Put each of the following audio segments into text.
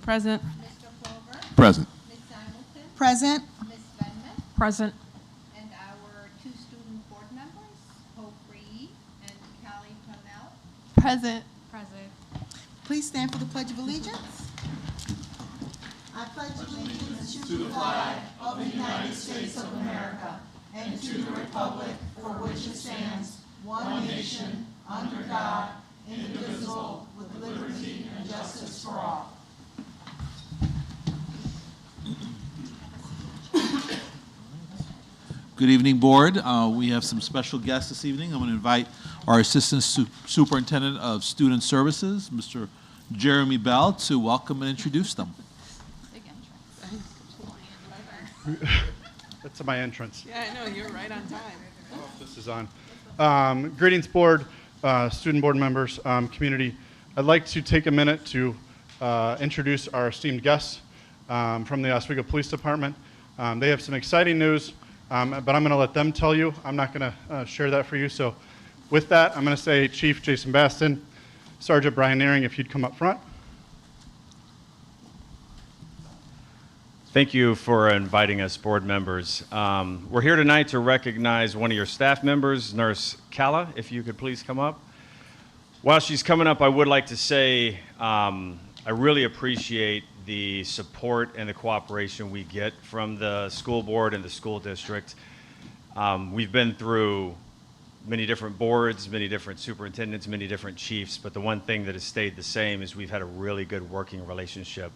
Present. Mr. Clover. Present. Ms. Hamilton. Present. Ms. Venman. Present. And our two student board members, Hope Reed and Callie Tonnell. Present. Present. Please stand for the Pledge of Allegiance. I pledge allegiance to the flag of the United States of America and to the republic for which it stands, one nation, under God, indivisible, with liberty and justice for all. Good evening, Board. We have some special guests this evening. I'm going to invite our Assistant Superintendent of Student Services, Mr. Jeremy Bell, to welcome and introduce them. That's my entrance. Yeah, I know, you're right on time. This is on. Greetings, board, student board members, community. I'd like to take a minute to introduce our esteemed guests from the Oswego Police Department. They have some exciting news, but I'm going to let them tell you. I'm not going to share that for you. So with that, I'm going to say Chief Jason Baston, Sergeant Brian Nearing, if you'd come up front. Thank you for inviting us, board members. We're here tonight to recognize one of your staff members, Nurse Kala, if you could please come up. While she's coming up, I would like to say I really appreciate the support and the cooperation we get from the school board and the school district. We've been through many different boards, many different superintendents, many different chiefs, but the one thing that has stayed the same is we've had a really good working relationship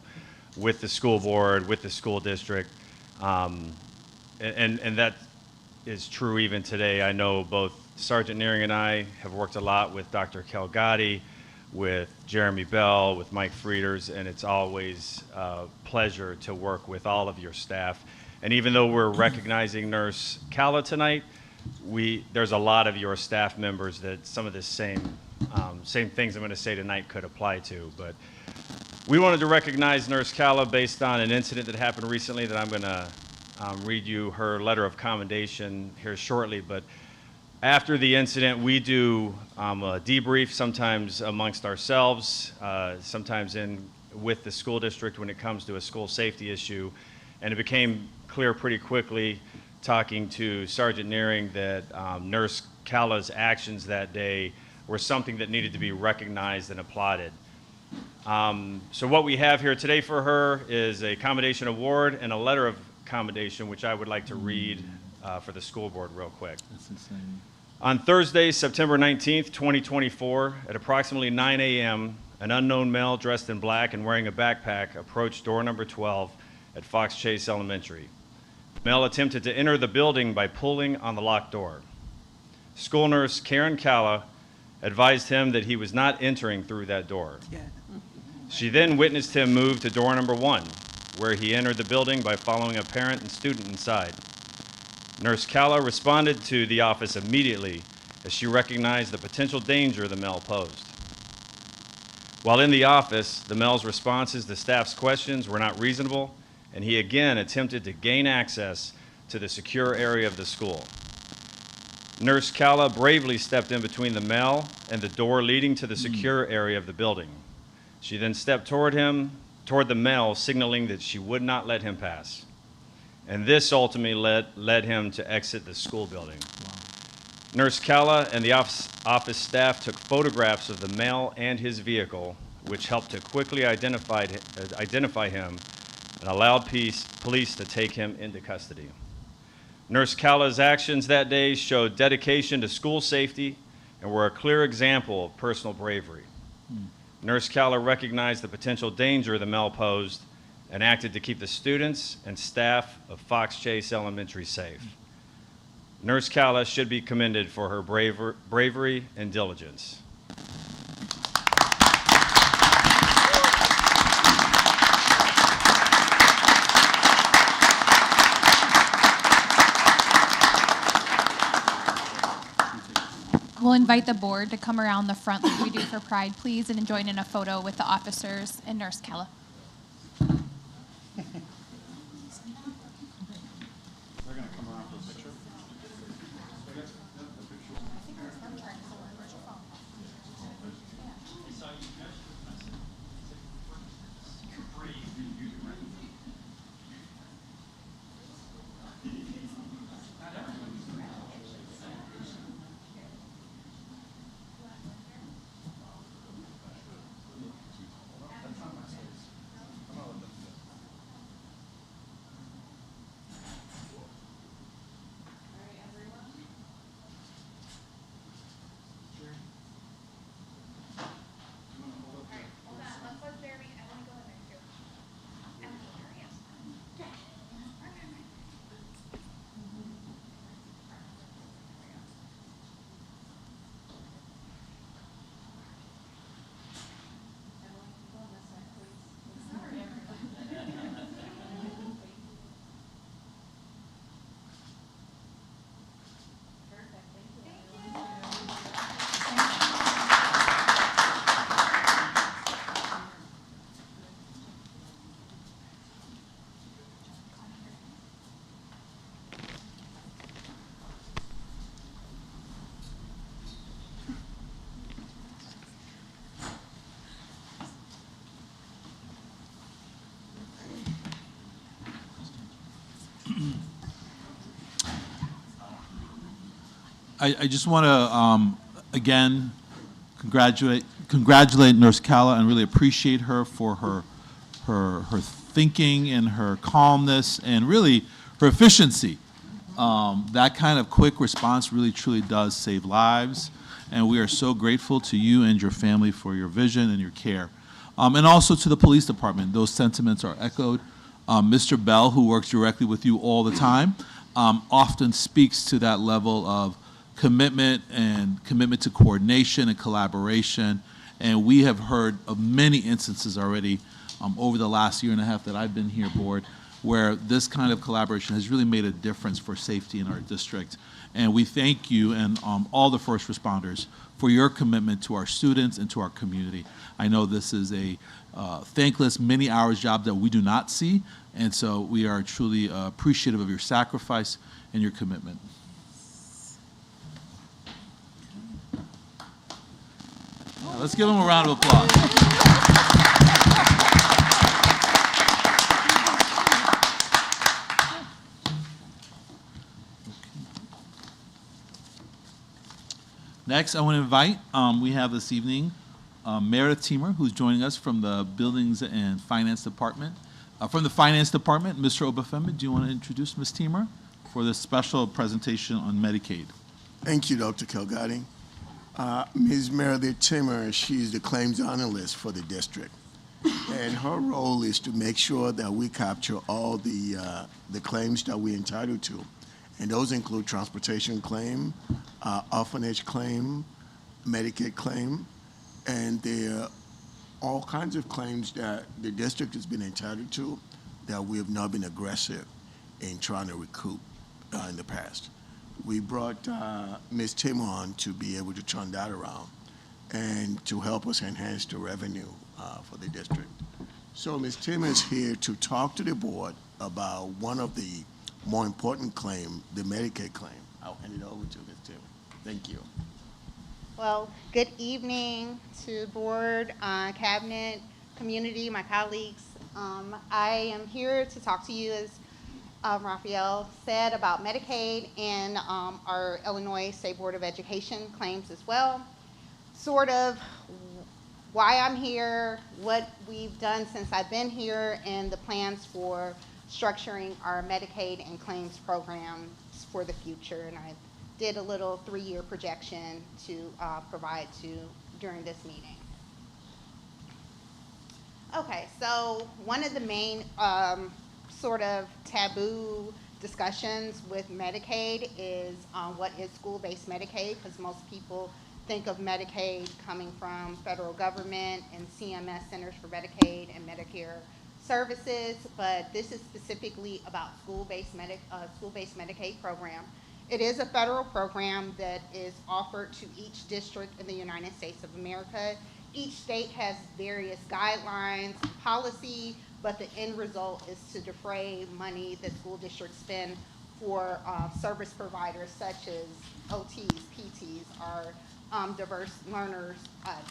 with the school board, with the school district, and that is true even today. I know both Sergeant Nearing and I have worked a lot with Dr. Kelgati, with Jeremy Bell, with Mike Frieders, and it's always a pleasure to work with all of your staff. And even though we're recognizing Nurse Kala tonight, there's a lot of your staff members that some of the same things I'm going to say tonight could apply to. But we wanted to recognize Nurse Kala based on an incident that happened recently that I'm going to read you her letter of commendation here shortly. But after the incident, we do a debrief, sometimes amongst ourselves, sometimes with the school district when it comes to a school safety issue. And it became clear pretty quickly, talking to Sergeant Nearing, that Nurse Kala's actions that day were something that needed to be recognized and applauded. So what we have here today for her is a commendation award and a letter of commendation, which I would like to read for the school board real quick. That's insane. On Thursday, September 19th, 2024, at approximately 9 a.m., an unknown male dressed in black and wearing a backpack approached door number 12 at Fox Chase Elementary. The male attempted to enter the building by pulling on the locked door. School nurse Karen Kala advised him that he was not entering through that door. She then witnessed him move to door number 1, where he entered the building by following a parent and student inside. Nurse Kala responded to the office immediately as she recognized the potential danger the male posed. While in the office, the male's responses to staff's questions were not reasonable, and he again attempted to gain access to the secure area of the school. Nurse Kala bravely stepped in between the male and the door leading to the secure area of the building. She then stepped toward the male, signaling that she would not let him pass. And this ultimately led him to exit the school building. Wow. Nurse Kala and the office staff took photographs of the male and his vehicle, which helped to quickly identify him and allowed police to take him into custody. Nurse Kala's actions that day showed dedication to school safety and were a clear example of personal bravery. Nurse Kala recognized the potential danger the male posed and acted to keep the students and staff of Fox Chase Elementary safe. Nurse Kala should be commended for her bravery and diligence. We'll invite the board to come around the front like we do for Pride, please, and join in a photo with the officers and Nurse Kala. They're going to come around for a picture. I just want to, again, congratulate Nurse Calla and really appreciate her for her thinking and her calmness and really her efficiency. That kind of quick response really truly does save lives, and we are so grateful to you and your family for your vision and your care. And also to the police department, those sentiments are echoed. Mr. Bell, who works directly with you all the time, often speaks to that level of commitment to coordination and collaboration. And we have heard of many instances already over the last year and a half that I've been here, Board, where this kind of collaboration has really made a difference for safety in our district. And we thank you and all the first responders for your commitment to our students and to our community. I know this is a thankless, many hours job that we do not see, and so we are truly appreciative of your sacrifice and your commitment. Let's give them a round of applause. Next, I want to invite, we have this evening Meredith Teamer, who's joining us from the Buildings and Finance Department. From the Finance Department, Mr. Obafemi, do you want to introduce Ms. Teamer for this special presentation on Medicaid? Thank you, Dr. Kelgati. Ms. Meredith Timmer, she's the claims analyst for the district. And her role is to make sure that we capture all the claims that we're entitled to. And those include transportation claim, orphanage claim, Medicaid claim, and there are all kinds of claims that the district has been entitled to that we have not been aggressive in trying to recoup in the past. We brought Ms. Tim on to be able to turn that around and to help us enhance the revenue for the district. So Ms. Tim is here to talk to the board about one of the more important claim, the Medicaid claim. I'll hand it over to Ms. Tim. Thank you. Well, good evening to board, cabinet, community, my colleagues. I am here to talk to you, as Raphael said, about Medicaid and our Illinois State Board of Education claims as well. Sort of why I'm here, what we've done since I've been here, and the plans for structuring our Medicaid and claims programs for the future. And I did a little 3-year projection to provide to during this meeting. Okay, so one of the main sort of taboo discussions with Medicaid is what is school-based Medicaid, because most people think of Medicaid coming from federal government and CMS, Centers for Medicaid and Medicare services, but this is specifically about school-based Medicaid program. It is a federal program that is offered to each district in the United States of America. Each state has various guidelines and policy, but the end result is to defray money that school districts spend for service providers such as OTs, PTs, our diverse learners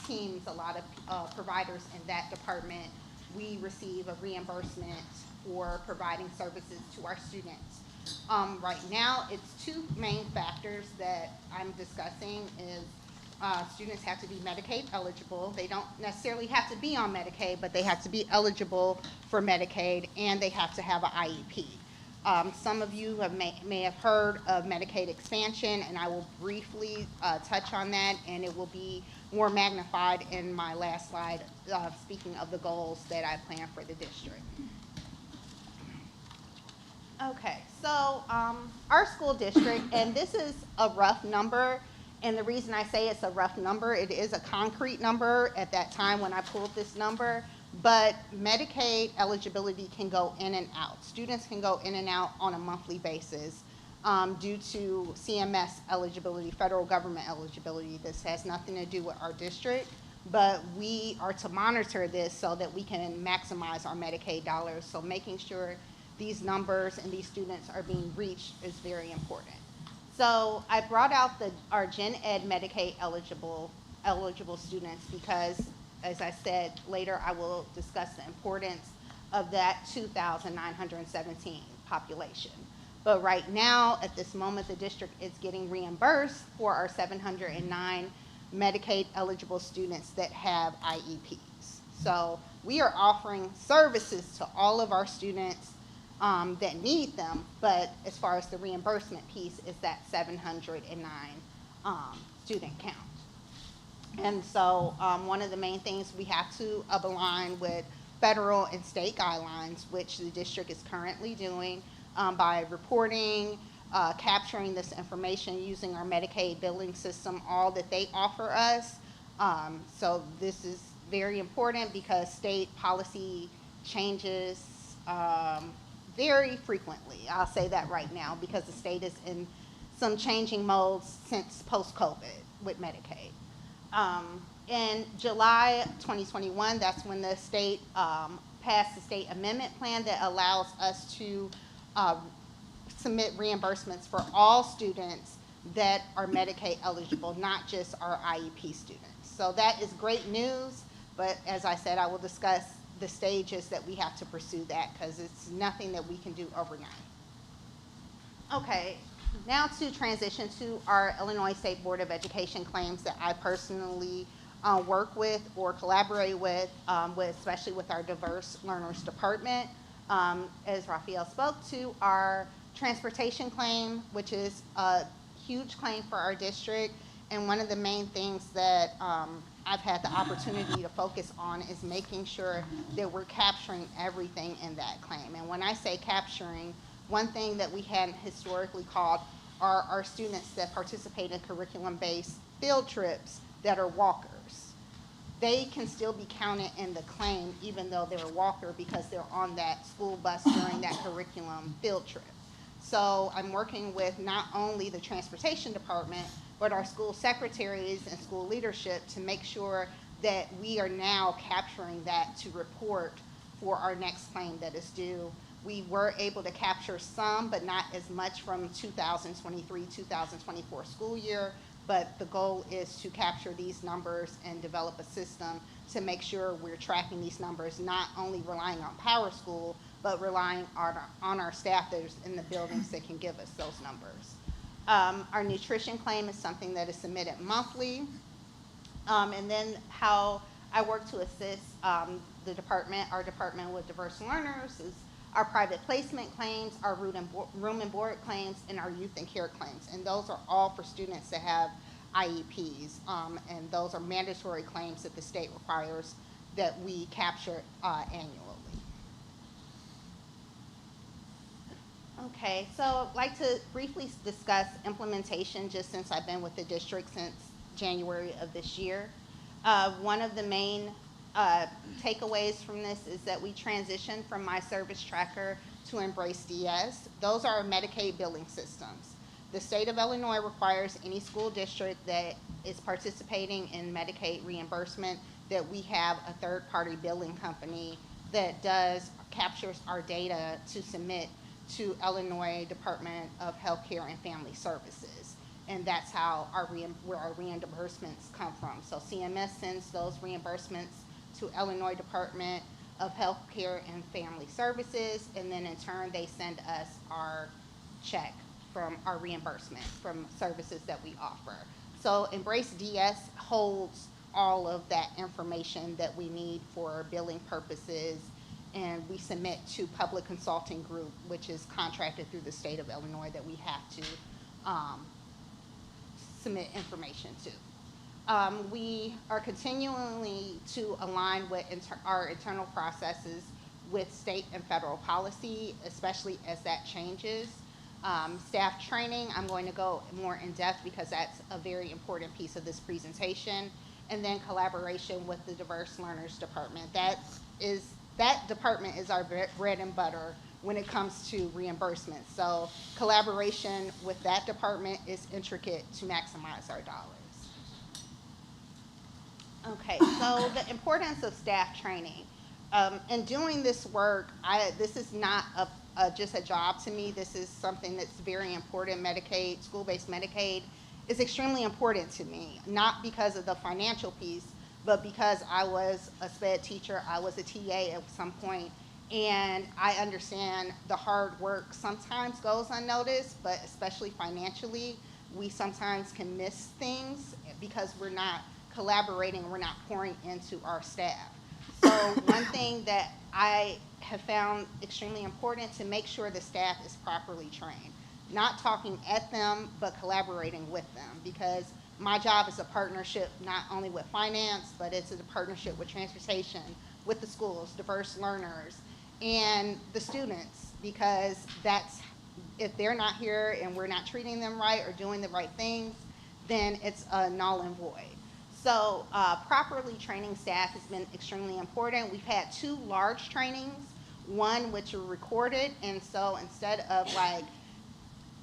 teams, a lot of providers in that department. We receive a reimbursement for providing services to our students. Right now, it's 2 main factors that I'm discussing is students have to be Medicaid eligible. They don't necessarily have to be on Medicaid, but they have to be eligible for Medicaid, and they have to have an IEP. Some of you may have heard of Medicaid expansion, and I will briefly touch on that, and it will be more magnified in my last slide, speaking of the goals that I plan for the district. Okay, so our school district, and this is a rough number, and the reason I say it's a rough number, it is a concrete number at that time when I pulled this number, but Medicaid eligibility can go in and out. Students can go in and out on a monthly basis due to CMS eligibility, federal government eligibility. This has nothing to do with our district, but we are to monitor this so that we can maximize our Medicaid dollars. So making sure these numbers and these students are being reached is very important. So I brought out our Gen Ed Medicaid eligible students because, as I said, later I will discuss the importance of that 2,917 population. But right now, at this moment, the district is getting reimbursed for our 709 Medicaid eligible students that have IEPs. So we are offering services to all of our students that need them, but as far as the reimbursement piece is that 709 student count. And so one of the main things we have to align with federal and state guidelines, which the district is currently doing by reporting, capturing this information using our Medicaid billing system, all that they offer us. So this is very important because state policy changes very frequently. I'll say that right now because the state is in some changing modes since post-COVID with Medicaid. In July 2021, that's when the state passed the state amendment plan that allows us to submit reimbursements for all students that are Medicaid eligible, not just our IEP students. So that is great news, but as I said, I will discuss the stages that we have to pursue that because it's nothing that we can do overnight. Okay, now to transition to our Illinois State Board of Education claims that I personally work with or collaborate with especially with our diverse learners department. As Raphael spoke to, our transportation claim, which is a huge claim for our district, and one of the main things that I've had the opportunity to focus on is making sure that we're capturing everything in that claim. And when I say capturing, one thing that we hadn't historically called are our students that participate in curriculum-based field trips that are walkers. They can still be counted in the claim even though they're a walker because they're on that school bus during that curriculum field trip. So I'm working with not only the transportation department, but our school secretaries and school leadership to make sure that we are now capturing that to report for our next claim that is due. We were able to capture some, but not as much from 2023-2024 school year, but the goal is to capture these numbers and develop a system to make sure we're tracking these numbers, not only relying on PowerSchool, but relying on our staff that is in the buildings that can give us those numbers. Our nutrition claim is something that is submitted monthly. And then how I work to assist our department with diverse learners is our private placement claims, our room and board claims, and our youth and care claims. And those are all for students that have IEPs. And those are mandatory claims that the state requires that we capture annually. Okay, so I'd like to briefly discuss implementation just since I've been with the district since January of this year. One of the main takeaways from this is that we transitioned from My Service Tracker to Embrace DS. Those are our Medicaid billing systems. The state of Illinois requires any school district that is participating in Medicaid reimbursement that we have a third-party billing company that captures our data to submit to Illinois Department of Health Care and Family Services. And that's how where our reimbursements come from. So CMS sends those reimbursements to Illinois Department of Health Care and Family Services, and then in turn they send us our check from our reimbursement from services that we offer. So Embrace DS holds all of that information that we need for billing purposes, and we submit to Public Consulting Group, which is contracted through the state of Illinois that we have to submit information to. We are continually to align with our internal processes with state and federal policy, especially as that changes. Staff training, I'm going to go more in depth because that's a very important piece of this presentation. And then collaboration with the Diverse Learners Department. That department is our bread and butter when it comes to reimbursement. So collaboration with that department is intricate to maximize our dollars. Okay, so the importance of staff training. In doing this work, this is not just a job to me. This is something that's very important. Medicaid, school-based Medicaid is extremely important to me, not because of the financial piece, but because I was a SPED teacher, I was a TA at some point, And I understand the hard work sometimes goes unnoticed, but especially financially, we sometimes can miss things because we're not collaborating, we're not pouring into our staff. So one thing that I have found extremely important to make sure the staff is properly trained. Not talking at them, but collaborating with them, because my job is a partnership not only with finance, but it's a partnership with transportation, with the schools, diverse learners, and the students, because that's, if they're not here and we're not treating them right or doing the right things, then it's a null and void. So properly training staff has been extremely important. We've had 2 large trainings, one which are recorded, and so instead of like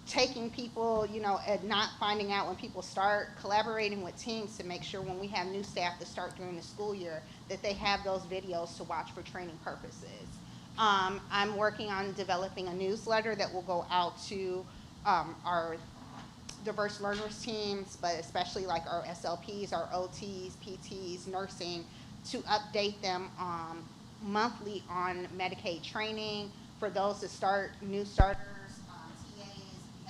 taking people, you know, and not finding out when people start, collaborating with teams to make sure when we have new staff that start during the school year that they have those videos to watch for training purposes. I'm working on developing a newsletter that will go out to our diverse learners teams, but especially like our SLPs, our OTs, PTs, nursing, to update them monthly on Medicaid training for those that start, new starters, TAs. We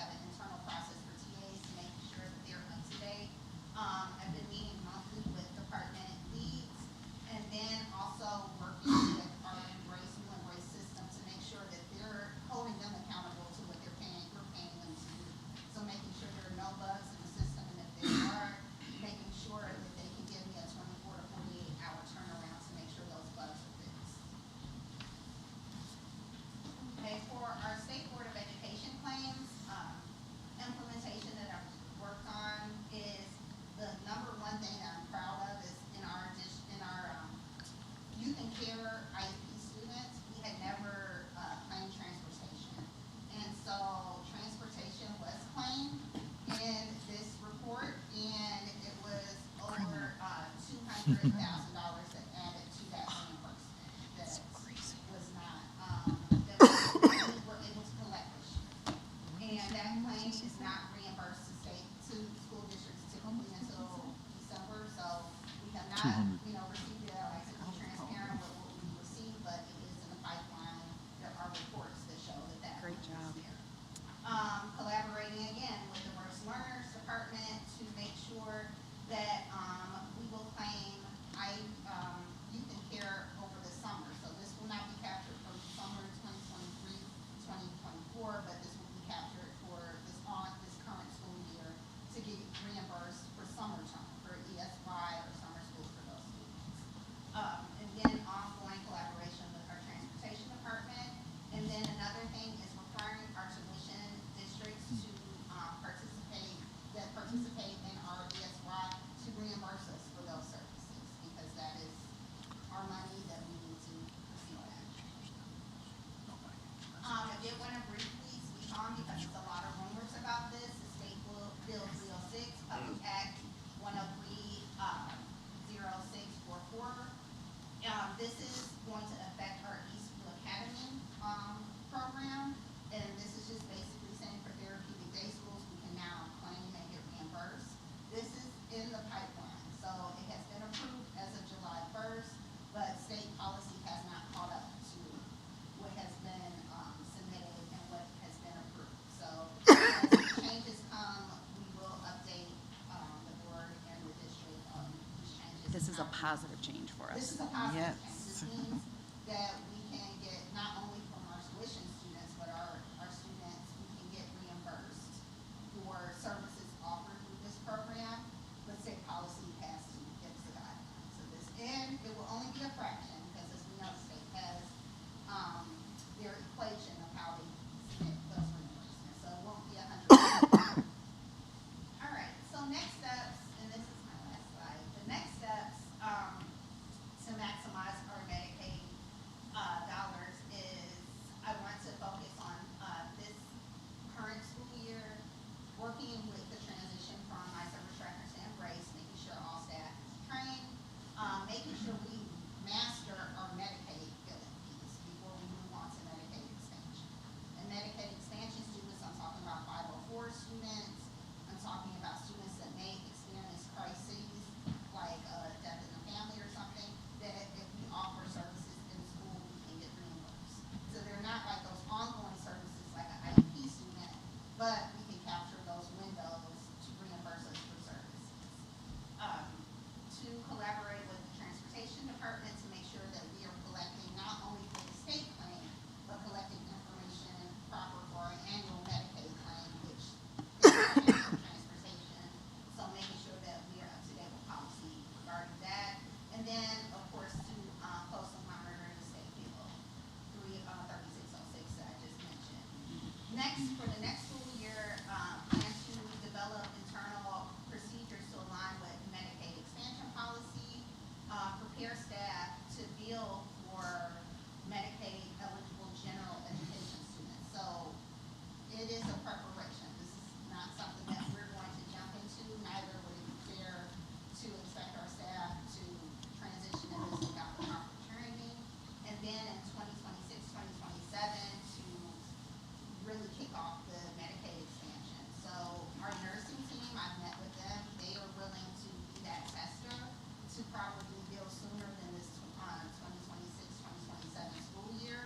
have an internal process for TAs to make sure that they're up to date. I've been meeting monthly with department leads, and then also working with our new Embrace system to make sure that they're holding them accountable to what we're paying them to do. So making sure there are no bugs in the system, and if there are, making sure that they can give me a 24 to 48 hour turnaround to make sure those bugs are fixed. Okay, for our State Board of Education claims, implementation that I've worked on is the number one thing that I'm proud of is in our youth and care IEP students, we had never claimed transportation. And so transportation was claimed in this report, and it was over $200,000 that added to that reimbursement that was not, that we were able to collect this year. And that claim is not reimbursed to school districts typically until December, so we have not, received it. I like to be transparent with what we received, but it is in the pipeline. There are reports that show that that Great money job. is there. Collaborating again with the Diverse Learners Department to make sure that we will claim youth and care over the summer. So this will not be captured for summer 2023, 2024, but this will be captured for this current school year to get reimbursed for summer term, for ESY or summer school for those students. And then ongoing collaboration with our transportation department. And then another thing is requiring our tuition districts to participate in our ESY to reimburse us for those services, because that is our money that we need to receive that. I did want to briefly speak on, because there's a lot of rumors about this, the State Bill 306, Public Act 103-0644. This is going to affect our Eastview Academy program, and this is just basically saying for therapeutic day schools, we can now claim and get reimbursed. This is in the pipeline, so it has been approved as of July 1st, but state policy has not caught up to what has been submitted and what has been approved. So as changes come, we will update the board and the district on these changes. This is a positive change for us. This is a positive Yes. change. This means that we can get not only from our tuition students, but our students, we can get reimbursed for services offered through this program, but state policy has to give us a guideline. So this, and it will only be a fraction, because as we know, the state has their equation of how they submit those reimbursements, so it won't be 100%. All right, so next steps, and this is my last slide, the next steps to maximize our Medicaid for the next school year, plan to develop internal procedures to align with Medicaid expansion policy, prepare staff to bill for Medicaid eligible general education students. So it is a preparation. This is not something that we're going to jump into, neither would it be fair to expect our staff to transition in this without the proper training. And then in 2026, 2027, to really kick off the Medicaid expansion. So our nursing team, I've met with them, they are willing to be that tester to probably bill sooner than this 2026, 2027 school year.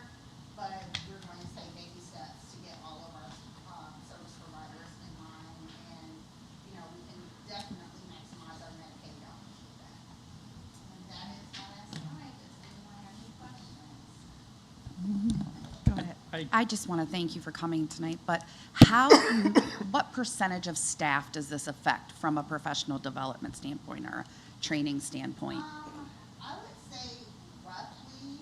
But we're going to take baby steps to get all of our service providers in line, and we can definitely maximize our Medicaid dollars with that. And that is my last slide. Does anyone have any questions? Go ahead. I just want to thank you for coming tonight, but what percentage of staff does this affect from a professional development standpoint or a training standpoint? I would say roughly.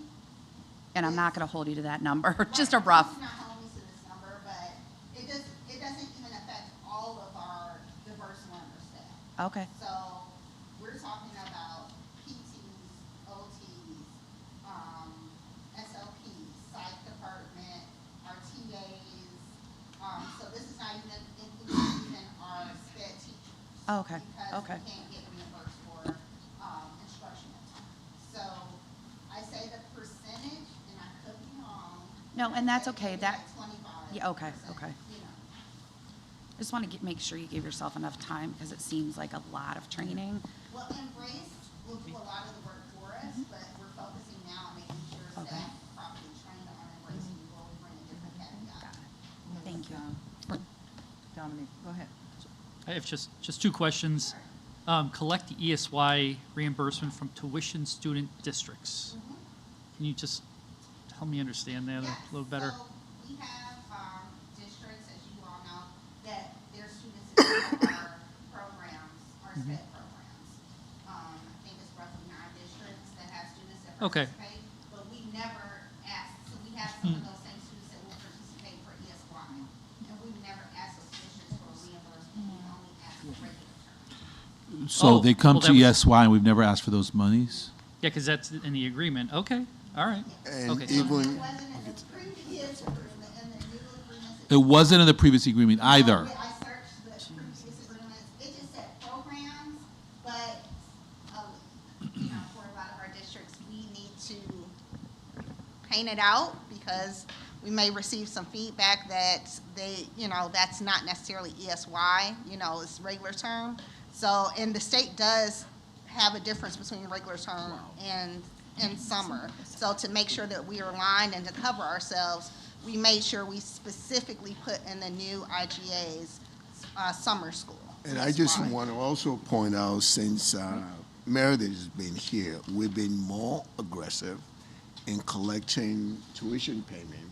And I'm not going to hold you to that number, just a rough. Not hold me to this number, but it doesn't even affect all of our diverse learner staff. Okay. So we're talking about PTs, OTs, SLPs, psych department, our TAs. So this is not even including even our SPED teachers. Okay, Because okay. we can't get reimbursed for instruction at times. So I say the percentage, and I could be wrong. No, and that's but okay. maybe That, like 25%, yeah, okay, okay. I just want to make sure you give yourself enough time because it seems like a lot of training. Well, Embrace will do a lot of the work for us, but we're focusing now on making sure Okay. staff properly trained on Embrace, and we will bring a different caveat. Got it. Thank you. Dominique, go ahead. I have just two questions. Collect ESY reimbursement from tuition student districts. Can you just help me understand that a little better? So we have districts, as you all know, that their students in our programs, our SPED programs. I think it's roughly 9 districts that have students that Okay. participate. But we never asked, so we have some of those same students that will participate for ESY. And we've never asked those districts for reimbursement, we only asked for regular term. So Oh, they come well, to that was- ESY and we've never asked for those monies? Yeah, because that's in the agreement. Okay, all right. And Okay. It even, wasn't in the previous agreement, and the new agreements. It wasn't in the previous agreement either. I searched the previous agreements, it just said programs, but, for a lot of our districts, we need to paint it out because we may receive some feedback that that's not necessarily ESY, it's regular term. So, and the state does have a difference between regular term and summer. So to make sure that we are aligned and to cover ourselves, we made sure we specifically put in the new IGA's summer school. and I just ESY. want to also point out, since Meredith has been here, we've been more aggressive in collecting tuition payment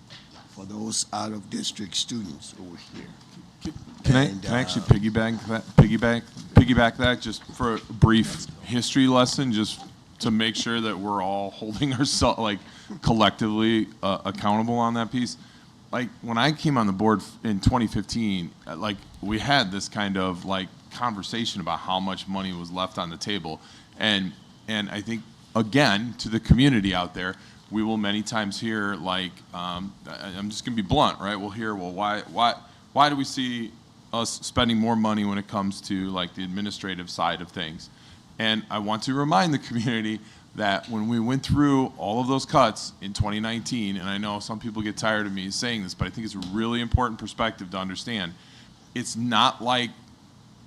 for those out-of-district students over here. Can I And, actually piggyback that just for a brief history lesson, just to make sure that we're all holding ourselves like collectively accountable on that piece. Like when I came on the board in 2015, like we had this kind of like conversation about how much money was left on the table, and I think again to the community out there, we will many times hear like I'm just gonna be blunt, right? We'll hear, well, why do we see us spending more money when it comes to like the administrative side of things? And I want to remind the community that when we went through all of those cuts in 2019, and I know some people get tired of me saying this, but I think it's a really important perspective to understand. It's not like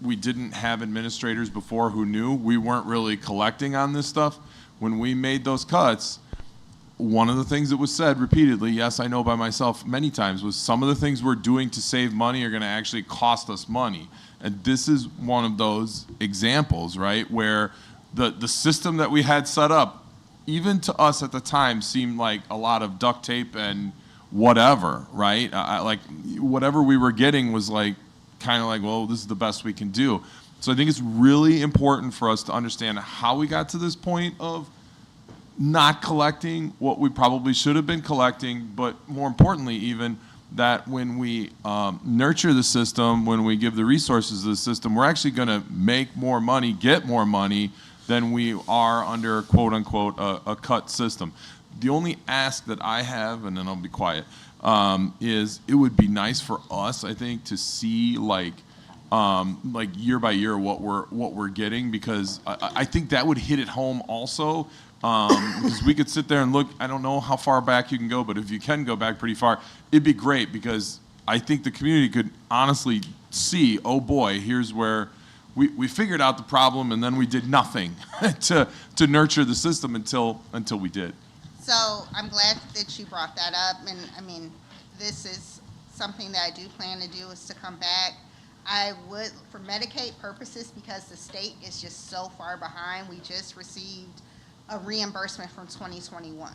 we didn't have administrators before who knew we weren't really collecting on this stuff. When we made those cuts, one of the things that was said repeatedly, yes, I know by myself many times, was some of the things we're doing to save money are going to actually cost us money. And this is one of those examples, right, where the system that we had set up, even to us at the time, seemed like a lot of duct tape and whatever, right? Like whatever we were getting was like kind of like, well, this is the best we can do. So I think it's really important for us to understand how we got to this point of not collecting what we probably should have been collecting, but more importantly even, that when we nurture the system, when we give the resources to the system, we're actually going to make more money, get more money than we are under quote unquote a cut system. The only ask that I have, and then I'll be quiet, is it would be nice for us, I think, to see like year by year what we're getting, because I think that would hit it home also. Because we could sit there and look, I don't know how far back you can go, but if you can go back pretty far, it'd be great, because I think the community could honestly see, oh boy, here's where we figured out the problem and then we did nothing to nurture the system until we did. So I'm glad that you brought that up, and I mean, this is something that I do plan to do, is to come back. I would, for Medicaid purposes, because the state is just so far behind, we just received a reimbursement from 2021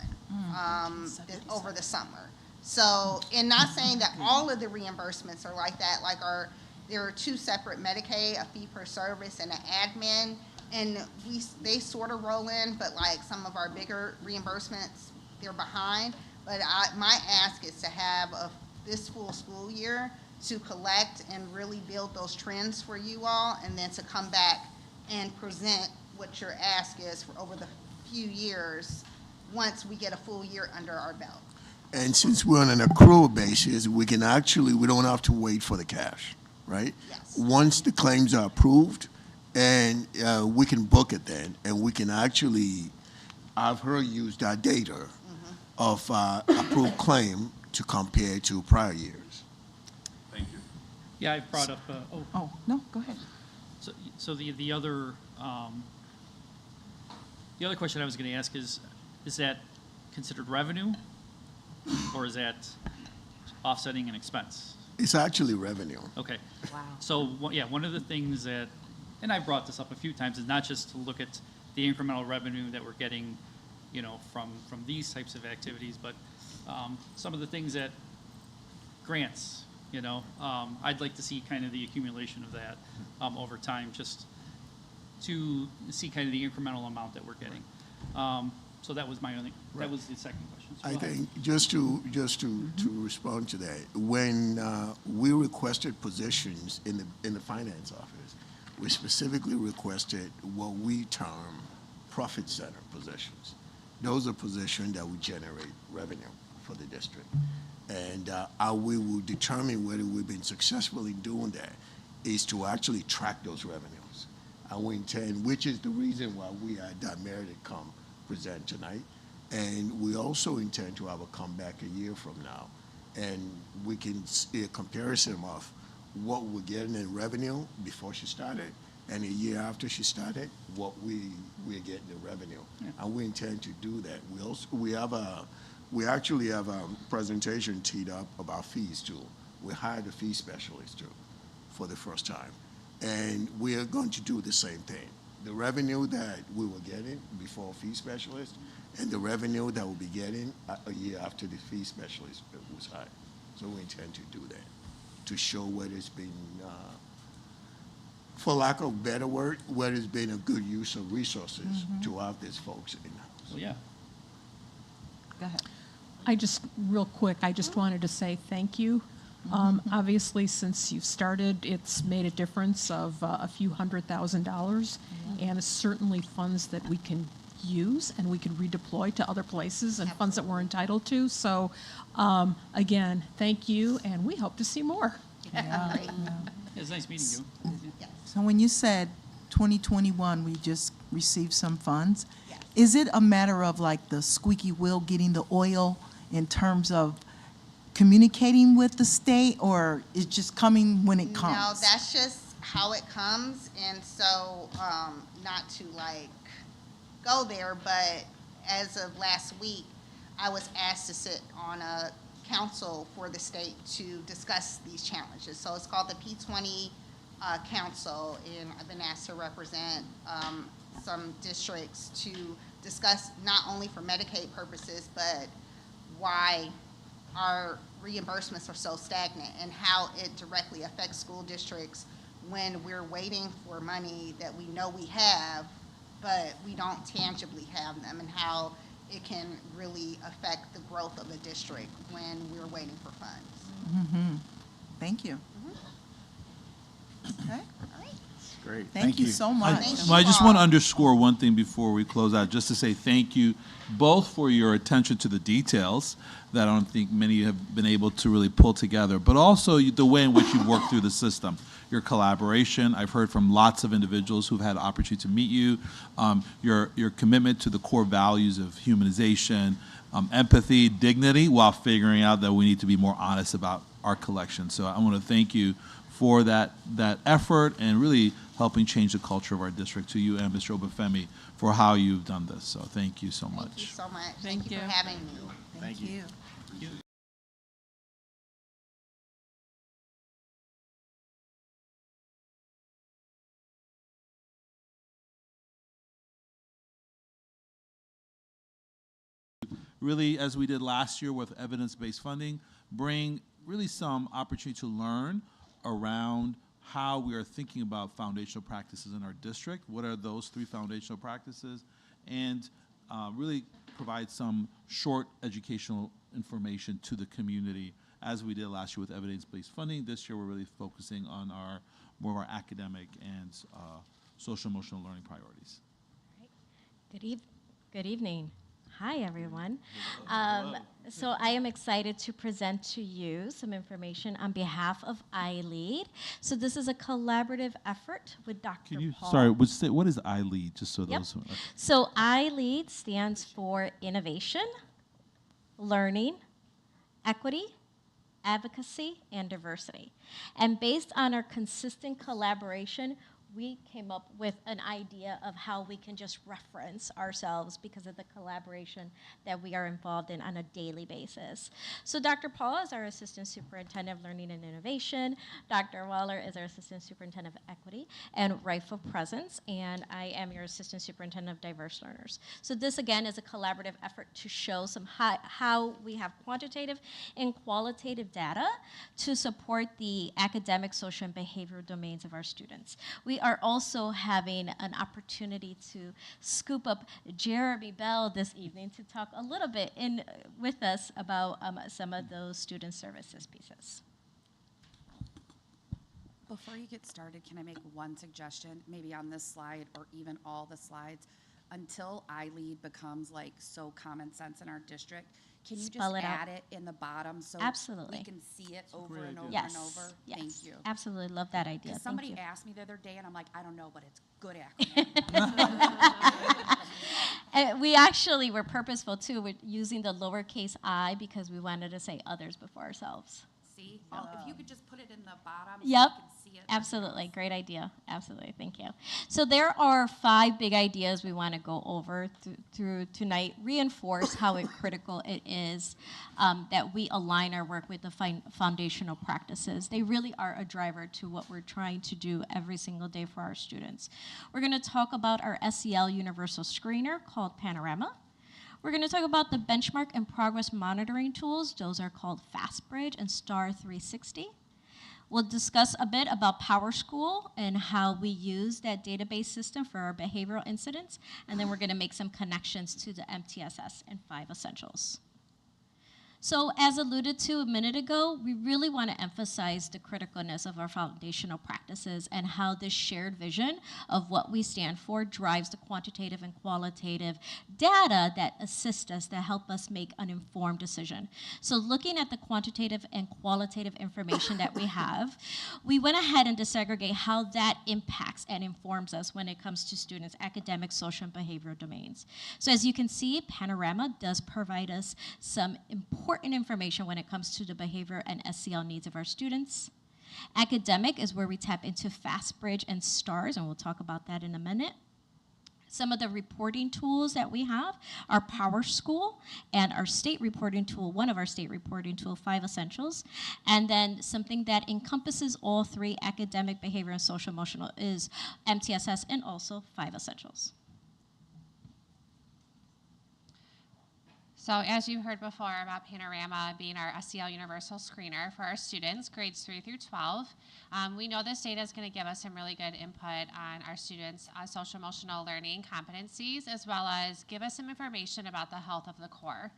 over the summer. So, and not saying that all of the reimbursements are like that, there are two separate Medicaid, a fee per service and an admin, and they sort of roll in, but like some of our bigger reimbursements, they're behind. But my ask is to have this full school year to collect and really build those trends for you all, and then to come back and present what your ask is for over the few years once we get a full year under our belt. And since we're on an accrual basis, we don't have to wait for the cash, right? Yes. Once the claims are approved, and we can book it then, and we can actually, I've heard use that data of approved claim to compare to prior years. Thank you. Yeah, I brought up, Oh, no, go ahead. so the other question I was going to ask is that considered revenue, or is that offsetting an expense? It's actually revenue. Okay. Wow. So, one of the things that, and I've brought this up a few times, is not just to look at the incremental revenue that we're getting, from these types of activities, but some of the things that grants, I'd like to see kind of the accumulation of that over time, just to see kind of the incremental amount that we're getting. So that was that was the second question. So I go ahead. think just to respond to that, when we requested positions in the finance office, we specifically requested what we term profit center positions. Those are positions that would generate revenue for the district, and how we will determine whether we've been successful in doing that is to actually track those revenues. And we intend, which is the reason why we had Meredith come present tonight, and we also intend to have a comeback a year from now, and we can see a comparison of what we're getting in revenue before she started, and a year after she started, what we're getting in revenue. Yeah. And we intend to do that. We actually have a presentation teed up about fees too. We hired a fee specialist too for the first time, and we are going to do the same thing. The revenue that we were getting before fee specialist and the revenue that we'll be getting a year after the fee specialist was hired. So we intend to do that, to show what has been, for lack of a better word, what has been a good use of resources to have these folks in-house. Well, yeah. Go ahead. I just wanted to say thank you. Obviously, since you've started, it's made a difference of a few $100,000, and it's certainly funds that we can use and we can redeploy to other places and funds that we're entitled to. So, again, thank you, and we hope to see more. Yeah. It was nice meeting you. So when you said 2021, we just received some funds, is it a matter of like the squeaky wheel getting the oil in terms of communicating with the state, or it's just coming when it comes? No, that's just how it comes, and so not to go there, but as of last week, I was asked to sit on a council for the state to discuss these challenges. So it's called the P20 Council, and I've been asked to represent some districts to discuss not only for Medicaid purposes, but why our reimbursements are so stagnant and how it directly affects school districts when we're waiting for money that we know we have, but we don't tangibly have them, and how it can really affect the growth of a district when we're waiting for funds. Mm-hmm. Thank you. Okay. All right. Great. Thank you so much. Thank Well, I you just want to all. underscore one thing before we close out, just to say thank you both for your attention to the details that I don't think many have been able to really pull together, but also the way in which you've worked through the system, your collaboration. I've heard from lots of individuals who've had the opportunity to meet you, your commitment to the core values of humanization, empathy, dignity, while figuring out that we need to be more honest about our collection. So I want to thank you for that effort and really helping change the culture of our district, to you and Mr. Obafemi for how you've done this. So thank you so much. Thank you so much. Thank you for you. having me. Thank you. Really, as we did last year with evidence-based funding, bring really some opportunity to learn around how we are thinking about foundational practices in our district. What are those 3 foundational practices? And really provide some short educational information to the community, as we did last year with evidence-based funding. This year, we're really focusing on more of our academic and social emotional learning priorities. Good evening. Hi, everyone. So I am excited to present to you some information on behalf of iLead. So this is a collaborative effort with Dr. Can you, Paul. sorry, what is iLead, just so Yep. those who, So iLead stands for innovation, learning, equity, advocacy, and diversity. And based on our consistent collaboration, we came up with an idea of how we can just reference ourselves because of the collaboration that we are involved in on a daily basis. So Dr. Paul is our Assistant Superintendent of Learning and Innovation. Dr. Waller is our Assistant Superintendent of Equity and Rightful Presence, and I am your Assistant Superintendent of Diverse Learners. So this, again, is a collaborative effort to show some how we have quantitative and qualitative data to support the academic, social, and behavioral domains of our students. We are also having an opportunity to scoop up Jeremy Bell this evening to talk a little bit with us about some of those student services pieces. Before you get started, can I make one suggestion, maybe on this slide or even all the slides? Until iLead becomes like so common sense in our district, can you Spell just it out. add it in the bottom so Absolutely. we can see it over and over Yes. and over? Yes. Thank you. Absolutely. Love that idea. Because Thank somebody you. asked me the other day, and I'm like, I don't know, but it's good acronym. And we actually were purposeful too with using the lowercase I because we wanted to say others before ourselves. See? If you could just put it in the bottom so Yep. we can see it. Absolutely. Great idea. Absolutely. Thank you. So there are 5 big ideas we want to go over through tonight, reinforce how critical it is that we align our work with the foundational practices. They really are a driver to what we're trying to do every single day for our students. We're going to talk about our SEL universal screener called Panorama. We're going to talk about the benchmark and progress monitoring tools. Those are called FastBridge and Star 360. We'll discuss a bit about PowerSchool and how we use that database system for our behavioral incidents. And then we're going to make some connections to the MTSS and 5 essentials. So as alluded to a minute ago, we really want to emphasize the criticalness of our foundational practices and how this shared vision of what we stand for drives the quantitative and qualitative data that assist us, that help us make an informed decision. So looking at the quantitative and qualitative information that we have, we went ahead and disaggregate how that impacts and informs us when it comes to students' academic, social, and behavioral domains. So as you can see, Panorama does provide us some important information when it comes to the behavior and SEL needs of our students. Academic is where we tap into FastBridge and STARS, and we'll talk about that in a minute. Some of the reporting tools that we have are PowerSchool and our state reporting tool, one of our state reporting tool, 5 essentials. And then something that encompasses all 3, academic, behavior, and social emotional, is MTSS and also 5 essentials. So as you heard before about Panorama being our SEL universal screener for our students, grades 3 through 12, we know this data is going to give us some really good input on our students' social emotional learning competencies, as well as give us some information about the health of the core.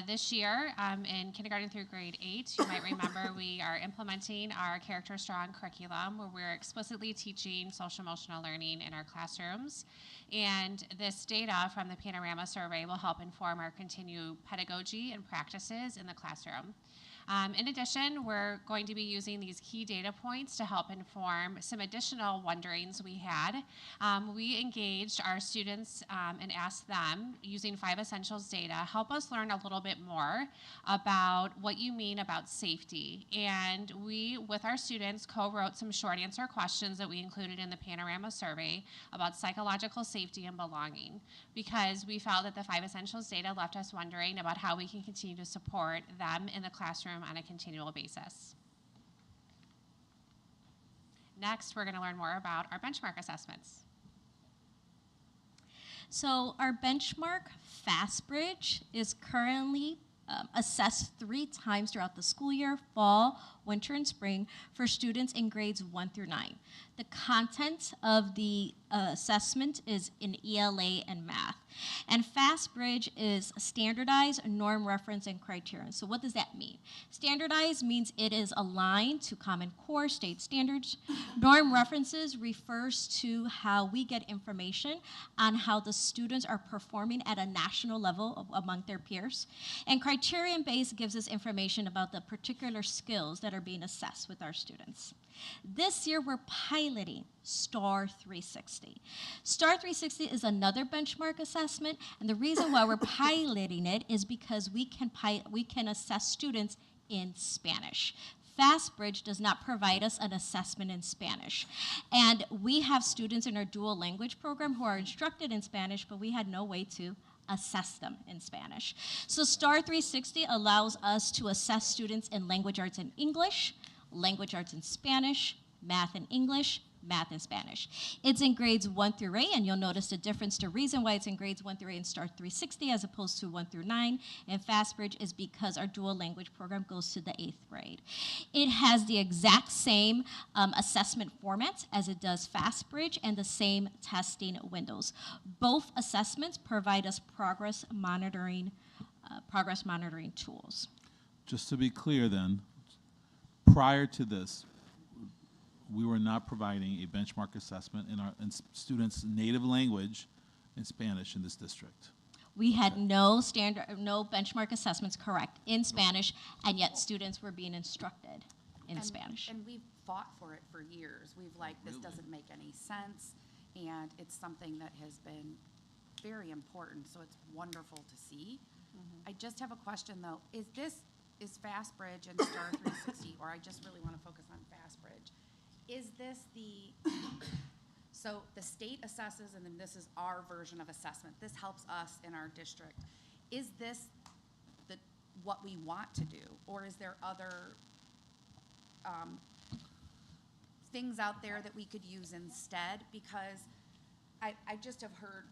This year, in kindergarten through grade 8, you might remember we are implementing our Character Strong curriculum, where we're explicitly teaching social emotional learning in our classrooms. And this data from the Panorama survey will help inform our continued pedagogy and practices in the classroom. In addition, we're going to be using these key data points to help inform some additional wonderings we had. We engaged our students and asked them, using 5 Essentials data, help us learn a little bit more about what you mean about safety. And we, with our students, co-wrote some short answer questions that we included in the Panorama survey about psychological safety and belonging, because we felt that the 5 Essentials data left us wondering about how we can continue to support them in the classroom on a continual basis. Next, we're going to learn more about our benchmark assessments. So our benchmark FastBridge is currently assessed 3 times throughout the school year, fall, winter, and spring, for students in grades 1 through 9. The content of the assessment is in ELA and math. And FastBridge is standardized, norm reference, and criterion. So what does that mean? Standardized means it is aligned to Common Core state standards. Norm references refers to how we get information on how the students are performing at a national level among their peers. And criterion-based gives us information about the particular skills that are being assessed with our students. This year, we're piloting STAR 360. STAR 360 is another benchmark assessment, and the reason why we're piloting it is because we can assess students in Spanish. FastBridge does not provide us an assessment in Spanish. And we have students in our dual language program who are instructed in Spanish, but we had no way to assess them in Spanish. So STAR 360 allows us to assess students in language arts and English, language arts in Spanish, math and English, math and Spanish. It's in grades 1 through 8, and you'll notice the difference. The reason why it's in grades 1 through 8 in STAR 360 as opposed to 1 through 9 in FastBridge is because our dual language program goes to the 8th grade. It has the exact same assessment format as it does FastBridge and the same testing windows. Both assessments provide us progress monitoring tools. Just to be clear then, prior to this, we were not providing a benchmark assessment in students' native language in Spanish in this district. We had no benchmark assessments, correct, in Spanish, and yet students were being instructed in Spanish. And we've fought for it for years. We've this doesn't make any sense, and it's something that has been very important, so it's wonderful to see. I just have a question, though. Is FastBridge and STAR 360, or I just really want to focus on FastBridge, is this so the state assesses, and then this is our version of assessment. This helps us in our district. Is this what we want to do, or is there other things out there that we could use instead? Because I just have heard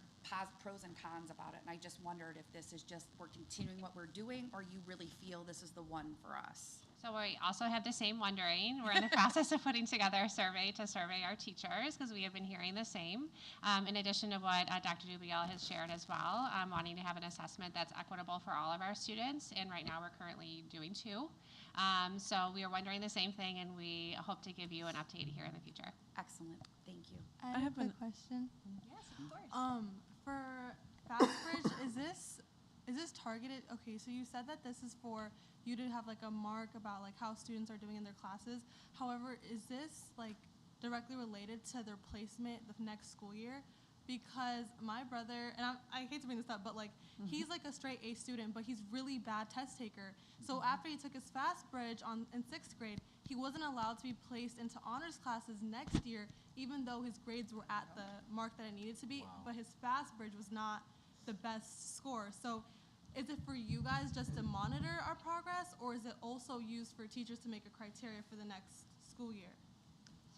pros and cons about it, and I just wondered if this is just we're continuing what we're doing, or you really feel this is the one for us. So we also have the same wondering. We're in the process of putting together a survey to survey our teachers, because we have been hearing the same, in addition to what Dr. Dubiel has shared as well, wanting to have an assessment that's equitable for all of our students, and right now we're currently doing 2. So we are wondering the same thing, and we hope to give you an update here in the future. Excellent. Thank you. I have a question. Yes, of course. For FastBridge, is this targeted? Okay, so you said that this is for you to have a mark about how students are doing in their classes. However, is this directly related to their placement the next school year? Because my brother, and I hate to bring this up, but he's a straight A student, but he's really bad test taker. So after he took his FastBridge in 6th grade, he wasn't allowed to be placed into honors classes next year, even though his grades were at the mark that it needed to be. Wow. But his FastBridge was not the best score. So is it for you guys just to monitor our progress, or is it also used for teachers to make a criteria for the next school year?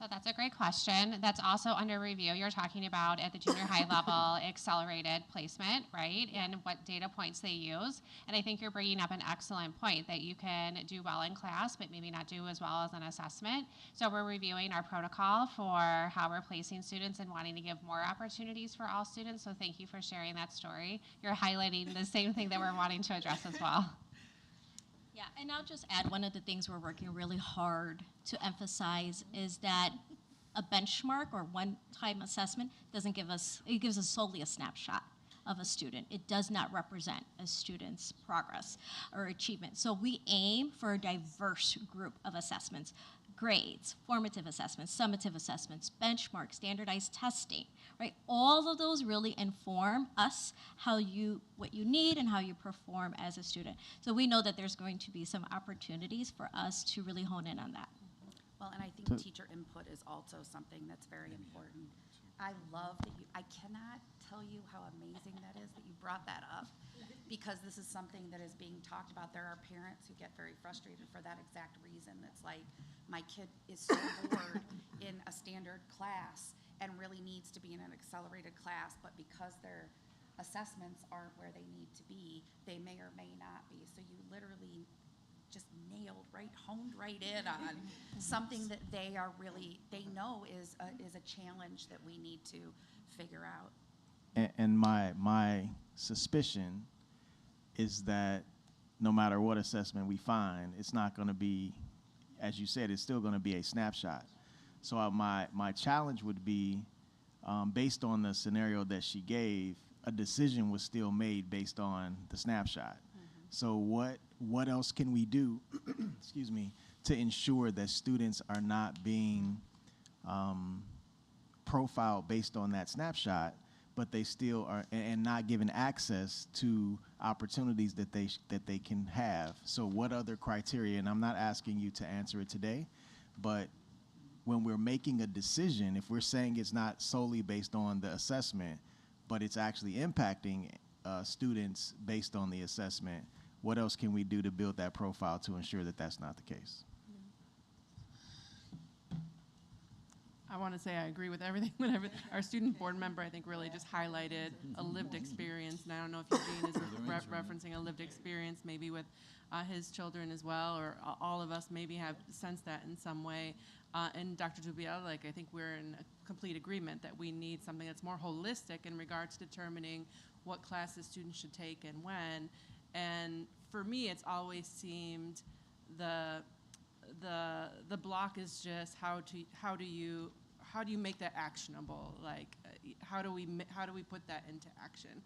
So that's a great question. That's also under review. You're talking about at the junior high level accelerated placement, right? And what data points they use. And I think you're bringing up an excellent point that you can do well in class, but maybe not do as well as an assessment. So we're reviewing our protocol for how we're placing students and wanting to give more opportunities for all students. So thank you for sharing that story. You're highlighting the same thing that we're wanting to address as well. Yeah, and I'll just add one of the things we're working really hard to emphasize is that a benchmark or one-time assessment doesn't give us, it gives us solely a snapshot of a student. It does not represent a student's progress or achievement. So we aim for a diverse group of assessments: grades, formative assessments, summative assessments, benchmarks, standardized testing, right? All of those really inform us what you need and how you perform as a student. So we know that there's going to be some opportunities for us to really hone in on that. Well, and I think teacher input is also something that's very important. I love that I cannot tell you how amazing that is that you brought that up, because this is something that is being talked about. There are parents who get very frustrated for that exact reason. It's like, my kid is so bored in a standard class and really needs to be in an accelerated class, but because their assessments aren't where they need to be, they may or may not be. So you literally just honed right in on something that they know is a challenge that we need to figure out. And my suspicion is that no matter what assessment we find, it's not going to be, as you said, it's still going to be a snapshot. So my challenge would be, based on the scenario that she gave, a decision was still made based on the snapshot. Mm-hmm. So what else can we do, excuse me, to ensure that students are not being profiled based on that snapshot, but they still are, and not given access to opportunities that they can have? So what other criteria, and I'm not asking you to answer it today, but when we're making a decision, if we're saying it's not solely based on the assessment, but it's actually impacting students based on the assessment, what else can we do to build that profile to ensure that that's not the case? I want to say I agree with everything. Our student board member, I think, really just highlighted a lived experience. And I don't know if Eugene is referencing a lived experience maybe with his children as well, or all of us maybe have sensed that in some way. And Dr. Dubiel, I think we're in a complete agreement that we need something that's more holistic in regards to determining what classes students should take and when. And for me, it's always seemed the block is just how do you make that actionable? Like, how do we put that into action?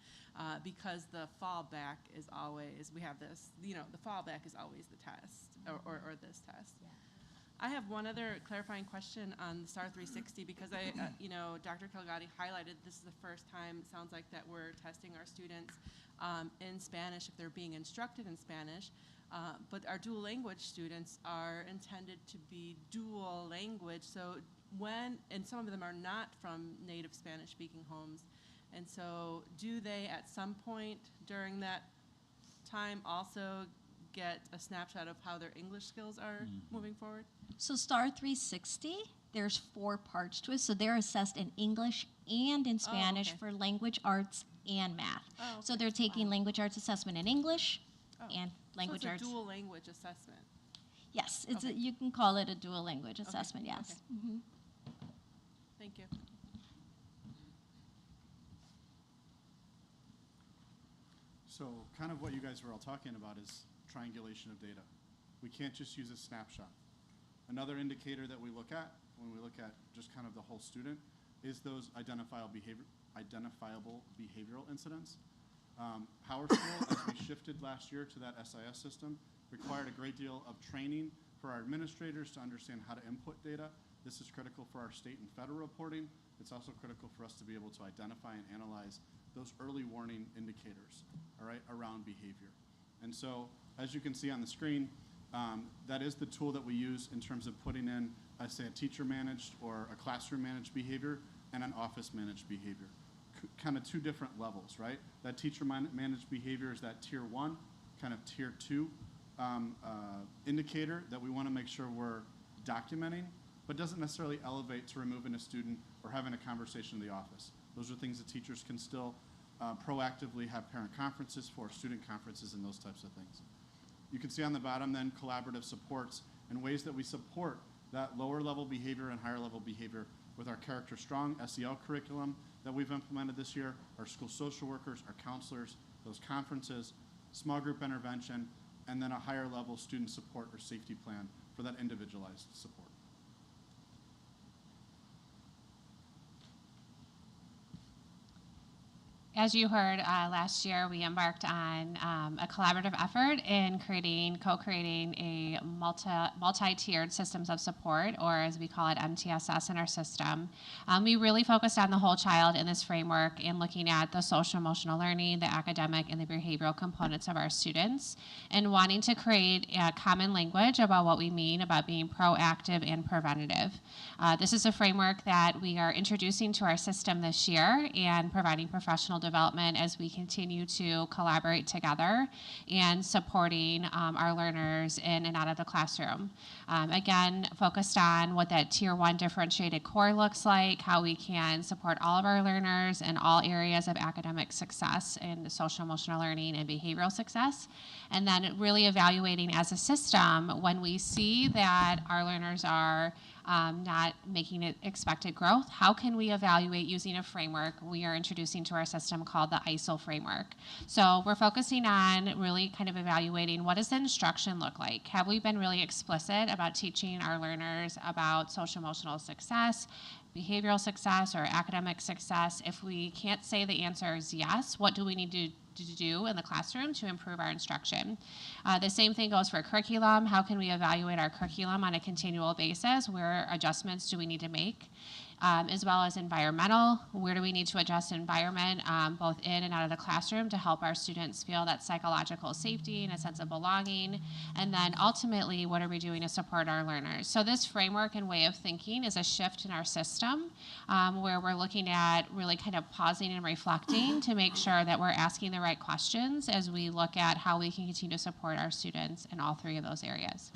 Because the fallback is always, we have this, the fallback is always the test or this test. Yeah. I have one other clarifying question on the STAR 360, because Dr. Kilgatti highlighted this is the first time, it sounds like, that we're testing our students in Spanish if they're being instructed in Spanish. But our dual language students are intended to be dual language. So and some of them are not from native Spanish speaking homes. And so do they at some point during that time also get a snapshot of how their English skills are moving forward? So STAR 360, there's 4 parts to it. So they're assessed in English and in Spanish for language arts and math. Oh, okay. So they're taking language arts assessment in English and language arts. So it's a dual language assessment. Yes, you can call it a dual language assessment, yes. Okay. Mm-hmm. Thank you. So kind of what you guys were all talking about is triangulation of data. We can't just use a snapshot. Another indicator that we look at when we look at just kind of the whole student is those identifiable behavioral incidents. Power School, as we shifted last year to that SIS system, required a great deal of training for our administrators to understand how to input data. This is critical for our state and federal reporting. It's also critical for us to be able to identify and analyze those early warning indicators, all right, around behavior. And so, as you can see on the screen, that is the tool that we use in terms of putting in, say, a teacher-managed or a classroom-managed behavior and an office-managed behavior. Kind of 2 different levels, right? That teacher-managed behavior is that tier 1, kind of tier 2 indicator that we want to make sure we're documenting but doesn't necessarily elevate to removing a student or having a conversation in the office. Those are things that teachers can still proactively have parent conferences for, student conferences, and those types of things. You can see on the bottom then collaborative supports and ways that we support that lower level behavior and higher level behavior with our Character Strong SEL curriculum that we've implemented this year, our school social workers, our counselors, those conferences, small group intervention, and then a higher level student support or safety plan for that individualized support. As you heard, last year we embarked on a collaborative effort in co-creating a multi-tiered systems of support, or as we call it, MTSS in our system. We really focused on the whole child in this framework and looking at the social emotional learning, the academic, and the behavioral components of our students, and wanting to create a common language about what we mean about being proactive and preventative. This is a framework that we are introducing to our system this year and providing professional development as we continue to collaborate together and supporting our learners in and out of the classroom. Again, focused on what that Tier 1 differentiated core looks like, how we can support all of our learners in all areas of academic success and social emotional learning and behavioral success, and then really evaluating as a system when we see that our learners are not making it expected growth, how can we evaluate using a framework we are introducing to our system called the ISO framework. So we're focusing on really kind of evaluating what does the instruction look like? Have we been really explicit about teaching our learners about social emotional success, behavioral success, or academic success? If we can't say the answer is yes, what do we need to do in the classroom to improve our instruction? The same thing goes for curriculum. How can we evaluate our curriculum on a continual basis? Where adjustments do we need to make? As well as environmental, where do we need to adjust environment both in and out of the classroom to help our students feel that psychological safety and a sense of belonging? And then ultimately, what are we doing to support our learners? So this framework and way of thinking is a shift in our system where we're looking at really kind of pausing and reflecting to make sure that we're asking the right questions as we look at how we can continue to support our students in all three of those areas.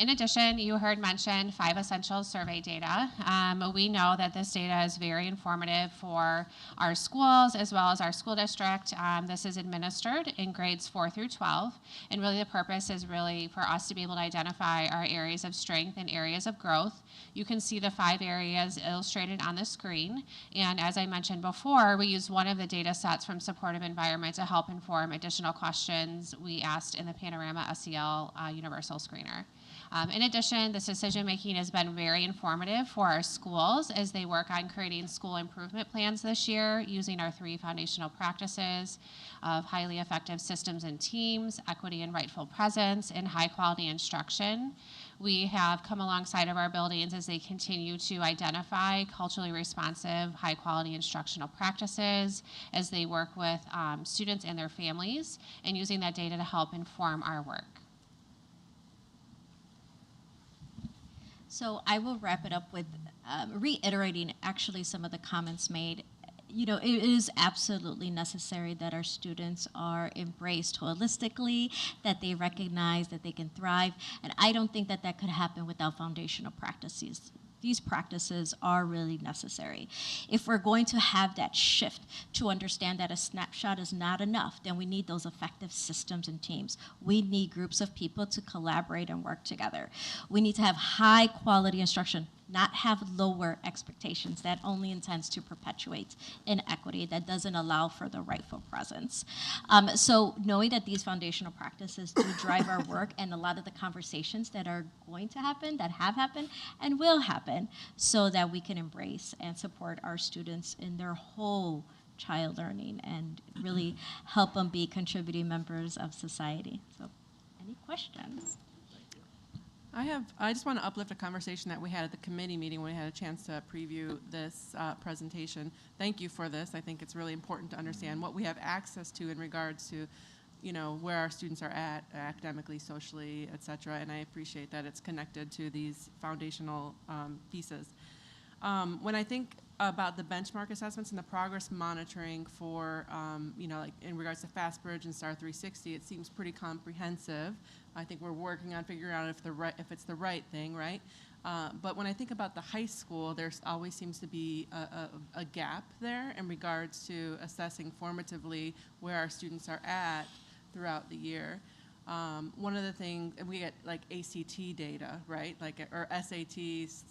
In addition, you heard mentioned 5 essential survey data. We know that this data is very informative for our schools as well as our school district. This is administered in grades 4 through 12, and really the purpose is really for us to be able to identify our areas of strength and areas of growth. You can see the 5 areas illustrated on the screen, and as I mentioned before, we use one of the data sets from Supportive Environment to help inform additional questions we asked in the Panorama SEL Universal Screener. In addition, this decision-making has been very informative for our schools as they work on creating school improvement plans this year using our 3 foundational practices of highly effective systems and teams, equity and rightful presence, and high-quality instruction. We have come alongside of our buildings as they continue to identify culturally responsive, high-quality instructional practices as they work with students and their families, and using that data to help inform our work. So I will wrap it up with reiterating actually some of the comments made. You know, it is absolutely necessary that our students are embraced holistically, that they recognize that they can thrive, and I don't think that that could happen without foundational practices. These practices are really necessary. If we're going to have that shift to understand that a snapshot is not enough, then we need those effective systems and teams. We need groups of people to collaborate and work together. We need to have high quality instruction, not have lower expectations. That only intends to perpetuate inequity. That doesn't allow for the rightful presence. So knowing that these foundational practices do drive our work and a lot of the conversations that are going to happen, that have happened, and will happen, so that we can embrace and support our students in their whole child learning and really help them be contributing members of society. So any questions? I just want to uplift a conversation that we had at the committee meeting when we had a chance to preview this presentation. Thank you for this. I think it's really important to understand what we have access to in regards to, you know, where our students are at academically, socially, et cetera, and I appreciate that it's connected to these foundational pieces. When I think about the benchmark assessments and the progress monitoring for, like in regards to FastBridge and Star 360, it seems pretty comprehensive. I think we're working on figuring out if it's the right thing, right? But when I think about the high school, there always seems to be a gap there in regards to assessing formatively where our students are at throughout the year. One of the things, and we get like ACT data, right? Or SATs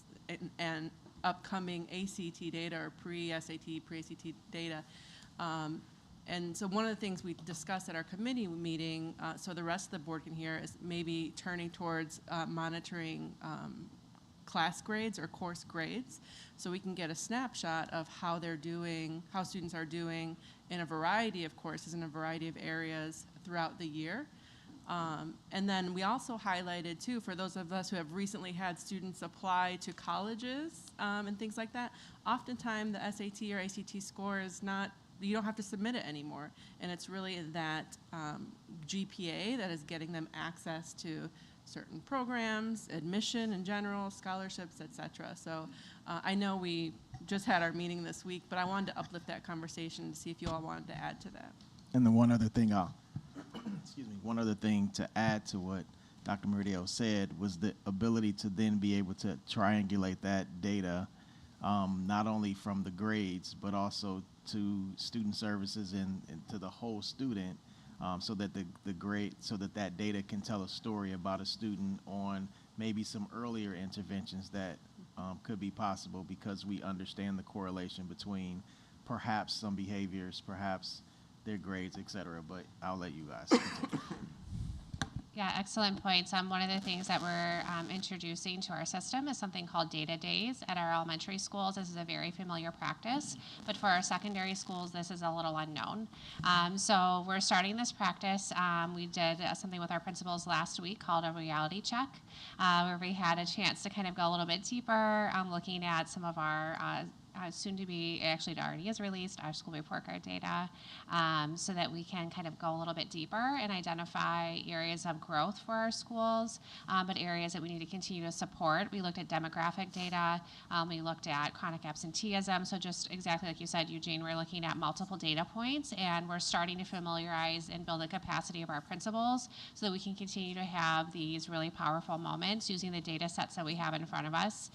and upcoming ACT data or pre-SAT, pre-ACT data. And so one of the things we discussed at our committee meeting, so the rest of the board can hear, is maybe turning towards monitoring class grades or course grades, so we can get a snapshot of how they're doing, how students are doing in a variety of courses in a variety of areas throughout the year. And then we also highlighted too, for those of us who have recently had students apply to colleges and things like that, oftentimes the SAT or ACT score is not, you don't have to submit it anymore. And it's really that GPA that is getting them access to certain programs, admission in general, scholarships, et cetera. So I know we just had our meeting this week, but I wanted to uplift that conversation to see if you all wanted to add to that. And the one other thing one other thing to add to what Dr. Meridio said was the ability to then be able to triangulate that data, not only from the grades, but also to student services and to the whole student, so that that data can tell a story about a student on maybe some earlier interventions that could be possible, because we understand the correlation between perhaps some behaviors, perhaps their grades, et cetera. But I'll let you guys continue. Yeah, excellent points. One of the things that we're introducing to our system is something called data days at our elementary schools. This is a very familiar practice, but for our secondary schools, this is a little unknown. So we're starting this practice. We did something with our principals last week called a reality check, where we had a chance to kind of go a little bit deeper, looking at some of our soon to be, actually it already is released, our school report card data, so that we can kind of go a little bit deeper and identify areas of growth for our schools, but areas that we need to continue to support. We looked at demographic data, we looked at chronic absenteeism, so just exactly like you said, Eugene, we're looking at multiple data points, and we're starting to familiarize and build the capacity of our principals so that we can continue to have these really powerful moments using the data sets that we have in front of us.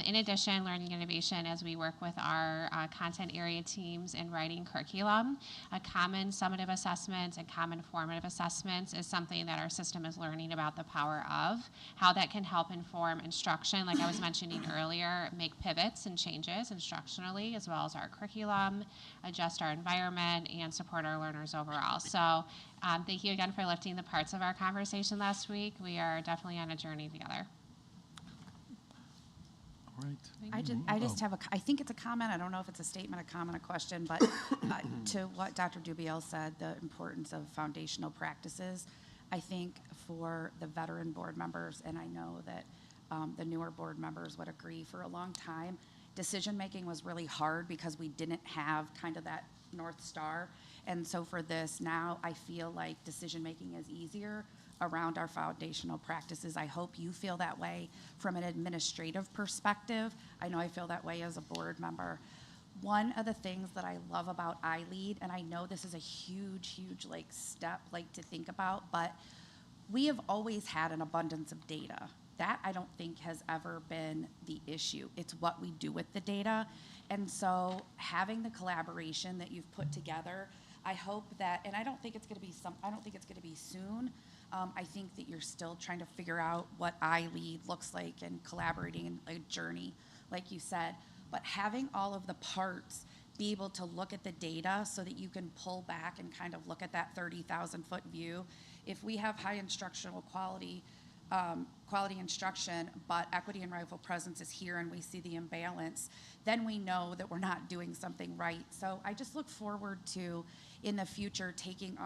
In addition, learning innovation, as we work with our content area teams in writing curriculum, common summative assessments and common formative assessments is something that our system is learning about the power of, how that can help inform instruction, like I was mentioning earlier, make pivots and changes instructionally, as well as our curriculum, adjust our environment, and support our learners overall. So thank you again for lifting the parts of our conversation last week. We are definitely on a journey together. Right. I just have I think it's a comment. I don't know if it's a statement, a comment, a question, but to what Dr. Dubiel said, the importance of foundational practices, I think for the veteran board members, and I know that the newer board members would agree, for a long time, decision-making was really hard because we didn't have kind of that North Star. And so for this, now I feel like decision-making is easier around our foundational practices. I hope you feel that way from an administrative perspective. I know I feel that way as a board member. One of the things that I love about iLead, and I know this is a huge step to think about, but we have always had an abundance of data. That I don't think has ever been the issue. It's what we do with the data. And so having the collaboration that you've put together, I hope that, and I don't think it's going to be soon. I think that you're still trying to figure out what iLead looks like and collaborating in a journey, like you said. But having all of the parts be able to look at the data so that you can pull back and kind of look at that 30,000-foot view. If we have high instructional quality instruction, but equity and rightful presence is here and we see the imbalance, then we know that we're not doing something right. So I just look forward to, in the future, taking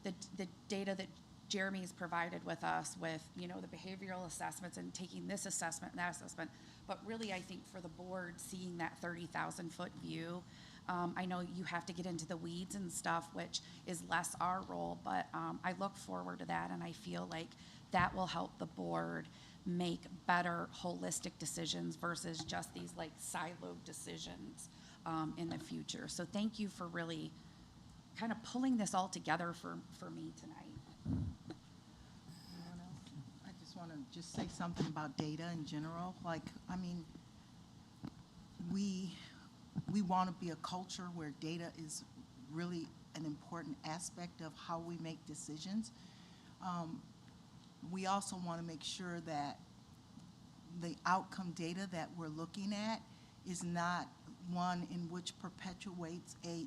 the data that Jeremy's provided with us with, the behavioral assessments and taking this assessment and that assessment. But really, I think for the board, seeing that 30,000-foot view I know you have to get into the weeds and stuff, which is less our role, but I look forward to that, and I feel like that will help the board make better holistic decisions versus just these like siloed decisions in the future. So thank you for really kind of pulling this all together for me tonight. I just want to just say something about data in general. Like, I mean, we want to be a culture where data is really an important aspect of how we make decisions. We also want to make sure that the outcome data that we're looking at is not one in which perpetuates a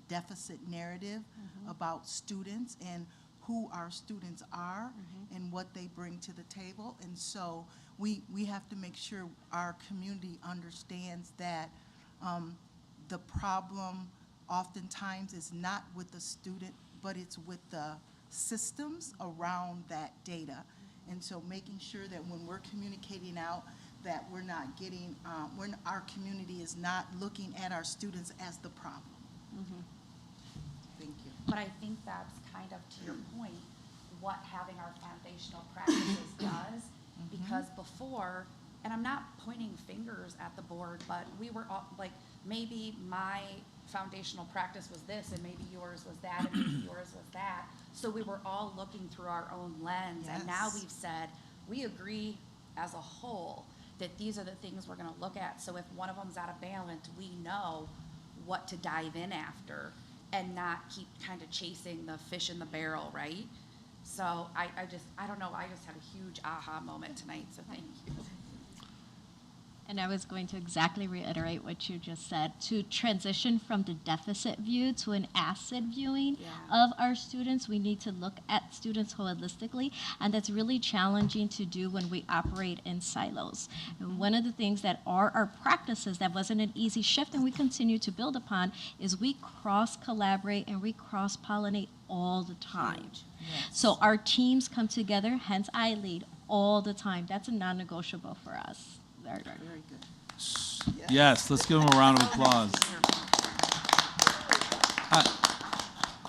deficit narrative about students and who our students are and what they bring to the table. And so we have to make sure our community understands that the problem oftentimes is not with the student, but it's with the systems around that data. And so making sure that when we're communicating out that we're not getting, when our community is not looking at our students as the problem. Thank you. But I think that's kind of, to your point, what having our foundational practices does, because before, and I'm not pointing fingers at the board, but we were all, like, maybe my foundational practice was this, and maybe yours was that, and maybe yours was that. So we were all looking through our own lens, and now we've said, we agree as a whole that these are the things we're gonna look at. So if one of them's out of balance, we know what to dive in after and not keep kind of chasing the fish in the barrel, right? So I don't know, I just had a huge aha moment tonight, so thank you. And I was going to exactly reiterate what you just said, to transition from the deficit view to an asset viewing of our students. We need to look at students holistically, and that's really challenging to do when we operate in silos. And one of the things that are our practices that wasn't an easy shift and we continue to build upon is we cross-collaborate and we cross-pollinate all the time. So our teams come together, hence I lead all the time. That's a non-negotiable for us. Very good. Yes, let's give them a round of applause.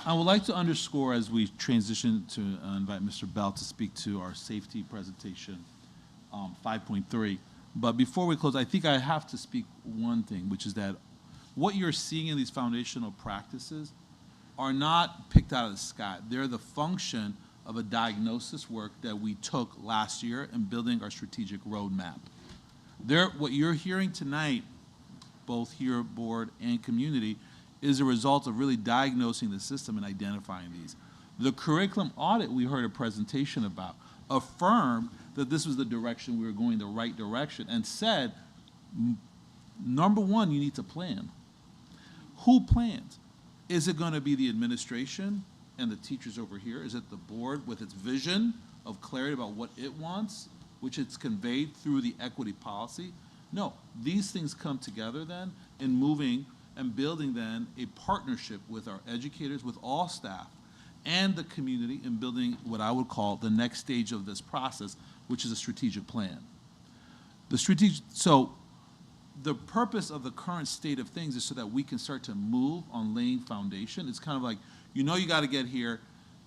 I would like to underscore as we transition to invite Mr. Bell to speak to our safety presentation, 5.3. But before we close, I think I have to speak one thing, which is that what you're seeing in these foundational practices are not picked out of the sky. They're the function of a diagnosis work that we took last year in building our strategic roadmap. What you're hearing tonight, both here, board and community, is a result of really diagnosing the system and identifying these. The curriculum audit we heard a presentation about affirmed that this was the direction we were going, the right direction, and said, number one, you need to plan. Who plans? Is it going to be the administration and the teachers over here? Is it the board with its vision of clarity about what it wants, which it's conveyed through the equity policy? No, these things come together then in moving and building then a partnership with our educators, with all staff, and the community in building what I would call the next stage of this process, which is a strategic plan. So the purpose of the current state of things is so that we can start to move on laying foundation. It's kind of like, you know you got to get here,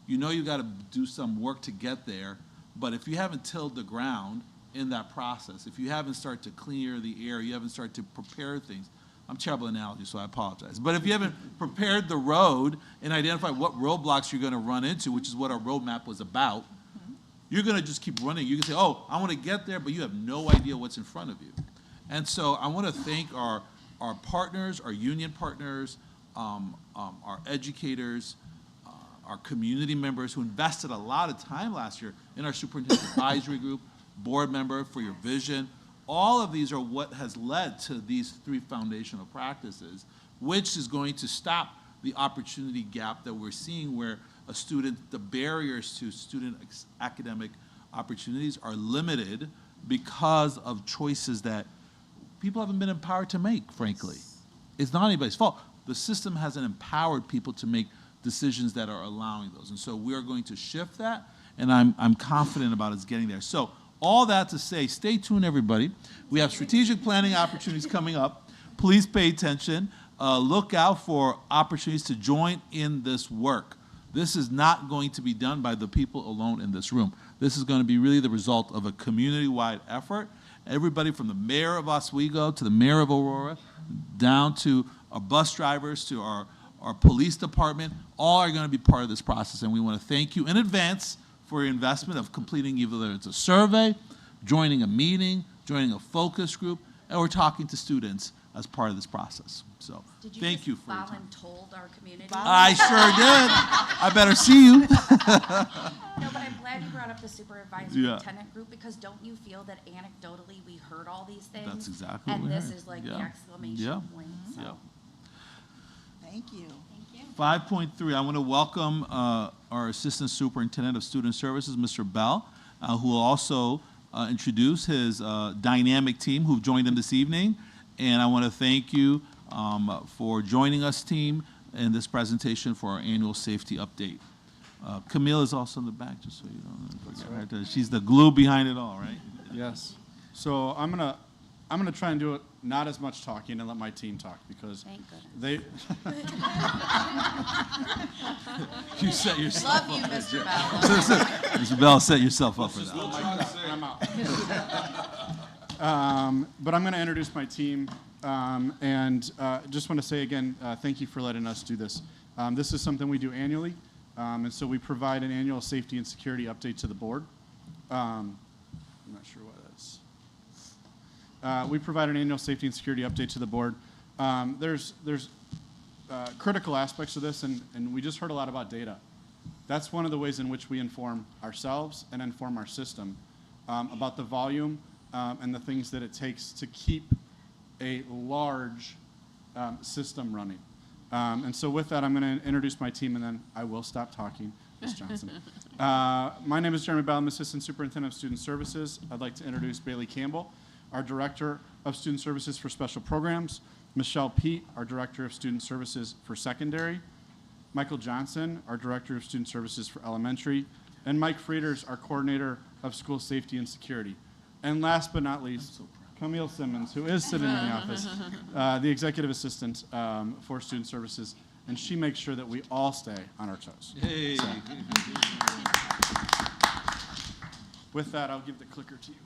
you know you got to do some work to get there, but if you haven't tilled the ground in that process, if you haven't started to clear the air, you haven't started to prepare things, I'm terrible analogy, so I apologize. But if you haven't prepared the road and identified what roadblocks you're going to run into, which is what our roadmap was about, you're going to just keep running. You can say, oh, I want to get there, but you have no idea what's in front of you. And so I want to thank our partners, our union partners, our educators, our community members who invested a lot of time last year in our superintendent advisory group, board member for your vision. All of these are what has led to these three foundational practices, which is going to stop the opportunity gap that we're seeing where the barriers to student academic opportunities are limited because of choices that people haven't been empowered to make, frankly. It's not anybody's fault. The system hasn't empowered people to make decisions that are allowing those. And so we are going to shift that, and I'm confident about us getting there. So all that to say, stay tuned, everybody. We have strategic planning opportunities coming up. Please pay attention. look out for opportunities to join in this work. This is not going to be done by the people alone in this room. This is going to be really the result of a community-wide effort. Everybody from the mayor of Oswego to the mayor of Aurora, down to our bus drivers, to our police department, all are going to be part of this process. And we want to thank you in advance for your investment of completing either it's a survey, joining a meeting, joining a focus group, or talking to students as part of this process. So thank you for your time. Voluntold our community? I sure did. I better see you. No, but I'm glad you brought up the supervisory Yeah. tenant group, because don't you feel that anecdotally we heard all these things? That's exactly And what we this heard. is like Yeah. the exclamation Yeah. point. Yeah. So. Thank you. 5.3, I want to welcome our Assistant Superintendent of Student Services, Mr. Bell, who will also introduce his dynamic team who've joined him this evening. And I want to thank you for joining us, team, in this presentation for our annual safety update. Camille is also in the back, just so you don't forget her. She's the glue behind it all, right? Yes. So I'm gonna try and do it not as much talking and let my team talk, because Thank goodness. they. You set yourself Love you, up. Mr. Bell. Mr. Bell, set yourself up for that. I'm out. But I'm going to introduce my team, and just want to say again, thank you for letting us do this. This is something we do annually, and so we provide an annual safety and security update to the board. I'm not sure what that is. We provide an annual safety and security update to the board. There's critical aspects of this, and we just heard a lot about data. That's one of the ways in which we inform ourselves and inform our system about the volume and the things that it takes to keep a large system running. And so with that, I'm going to introduce my team, and then I will stop talking. Ms. Johnson. My name is Jeremy Bell. I'm Assistant Superintendent of Student Services. I'd like to introduce Bailey Campbell, our Director of Student Services for Special Programs, Michelle Pete, our Director of Student Services for Secondary, Michael Johnson, our Director of Student Services for Elementary, and Mike Frieders, our Coordinator of School Safety and Security. And last but not least, Camille Simmons, who is sitting in the office, the Executive Assistant for Student Services, and she makes sure that we all stay on our toes. Hey. So. With that, I'll give the clicker to you.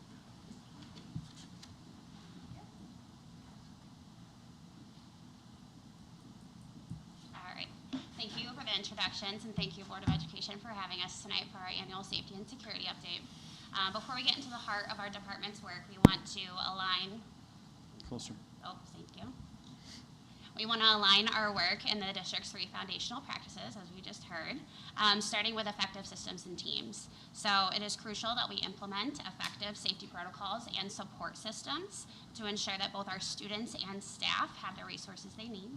All right. Thank you for the introductions, and thank you, Board of Education, for having us tonight for our annual safety and security update. Before we get into the heart of our department's work, we want to align. Closer. Oh, thank you. We want to align our work in the district's 3 foundational practices, as we just heard, starting with effective systems and teams. So it is crucial that we implement effective safety protocols and support systems to ensure that both our students and staff have the resources they need.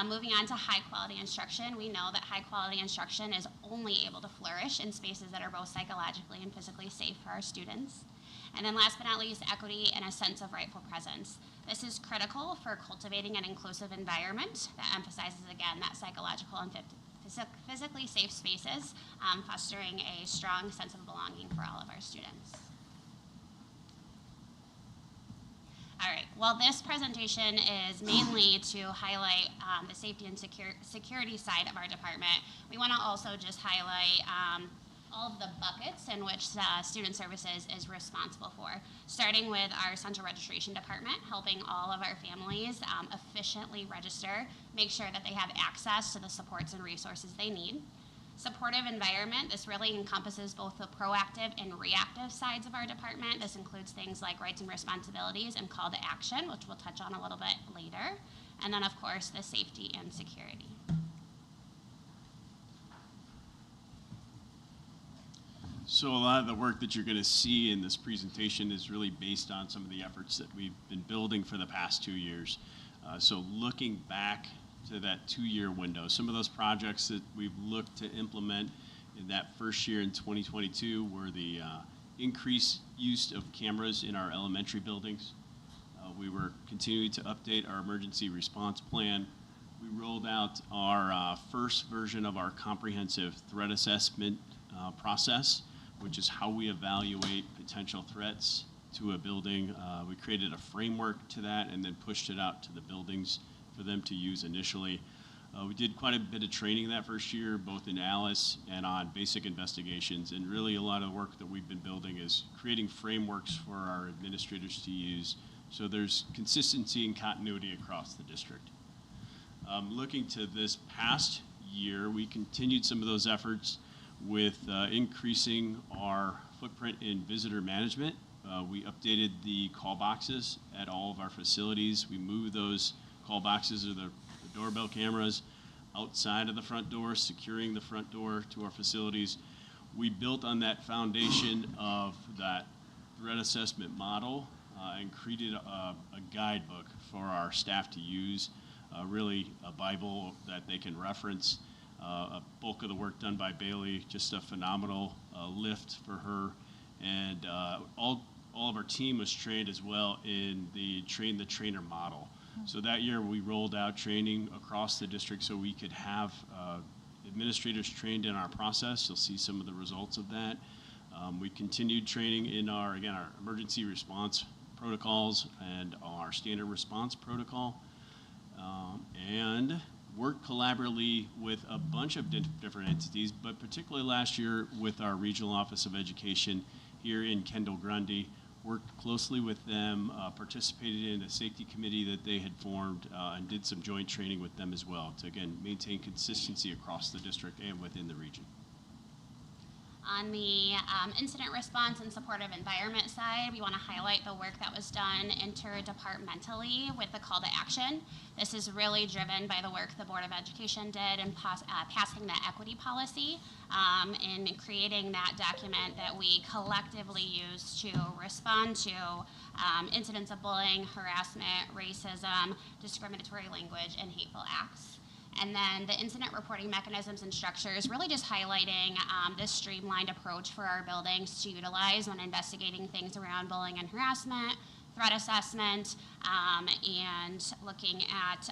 Moving on to high-quality instruction, we know that high-quality instruction is only able to flourish in spaces that are both psychologically and physically safe for our students. And then last but not least, equity and a sense of rightful presence. This is critical for cultivating an inclusive environment that emphasizes, again, that psychological and physically safe spaces, fostering a strong sense of belonging for all of our students. All right, well, this presentation is mainly to highlight the safety and security side of our department. We want to also just highlight all of the buckets in which Student Services is responsible for, starting with our central registration department, helping all of our families efficiently register, make sure that they have access to the supports and resources they need. Supportive environment, this really encompasses both the proactive and reactive sides of our department. This includes things like rights and responsibilities and call to action, which we'll touch on a little bit later. And then, of course, the safety and security. So a lot of the work that you're going to see in this presentation is really based on some of the efforts that we've been building for the past 2 years. So looking back to that 2-year window, some of those projects that we've looked to implement in that first year in 2022 were the increased use of cameras in our elementary buildings. We were continuing to update our emergency response plan. We rolled out our first version of our comprehensive threat assessment process, which is how we evaluate potential threats to a building. We created a framework to that and then pushed it out to the buildings for for them to use initially. We did quite a bit of training that first year, both in Alice and on basic investigations. And really a lot of the work that we've been building is creating frameworks for our administrators to use so there's consistency and continuity across the district. Looking to this past year, we continued some of those efforts with increasing our footprint in visitor management. We updated the call boxes at all of our facilities. We moved those call boxes or the doorbell cameras outside of the front door, securing the front door to our facilities. We built on that foundation of that threat assessment model and created a guidebook for our staff to use, really a Bible that they can reference. A bulk of the work done by Bailey, just a phenomenal lift for her. And all of our team was trained as well in the train the trainer model. So that year we rolled out training across the district so we could have administrators trained in our process. You'll see some of the results of that. We continued training in our emergency response protocols and our standard response protocol, and worked collaboratively with a bunch of different entities, but particularly last year with our Regional Office of Education here in Kendall Grundy. Worked closely with them, participated in a safety committee that they had formed, and did some joint training with them as well to, again, maintain consistency across the district and within the region. On the incident response and supportive environment side, we want to highlight the work that was done interdepartmentally with the call to action. This is really driven by the work the Board of Education did in passing the equity policy, in creating that document that we collectively use to respond to incidents of bullying, harassment, racism, discriminatory language, and hateful acts. And then the incident reporting mechanisms and structures, really just highlighting this streamlined approach for our buildings to utilize when investigating things around bullying and harassment, threat assessment, and looking at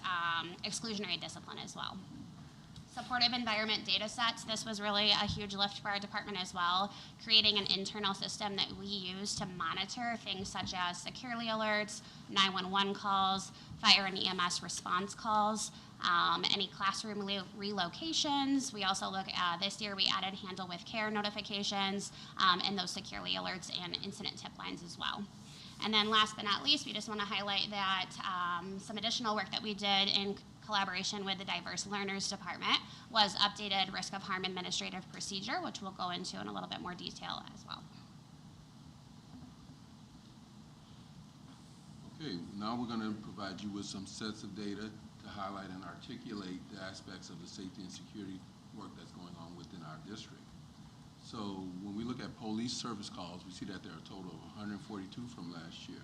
exclusionary discipline as well. Supportive environment data sets, this was really a huge lift for our department as well, creating an internal system that we use to monitor things such as security alerts, 911 calls, fire and EMS response calls, any classroom relocations. We also look at, this year we added handle with care notifications, and those security alerts and incident tip lines as well. And then last but not least, we just want to highlight that some additional work that we did in collaboration with the Diverse Learners Department was updated risk of harm administrative procedure, which we'll go into in a little bit more detail as well. Okay, now we're going to provide you with some sets of data to highlight and articulate the aspects of the safety and security work that's going on within our district. So when we look at police service calls, we see that there are a total of 142 from last year.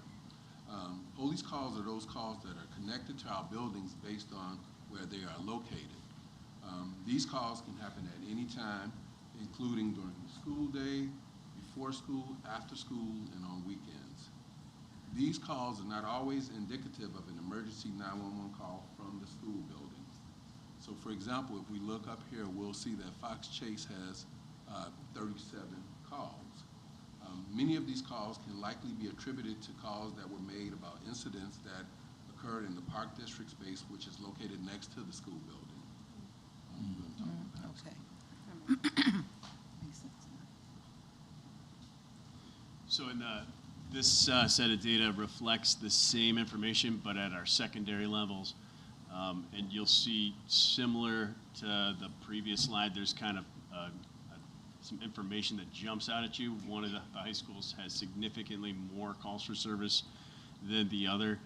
Police calls are those calls that are connected to our buildings based on where they are located. These calls can happen at any time, including during the school day, before school, after school, and on weekends. These calls are not always indicative of an emergency 911 call from the school building. So for example, if we look up here, we'll see that Fox Chase has 37 calls. Many of these calls can likely be attributed to calls that were made about incidents that occurred in the Park District space, which is located next to the school building. Okay. Makes sense. So in this set of data reflects the same information, but at our secondary levels. And you'll see, similar to the previous slide, there's kind of some information that jumps out at you. One of the high schools has significantly more calls for service than the other.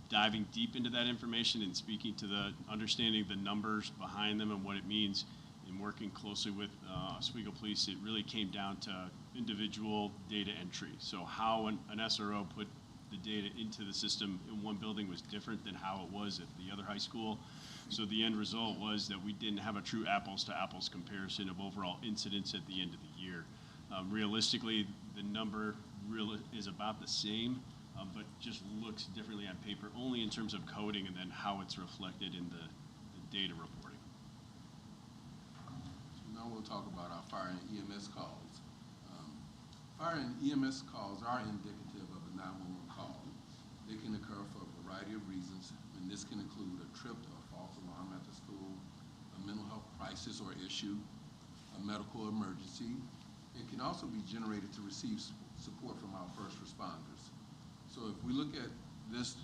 Diving deep into that information and speaking to the understanding the numbers behind them and what it means, and working closely with Oswego Police, it really came down to individual data entry. So how an SRO put the data into the system in one building was different than how it was at the other high school. So the end result was that we didn't have a true apples to apples comparison of overall incidents at the end of the year. Realistically, the number really is about the same, but just looks differently on paper, only in terms of coding and then how it's reflected in the data reporting. So now we'll talk about our fire and EMS calls. Fire and EMS calls are indicative of a 911 call. They can occur for a variety of reasons. and this can include a trip to a false alarm at the school, a mental health crisis or issue, a medical emergency. It can also be generated to receive support from our first responders. So if we look at this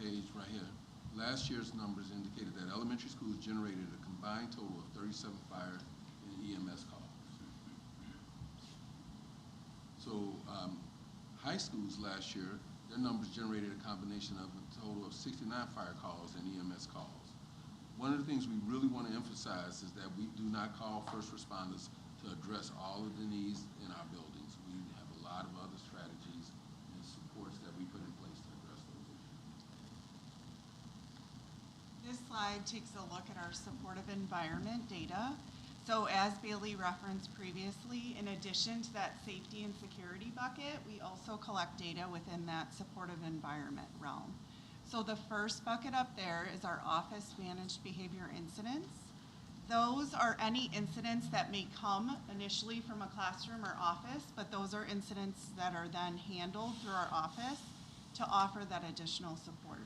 page right here, last year's numbers indicated that elementary schools generated a combined total of 37 fire and EMS calls. So high schools last year, their numbers generated a combination of a total of 69 fire calls and EMS calls. One of the things we really want to emphasize is that we do not call first responders to address all of the needs in our buildings. We have a lot of other strategies and supports that we put in place to address those issues. This slide takes a look at our supportive environment data. So as Bailey referenced previously, in addition to that safety and security bucket, we also collect data within that supportive environment realm. So the first bucket up there is our office managed behavior incidents. Those are any incidents that may come initially from a classroom or office, but those are incidents that are then handled through our office to offer that additional support.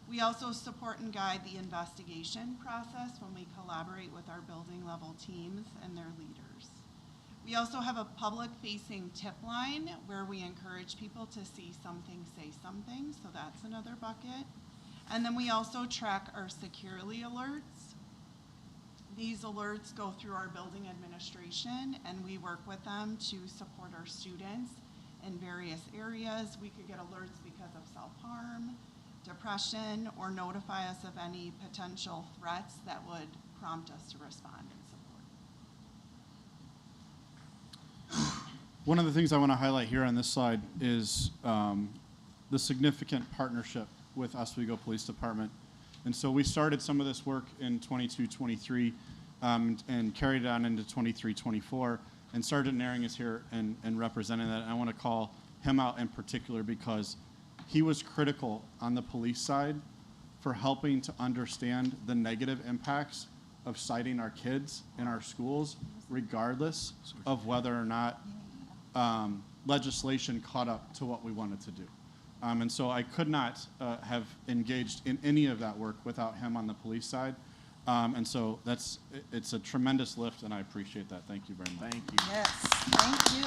We also support and guide the investigation process when we collaborate with our building level teams and their leaders. We also have a public-facing tip line where we encourage people to see something, say something, so that's another bucket. And then we also track our securely alerts. These alerts go through our building administration, and we work with them to support our students in various areas. We could get alerts because of self-harm, depression, or notify us of any potential threats that would prompt us to respond and support. One of the things I want to highlight here on this slide is the significant partnership with Oswego Police Department. And so we started some of this work in 22-23 and carried it on into 23-24, and Sergeant Naring is here and representing that. And I want to call him out in particular because he was critical on the police side for helping to understand the negative impacts of citing our kids in our schools, regardless of whether or not legislation caught up to what we wanted to do. And so I could not have engaged in any of that work without him on the police side. And so it's a tremendous lift, and I appreciate that. Thank you very much. Thank you. Yes, thank you.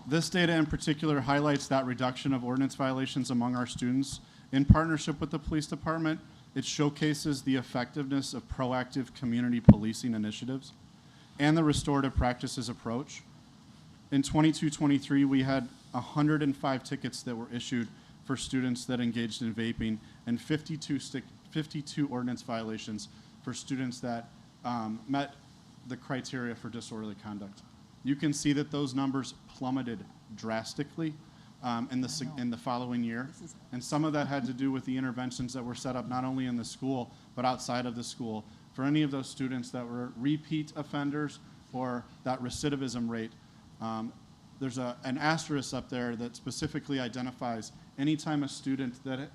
This data in particular highlights that reduction of ordinance violations among our students in partnership with the police department. It showcases the effectiveness of proactive community policing initiatives and the restorative practices approach. In 22-23, we had 105 tickets that were issued for students that engaged in vaping and 52 ordinance violations for students that met the criteria for disorderly conduct. You can see that those numbers plummeted drastically in the following year. And some of that had to do with the interventions that were set up not only in the school, but outside of the school. For any of those students that were repeat offenders or that recidivism rate, there's an asterisk up there that specifically identifies anytime a student that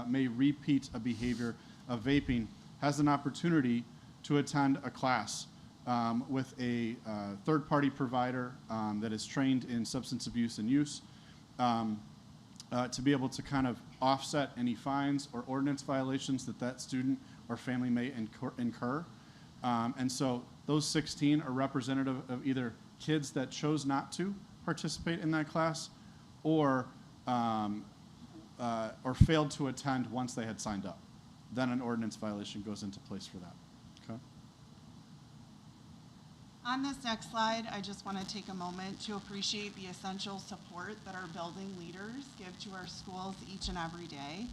may repeat a behavior of vaping has an opportunity to attend a class with a third-party provider that is trained in substance abuse and use to be able to kind of offset any fines or ordinance violations that student or family may incur. And so those 16 are representative of either kids that chose not to participate in that class or failed to attend once they had signed up. Then an ordinance violation goes into place for that. Okay. On this next slide, I just want to take a moment to appreciate the essential support that our building leaders give to our schools each and every day.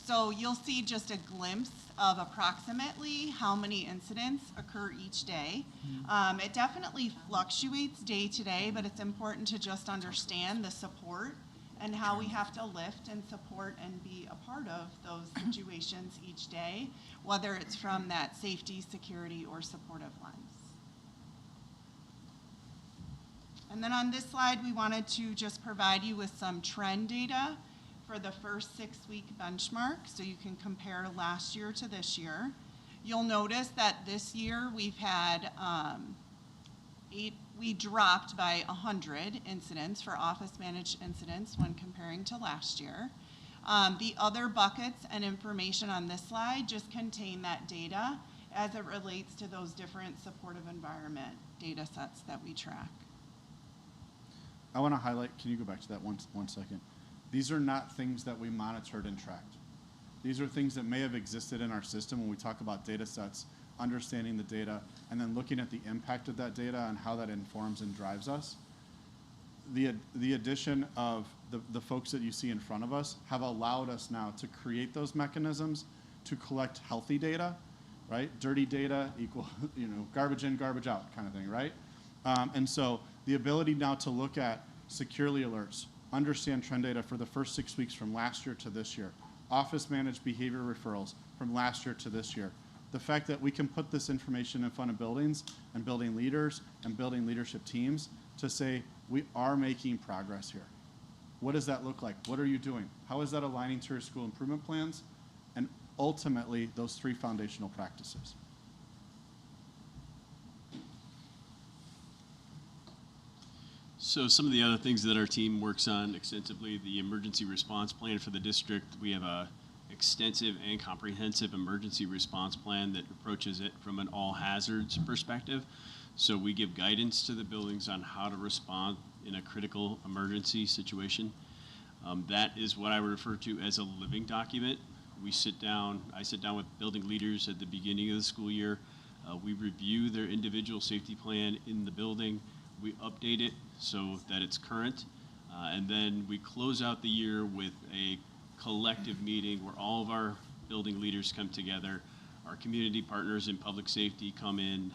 So you'll see just a glimpse of approximately how many incidents occur each day. It definitely fluctuates day to day, but it's important to just understand the support and how we have to lift and support and be a part of those situations each day, whether it's from that safety, security, or supportive lens. And then on this slide, we wanted to just provide you with some trend data for the first 6-week benchmark, so you can compare last year to this year. You'll notice that this year we've had we dropped by 100 incidents for office managed incidents when comparing to last year. The other buckets and information on this slide just contain that data as it relates to those different supportive environment data sets that we track. I want to highlight, can you go back to that one second? These are not things that we monitored and tracked. These are things that may have existed in our system when we talk about data sets, understanding the data, and then looking at the impact of that data and how that informs and drives us. The addition of the folks that you see in front of us have allowed us now to create those mechanisms to collect healthy data, right? Dirty data equal, garbage in, garbage out kind of thing, right? And so the ability now to look at securely alerts, understand trend data for the first 6 weeks from last year to this year, office managed behavior referrals from last year to this year. The fact that we can put this information in front of buildings and building leaders and building leadership teams to say, we are making progress here. What does that look like? What are you doing? How is that aligning to your school improvement plans? And ultimately, those 3 foundational practices. So some of the other things that our team works on extensively, the emergency response plan for the district. We have a extensive and comprehensive emergency response plan that approaches it from an all hazards perspective. So we give guidance to the buildings on how to respond in a critical emergency situation. That is what I would refer to as a living document. I sit down with building leaders at the beginning of the school year. We review their individual safety plan in the building. We update it so that it's current. And then we close out the year with a collective meeting where all of our building leaders come together. Our community partners in public safety come in,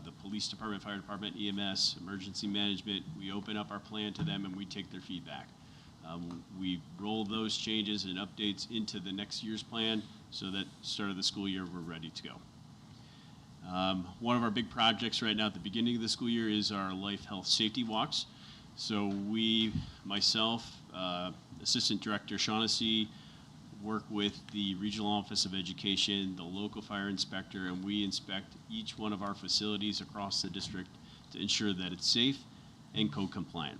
the police department, fire department, EMS, emergency management. We open up our plan to them and we take their feedback. We roll those changes and updates into the next year's plan so that start of the school year we're ready to go. One of our big projects right now at the beginning of the school year is our life health safety walks. So we, myself, Assistant Director Shaughnessy, work with the Regional Office of Education, the local fire inspector, and we inspect each one of our facilities across the district to ensure that it's safe and code compliant.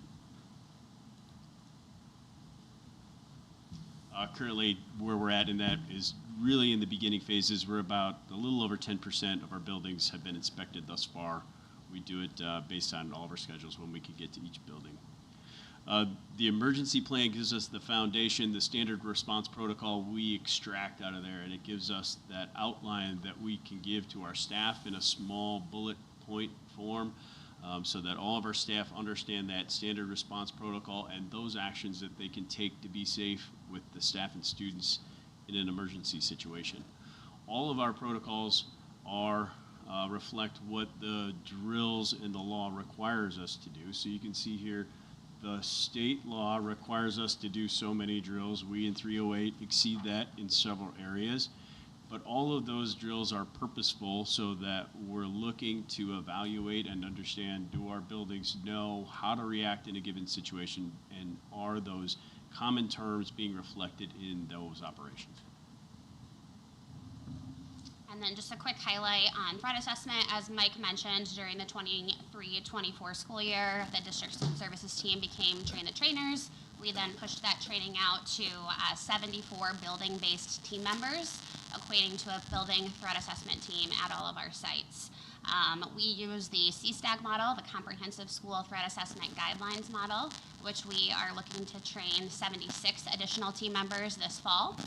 Currently, where we're at in that is really in the beginning phases. We're about a little over 10% of our buildings have been inspected thus far. We do it based on all of our schedules when we can get to each building. The emergency plan gives us the foundation, the standard response protocol we extract out of there, and it gives us that outline that we can give to our staff in a small bullet point form so that all of our staff understand that standard response protocol and those actions that they can take to be safe with the staff and students in an emergency situation. All of our protocols are reflect what the drills in the law requires us to do. So you can see here, the state law requires us to do so many drills. We in 308 exceed that in several areas. But all of those drills are purposeful so that we're looking to evaluate and understand, do our buildings know how to react in a given situation, and are those common terms being reflected in those operations? And then just a quick highlight on threat assessment. As Mike mentioned, during the 23-24 school year, the district student services team became train the trainers. We then pushed that training out to 74 building-based team members, equating to a building threat assessment team at all of our sites. We use the CSTAG model, the Comprehensive School Threat Assessment Guidelines model, which we are looking to train 76 additional team members this fall.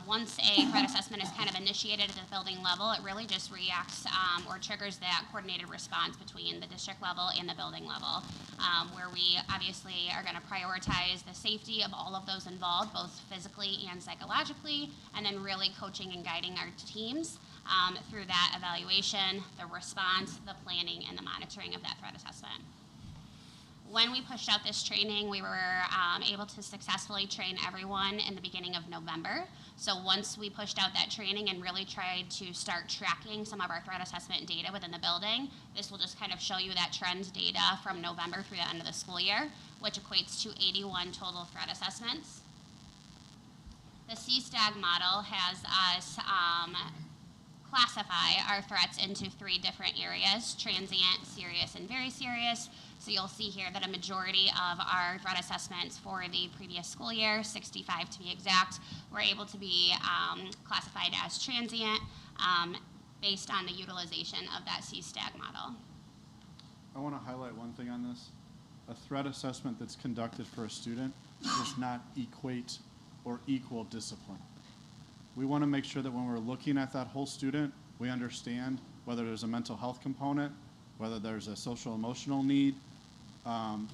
Once a threat assessment is kind of initiated at the building level, it really just reacts or triggers that coordinated response between the district level and the building level, where we obviously are going to prioritize the safety of all of those involved, both physically and psychologically, and then really coaching and guiding our teams through that evaluation, the response, the planning, and the monitoring of that threat assessment. When we pushed out this training, we were able to successfully train everyone in the beginning of November. So once we pushed out that training and really tried to start tracking some of our threat assessment data within the building, this will just kind of show you that trend data from November through the end of the school year, which equates to 81 total threat assessments. The CSTAG model has us classify our threats into 3 different areas: transient, serious, and very serious. So you'll see here that a majority of our threat assessments for the previous school year, 65 to be exact, were able to be classified as transient based on the utilization of that CSTAG model. I want to highlight one thing on this. A threat assessment that's conducted for a student does not equate or equal discipline. We want to make sure that when we're looking at that whole student, we understand whether there's a mental health component, whether there's a social emotional need,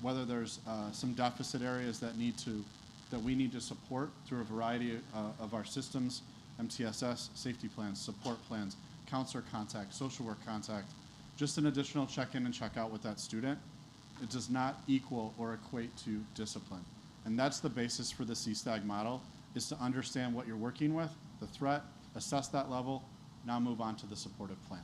whether there's some deficit areas that we need to support through a variety of our systems, MTSS, safety plans, support plans, counselor contact, social work contact, just an additional check-in and check-out with that student. It does not equal or equate to discipline. And that's the basis for the CSTAG model, is to understand what you're working with, the threat, assess that level, now move on to the supportive plan.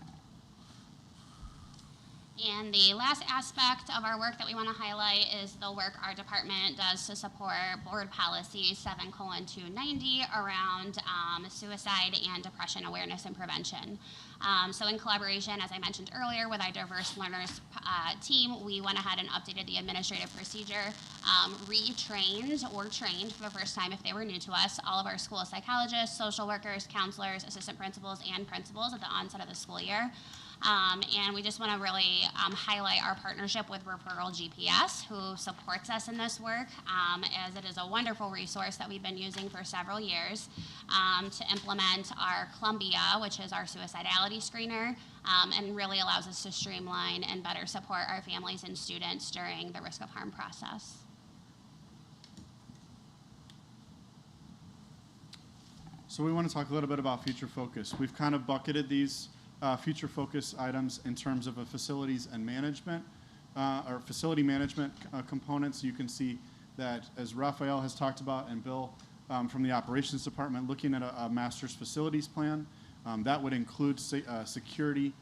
And the last aspect of our work that we want to highlight is the work our department does to support board policy 7:290 around suicide and depression awareness and prevention. So in collaboration, as I mentioned earlier, with our diverse learners team, we went ahead and updated the administrative procedure, retrained or trained for the first time if they were new to us, all of our school psychologists, social workers, counselors, assistant principals, and principals at the onset of the school year. And we just want to really highlight our partnership with Referral GPS, who supports us in this work, as it is a wonderful resource that we've been using for several years to implement our Columbia, which is our suicidality screener, and really allows us to streamline and better support our families and students during the risk of harm process. So we want to talk a little bit about future focus. We've kind of bucketed these future focus items in terms of a facilities and management, or facility management components. You can see that, as Raphael has talked about and Bill from the operations department, looking at a master's facilities plan. That would include security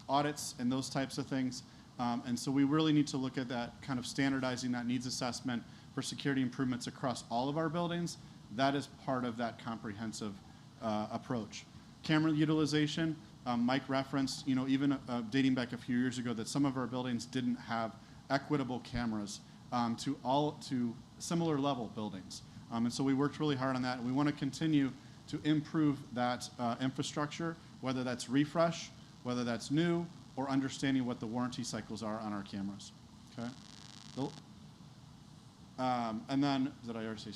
audits and those types of things. And so we really need to look at that, kind of standardizing that needs assessment for security improvements across all of our buildings. That is part of that comprehensive approach. Camera utilization, Mike referenced, even dating back a few years ago, that some of our buildings didn't have equitable cameras to similar level buildings. And so we worked really hard on that, and we want to continue to improve that infrastructure, whether that's refresh, whether that's new, or understanding what the warranty cycles are on our cameras. Okay. And then, did I already say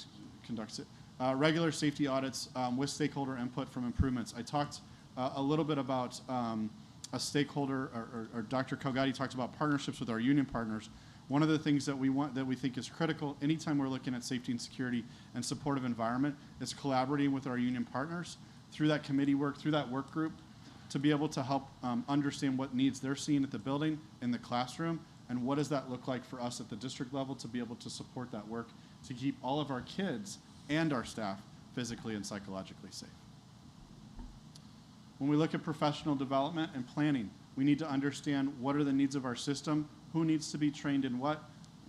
conducts it? Regular safety audits with stakeholder input from improvements. I talked a little bit about a stakeholder, or Dr. Kalgati talked about partnerships with our union partners. One of the things that we think is critical anytime we're looking at safety and security and supportive environment is collaborating with our union partners through that committee work, through that work group, to be able to help understand what needs they're seeing at the building, in the classroom, and what does that look like for us at the district level to be able to support that work to keep all of our kids and our staff physically and psychologically safe. When we look at professional development and planning, we need to understand what are the needs of our system, who needs to be trained in what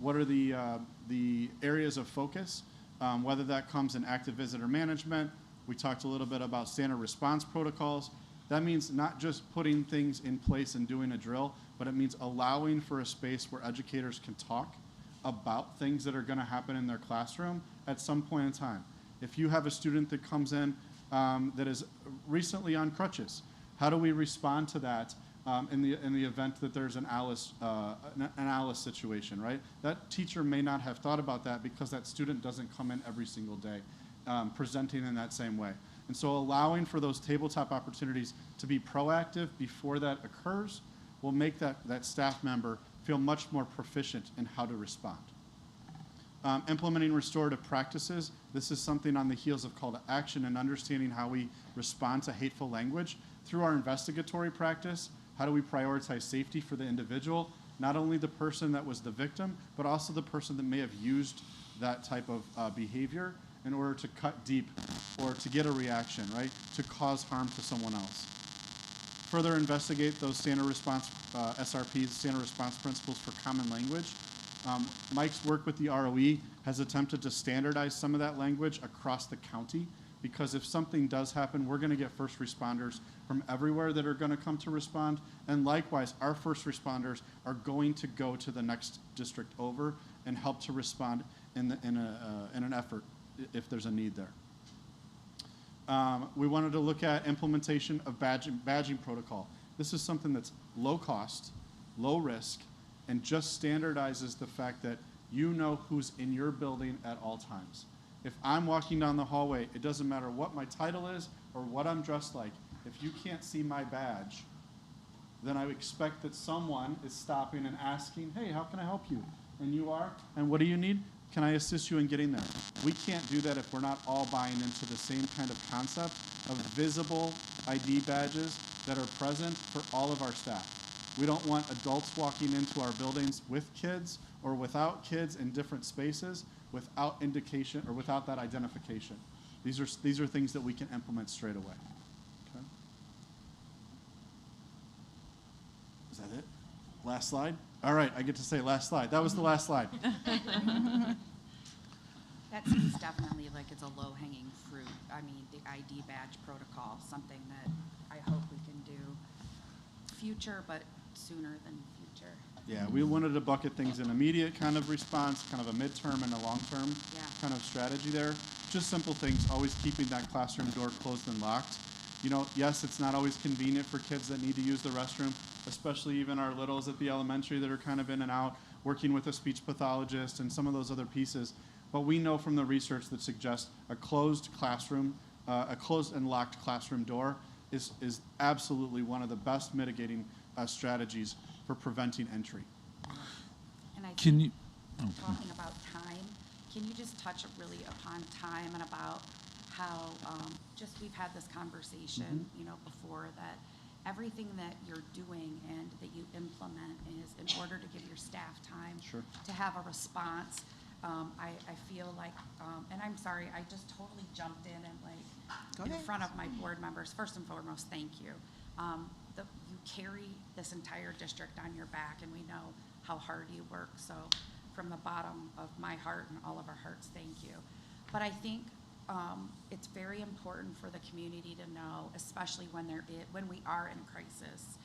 are the areas of focus, whether that comes in active visitor management. We talked a little bit about standard response protocols. That means not just putting things in place and doing a drill, but it means allowing for a space where educators can talk about things that are going to happen in their classroom at some point in time. If you have a student that comes in that is recently on crutches, how do we respond to that in the event that there's an ALICE situation, right? That teacher may not have thought about that because that student doesn't come in every single day presenting in that same way. And so allowing for those tabletop opportunities to be proactive before that occurs will make that staff member feel much more proficient in how to respond. Implementing restorative practices. This is something on the heels of call to action and understanding how we respond to hateful language through our investigatory practice. How do we prioritize safety for the individual, not only the person that was the victim, but also the person that may have used that type of behavior in order to cut deep or to get a reaction, right, to cause harm to someone else. Further investigate those standard response SRPs, standard response principles for common language. Mike's work with the ROE has attempted to standardize some of that language across the county, because if something does happen, we're going to get first responders from everywhere that are going to come to respond. And likewise, our first responders are going to go to the next district over and help to respond in an effort if there's a need there. We wanted to look at implementation of badging protocol. This is something that's low cost, low risk, and just standardizes the fact that you know who's in your building at all times. If I'm walking down the hallway, it doesn't matter what my title is or what I'm dressed like. If you can't see my badge, then I expect that someone is stopping and asking, hey, how can I help you? And you are, and what do you need? Can I assist you in getting there? We can't do that if we're not all buying into the same kind of concept of visible ID badges that are present for all of our staff. We don't want adults walking into our buildings with kids or without kids in different spaces without indication or without that identification. These are things that we can implement straight away. Okay. Is that it? Last slide? All right, I get to say last slide. That was the last slide. That seems definitely like it's a low-hanging fruit. I mean, the ID badge protocol, something that I hope we can do future, but sooner than future. Yeah, we wanted to bucket things in immediate kind of response, kind of a midterm and a long-term kind of strategy there. Just simple things, always keeping that classroom door closed and locked. You know, yes, it's not always convenient for kids that need to use the restroom, especially even our littles at the elementary that are kind of in and out, working with a speech pathologist and some of those other pieces. But we know from the research that suggests a closed classroom, a closed and locked classroom door is absolutely one of the best mitigating strategies for preventing entry. And I Can think you? talking about time, can you just touch really upon time and about how just we've had this conversation, you know, before that everything that you're doing and that you implement is in order to give your staff time to have a response. I feel like, and I'm sorry, I just totally jumped in and like in front of my board members. First and foremost, thank you. You carry this entire district on your back, and we know how hard you work. So from the bottom of my heart and all of our hearts, thank you. But I think it's very important for the community to know, especially when we are in crisis.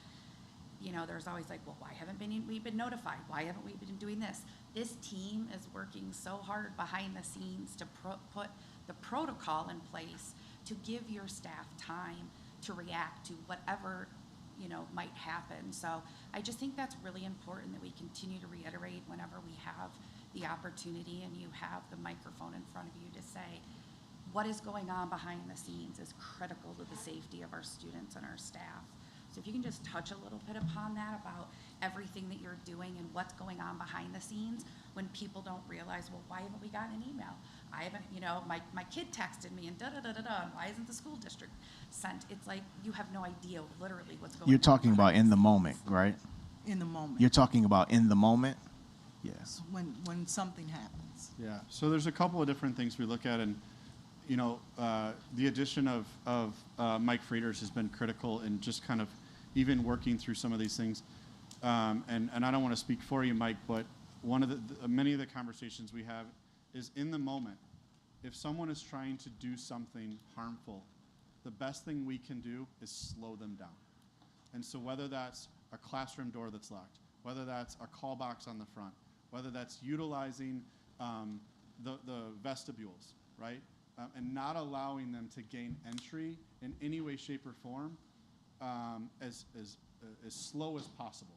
You know, there's always like, well, why haven't we been notified? Why haven't we been doing this? This team is working so hard behind the scenes to put the protocol in place to give your staff time to react to whatever, you know, might happen. So I just think that's really important that we continue to reiterate whenever we have the opportunity and you have the microphone in front of you to say, what is going on behind the scenes is critical to the safety of our students and our staff. So if you can just touch a little bit upon that, about everything that you're doing and what's going on behind the scenes when people don't realize, well, why haven't we gotten an email? I haven't, you know, my kid texted me and da-da-da-da-da, and why isn't the school district sent? It's like you have no idea literally what's going on. You're talking about in the moment, right? In the moment. You're talking about in the moment? Yes. When something happens. Yeah, so there's a couple of different things we look at, and you know, the addition of Mike Frieders has been critical in just kind of even working through some of these things. And I don't want to speak for you, Mike, but one of many of the conversations we have is in the moment. If someone is trying to do something harmful, the best thing we can do is slow them down. And so whether that's a classroom door that's locked, whether that's a call box on the front, whether that's utilizing the vestibules, right? And not allowing them to gain entry in any way, shape, or form as slow as possible.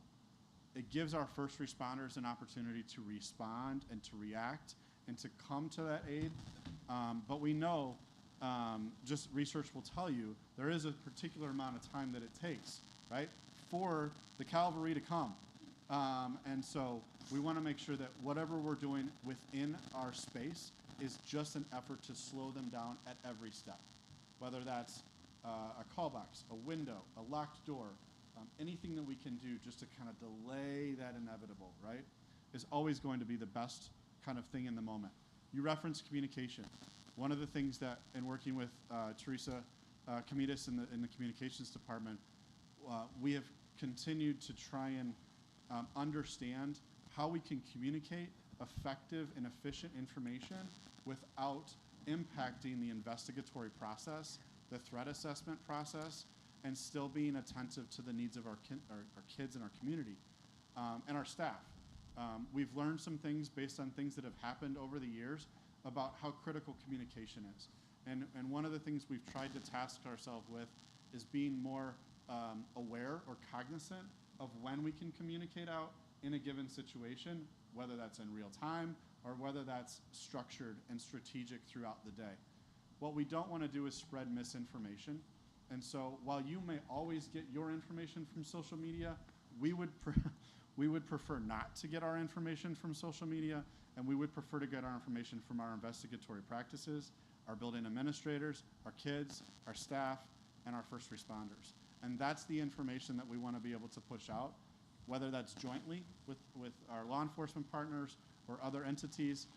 It gives our first responders an opportunity to respond and to react and to come to that aid. But we know, just research will tell you, there is a particular amount of time that it takes, right, for the cavalry to come. And so we want to make sure that whatever we're doing within our space is just an effort to slow them down at every step, whether that's a call box, a window, a locked door, anything that we can do just to kind of delay that inevitable, right, is always going to be the best kind of thing in the moment. You referenced communication. One of the things that, in working with Teresa Comidis in the communications department, we have continued to try and understand how we can communicate effective and efficient information without impacting the investigatory process, the threat assessment process, and still being attentive to the needs of our kids and our community and our staff. We've learned some things based on things that have happened over the years about how critical communication is. And one of the things we've tried to task ourselves with is being more aware or cognizant of when we can communicate out in a given situation, whether that's in real time or whether that's structured and strategic throughout the day. What we don't want to do is spread misinformation. And so while you may always get your information from social media, we would prefer not to get our information from social media, and we would prefer to get our information from our investigatory practices, our building administrators, our kids, our staff, and our first responders. And that's the information that we want to be able to push out, whether that's jointly with our law enforcement partners or other entities,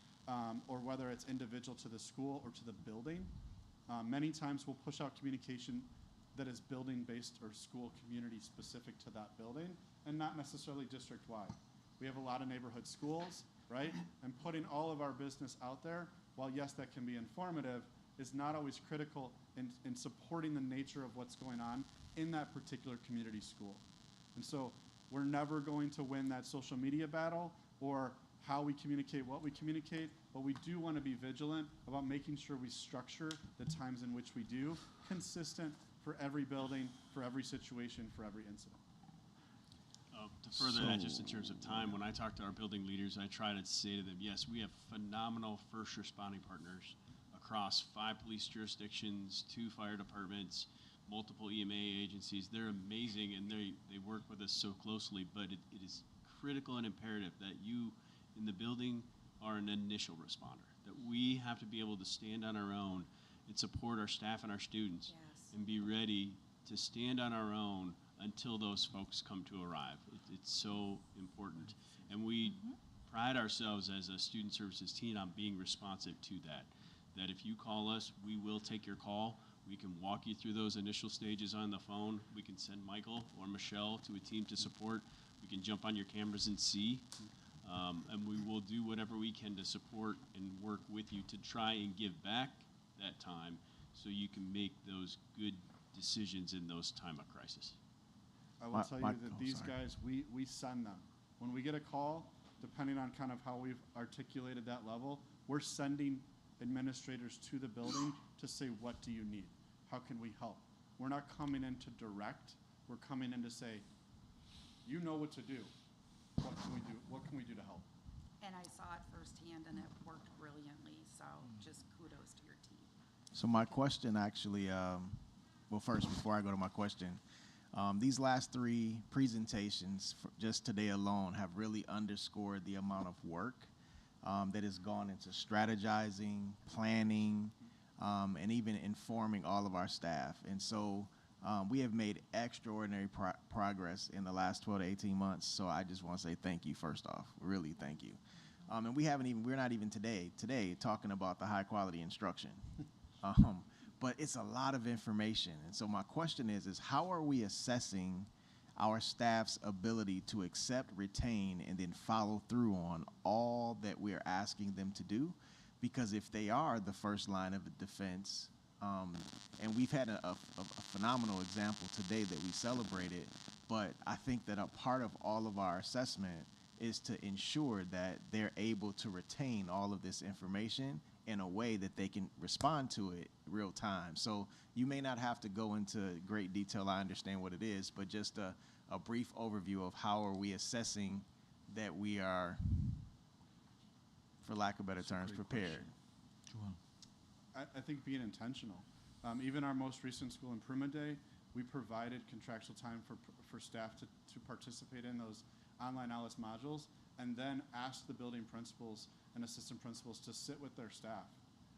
or whether it's individual to the school or to the building. Many times we'll push out communication that is building-based or school community specific to that building and not necessarily district-wide. We have a lot of neighborhood schools, right? And putting all of our business out there, while yes, that can be informative, is not always critical in supporting the nature of what's going on in that particular community school. And so we're never going to win that social media battle or how we communicate what we communicate, but we do want to be vigilant about making sure we structure the times in which we do, consistent for every building, for every situation, for every incident. To further that, just in terms of time, when I talk to our building leaders, I try to say to them, yes, we have phenomenal first responding partners across 5 police jurisdictions, 2 fire departments, multiple EMA agencies. They're amazing, and they work with us so closely, but it is critical and imperative that you in the building are an initial responder, that we have to be able to stand on our own and support our staff and our students, and be ready to stand on our own until those folks come to arrive. It's so important. And we pride ourselves as a student services team on being responsive to that. That if you call us, we will take your call. We can walk you through those initial stages on the phone. We can send Michael or Michelle to a team to support. We can jump on your cameras and see. And we will do whatever we can to support and work with you to try and give back that time so you can make those good decisions in those time of crisis. I will tell you that these guys, we send them. When we get a call, depending on kind of how we've articulated that level, we're sending administrators to the building to say, what do you need? How can we help? We're not coming in to direct. We're coming in to say, you know what to do. What can we do? What can we do to help? And I saw it firsthand, and it worked brilliantly, so just kudos to your team. So my question actually, well, first, before I go to my question, these last 3 presentations, just today alone, have really underscored the amount of work that has gone into strategizing, planning, and even informing all of our staff. And so we have made extraordinary progress in the last 12 to 18 months. So I just want to say thank you, first off. Really, thank you. And we're not even today talking about the high quality instruction. But it's a lot of information. And so my question is how are we assessing our staff's ability to accept, retain, and then follow through on all that we're asking them to do? Because if they are the first line of defense, and we've had a phenomenal example today that we celebrated, but I think that a part of all of our assessment is to ensure that they're able to retain all of this information in a way that they can respond to it real time. So you may not have to go into great detail, I understand what it is, but just a brief overview of how are we assessing that we are, for lack of better terms, prepared. I think being intentional. Even our most recent school improvement day, we provided contractual time for staff to participate in those online LS modules, and then asked the building principals and assistant principals to sit with their staff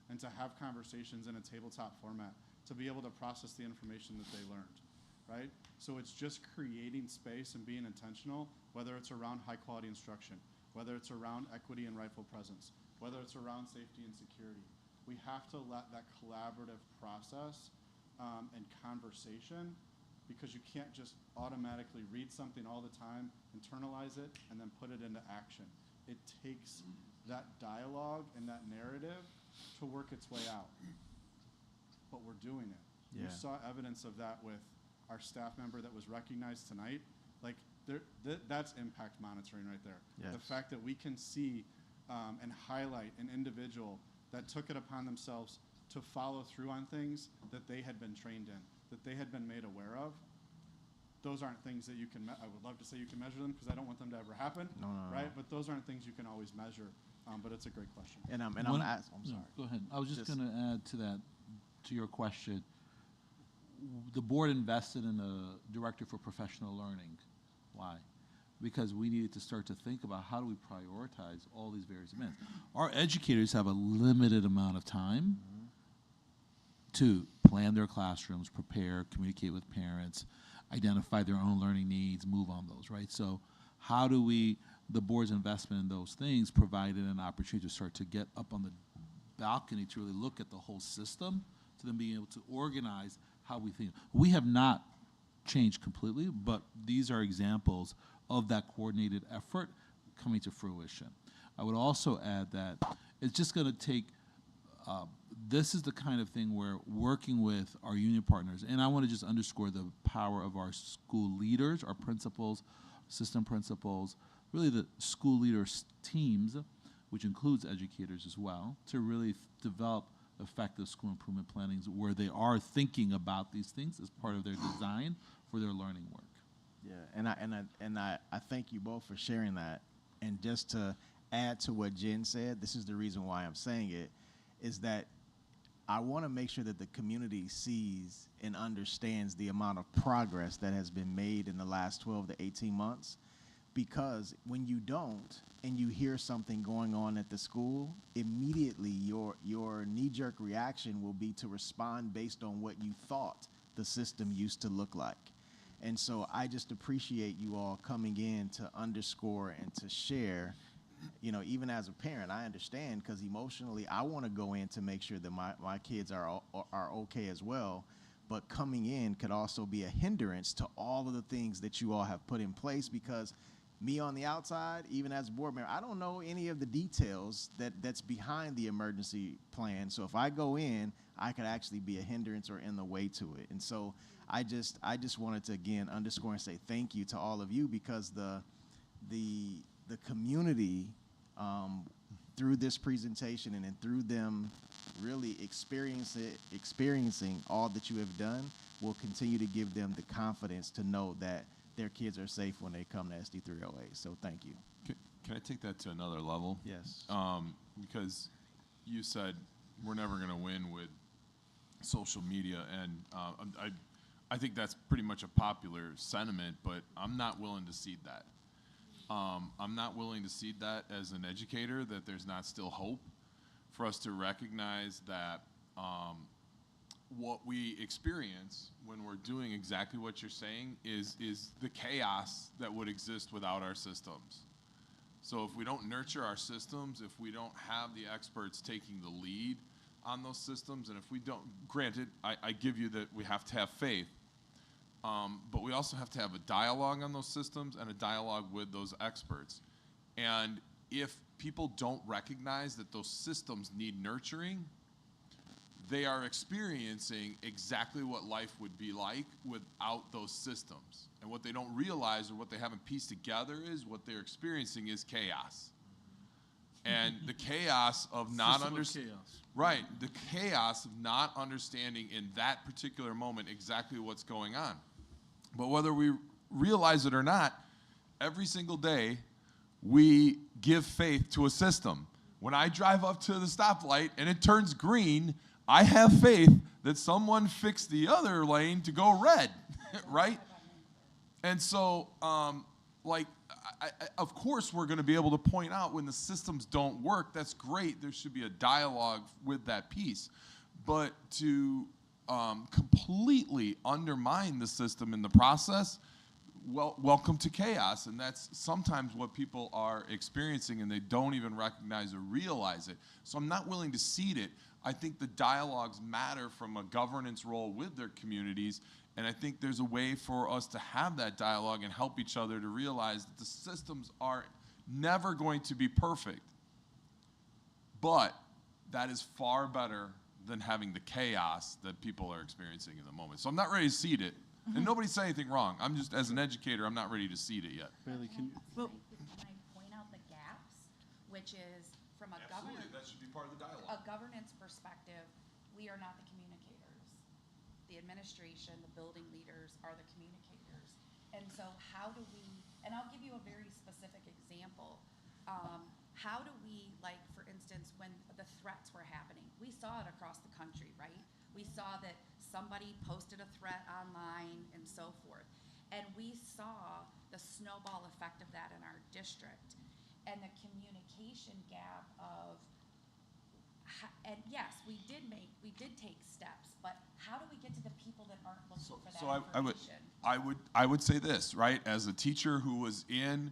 and to have conversations in a tabletop format to be able to process the information that they learned, right? So it's just creating space and being intentional, whether it's around high quality instruction, whether it's around equity and rightful presence, whether it's around safety and security. We have to let that collaborative process and conversation, because you can't just automatically read something all the time, internalize it, and then put it into action. It takes that dialogue and that narrative to work its way out. But we're doing it. Yeah. We saw evidence of that with our staff member that was recognized tonight, like that's impact monitoring right there. Yes. The fact that we can see and highlight an individual that took it upon themselves to follow through on things that they had been trained in, that they had been made aware of. Those aren't things that you can, I would love to say you can measure them because I don't want them to ever happen, right? But those aren't things you can always measure, but it's a great question. I'm sorry. Go ahead. I was just going to add to that, to your question. The board invested in a director for professional learning. Why? Because we needed to start to think about how do we prioritize all these various events. Our educators have a limited amount of time to plan their classrooms, prepare, communicate with parents, identify their own learning needs, move on those, right? So how do we, the board's investment in those things provided an opportunity to start to get up on the balcony to really look at the whole system, to then being able to organize how we think. We have not changed completely, but these are examples of that coordinated effort coming to fruition. I would also add that it's just going to take, this is the kind of thing where working with our union partners, and I want to just underscore the power of our school leaders, our principals, assistant principals, really the school leaders teams, which includes educators as well, to really develop effective school improvement plannings where they are thinking about these things as part of their design for their learning work. Yeah, and I thank you both for sharing that. And just to add to what Jen said, this is the reason why I'm saying it, is that I want to make sure that the community sees and understands the amount of progress that has been made in the last 12 to 18 months. Because when you don't, and you hear something going on at the school, immediately your knee-jerk reaction will be to respond based on what you thought the system used to look like. And so I just appreciate you all coming in to underscore and to share. You know, even as a parent, I understand because emotionally I want to go in to make sure that my kids are okay as well. But coming in could also be a hindrance to all of the things that you all have put in place, because me on the outside, even as a board member, I don't know any of the details that's behind the emergency plan. So if I go in, I could actually be a hindrance or in the way to it. And so I just wanted to again underscore and say thank you to all of you, because the community through this presentation and then through them really experiencing all that you have done will continue to give them the confidence to know that their kids are safe when they come to SD308. So thank you. Can I take that to another level? Yes. Because you said we're never going to win with social media, and I think that's pretty much a popular sentiment, but I'm not willing to cede that. I'm not willing to cede that as an educator, that there's not still hope for us to recognize that what we experience when we're doing exactly what you're saying is the chaos that would exist without our systems. So if we don't nurture our systems, if we don't have the experts taking the lead on those systems, and if we don't, granted, I give you that we have to have faith, but we also have to have a dialogue on those systems and a dialogue with those experts. And if people don't recognize that those systems need nurturing, they are experiencing exactly what life would be like without those systems. And what they don't realize, or what they haven't pieced together, is what they're experiencing is chaos. And the chaos of not understanding, right, the chaos of not understanding in that particular moment exactly what's going on. But whether we realize it or not, every single day we give faith to a system. When I drive up to the stoplight and it turns green, I have faith that someone fixed the other lane to go red, right? And so, of course, we're going to be able to point out when the systems don't work. That's great. There should be a dialogue with that piece. But to completely undermine the system in the process, well, welcome to chaos. And that's sometimes what people are experiencing, and they don't even recognize or realize it. So I'm not willing to cede it. I think the dialogues matter from a governance role with their communities, and I think there's a way for us to have that dialogue and help each other to realize that the systems are never going to be perfect. But that is far better than having the chaos that people are experiencing in the moment. So I'm not ready to cede it. And nobody said anything wrong. I'm just, as an educator, I'm not ready to seed it yet. Bailey, can you? Can I point out the gaps, which is from a governance. That should be part of the dialogue. A governance perspective, we are not the communicators. The administration, the building leaders are the communicators. And so how do we, and I'll give you a very specific example. How do we, like, for instance, when the threats were happening, we saw it across the country, right? We saw that somebody posted a threat online and so forth. And we saw the snowball effect of that in our district and the communication gap of, and yes, we did take steps, but how do we get to the people that aren't looking for that information? I would say this, right? As a teacher who was in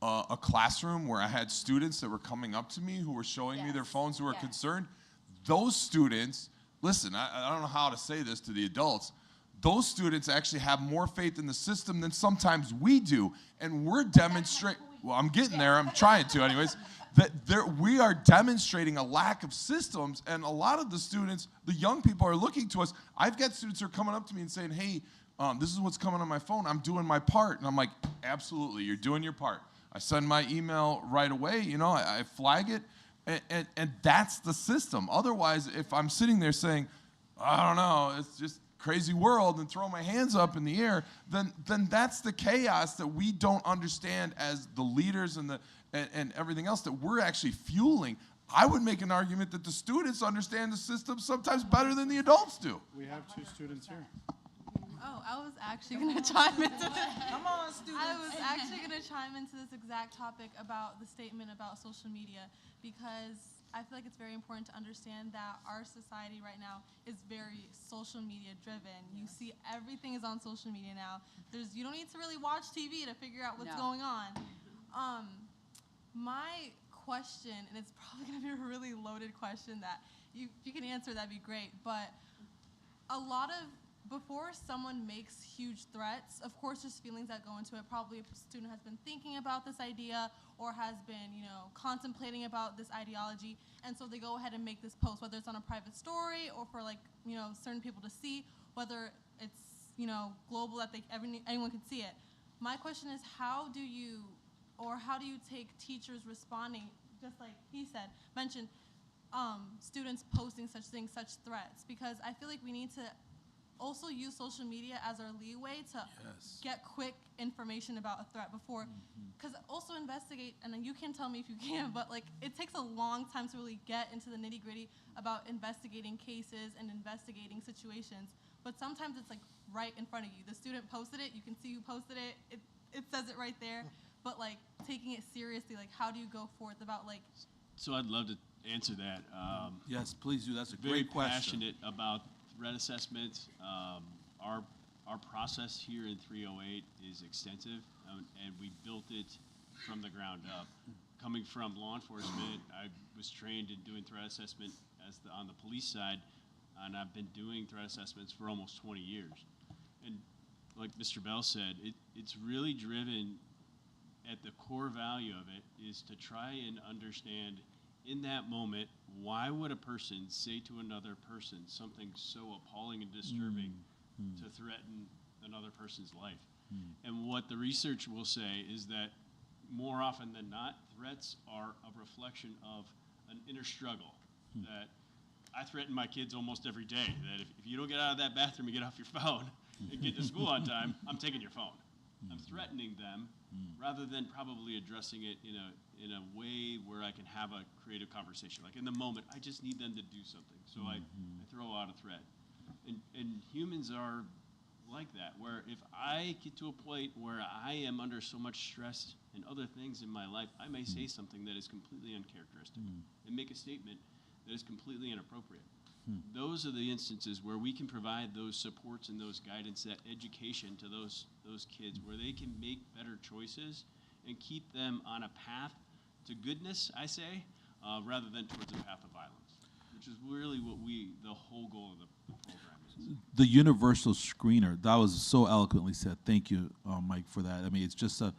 a classroom where I had students that were coming up to me who were showing me their phones, who were concerned, those students, listen, I don't know how to say this to the adults, those students actually have more faith in the system than sometimes we do. And we're demonstrating, well, I'm getting there, I'm trying to anyways, that we are demonstrating a lack of systems, and a lot of the students, the young people are looking to us. I've got students who are coming up to me and saying, hey, this is what's coming on my phone, I'm doing my part. And I'm like, absolutely, you're doing your part. I send my email right away, you know, I flag it, and that's the system. Otherwise, if I'm sitting there saying, I don't know, it's just crazy world, and throw my hands up in the air, then that's the chaos that we don't understand as the leaders and everything else that we're actually fueling. I would make an argument that the students understand the system sometimes better than the adults do. We have 2 students here. Oh, I was actually going to chime into this. Come on, students. I was actually going to chime into this exact topic about the statement about social media, because I feel like it's very important to understand that our society right now is very social media driven. You see everything is on social media now. You don't need to really watch TV to figure out what's going on. My question, and it's probably going to be a really loaded question that if you can answer, that'd be great, but before someone makes huge threats, of course there's feelings that go into it. Probably a student has been thinking about this idea or has been, contemplating about this ideology, and so they go ahead and make this post, whether it's on a private story or for certain people to see, whether it's, global that anyone can see it. My question is, how do you take teachers responding, just like he mentioned, students posting such things, such threats? Because I feel like we need to also use social media as our leeway to get quick information about a threat before, because also investigate, and then you can tell me if you can, but it takes a long time to really get into the nitty gritty about investigating cases and investigating situations, but sometimes it's right in front of you. The student posted it, you can see who posted it, it says it right there, but taking it seriously, how do you go forth about So I'd love to answer that. Yes, please do, that's a very great question. Passionate about threat assessments. Our process here in 308 is extensive, and we built it from the ground up. Coming from law enforcement, I was trained in doing threat assessment on the police side, and I've been doing threat assessments for almost 20 years. And like Mr. Bell said, it's really driven, at the core value of it, is to try and understand in that moment, why would a person say to another person something so appalling and disturbing to threaten another person's life? And what the research will say is that more often than not, threats are a reflection of an inner struggle. That I threaten my kids almost every day, that if you don't get out of that bathroom and get off your phone and get to school on time, I'm taking your phone. I'm threatening them rather than probably addressing it in a way where I can have a creative conversation. Like in the moment, I just need them to do something. So I throw out a threat. And humans are like that, where if I get to a point where I am under so much stress and other things in my life, I may say something that is completely uncharacteristic and make a statement that is completely inappropriate. Those are the instances where we can provide those supports and those guidance, that education to those kids, where they can make better choices and keep them on a path to goodness, I say, rather than towards a path of violence, which is really what the whole goal of the program is. The universal screener, that was so eloquently said. Thank you, Mike, for that. I mean, it's just a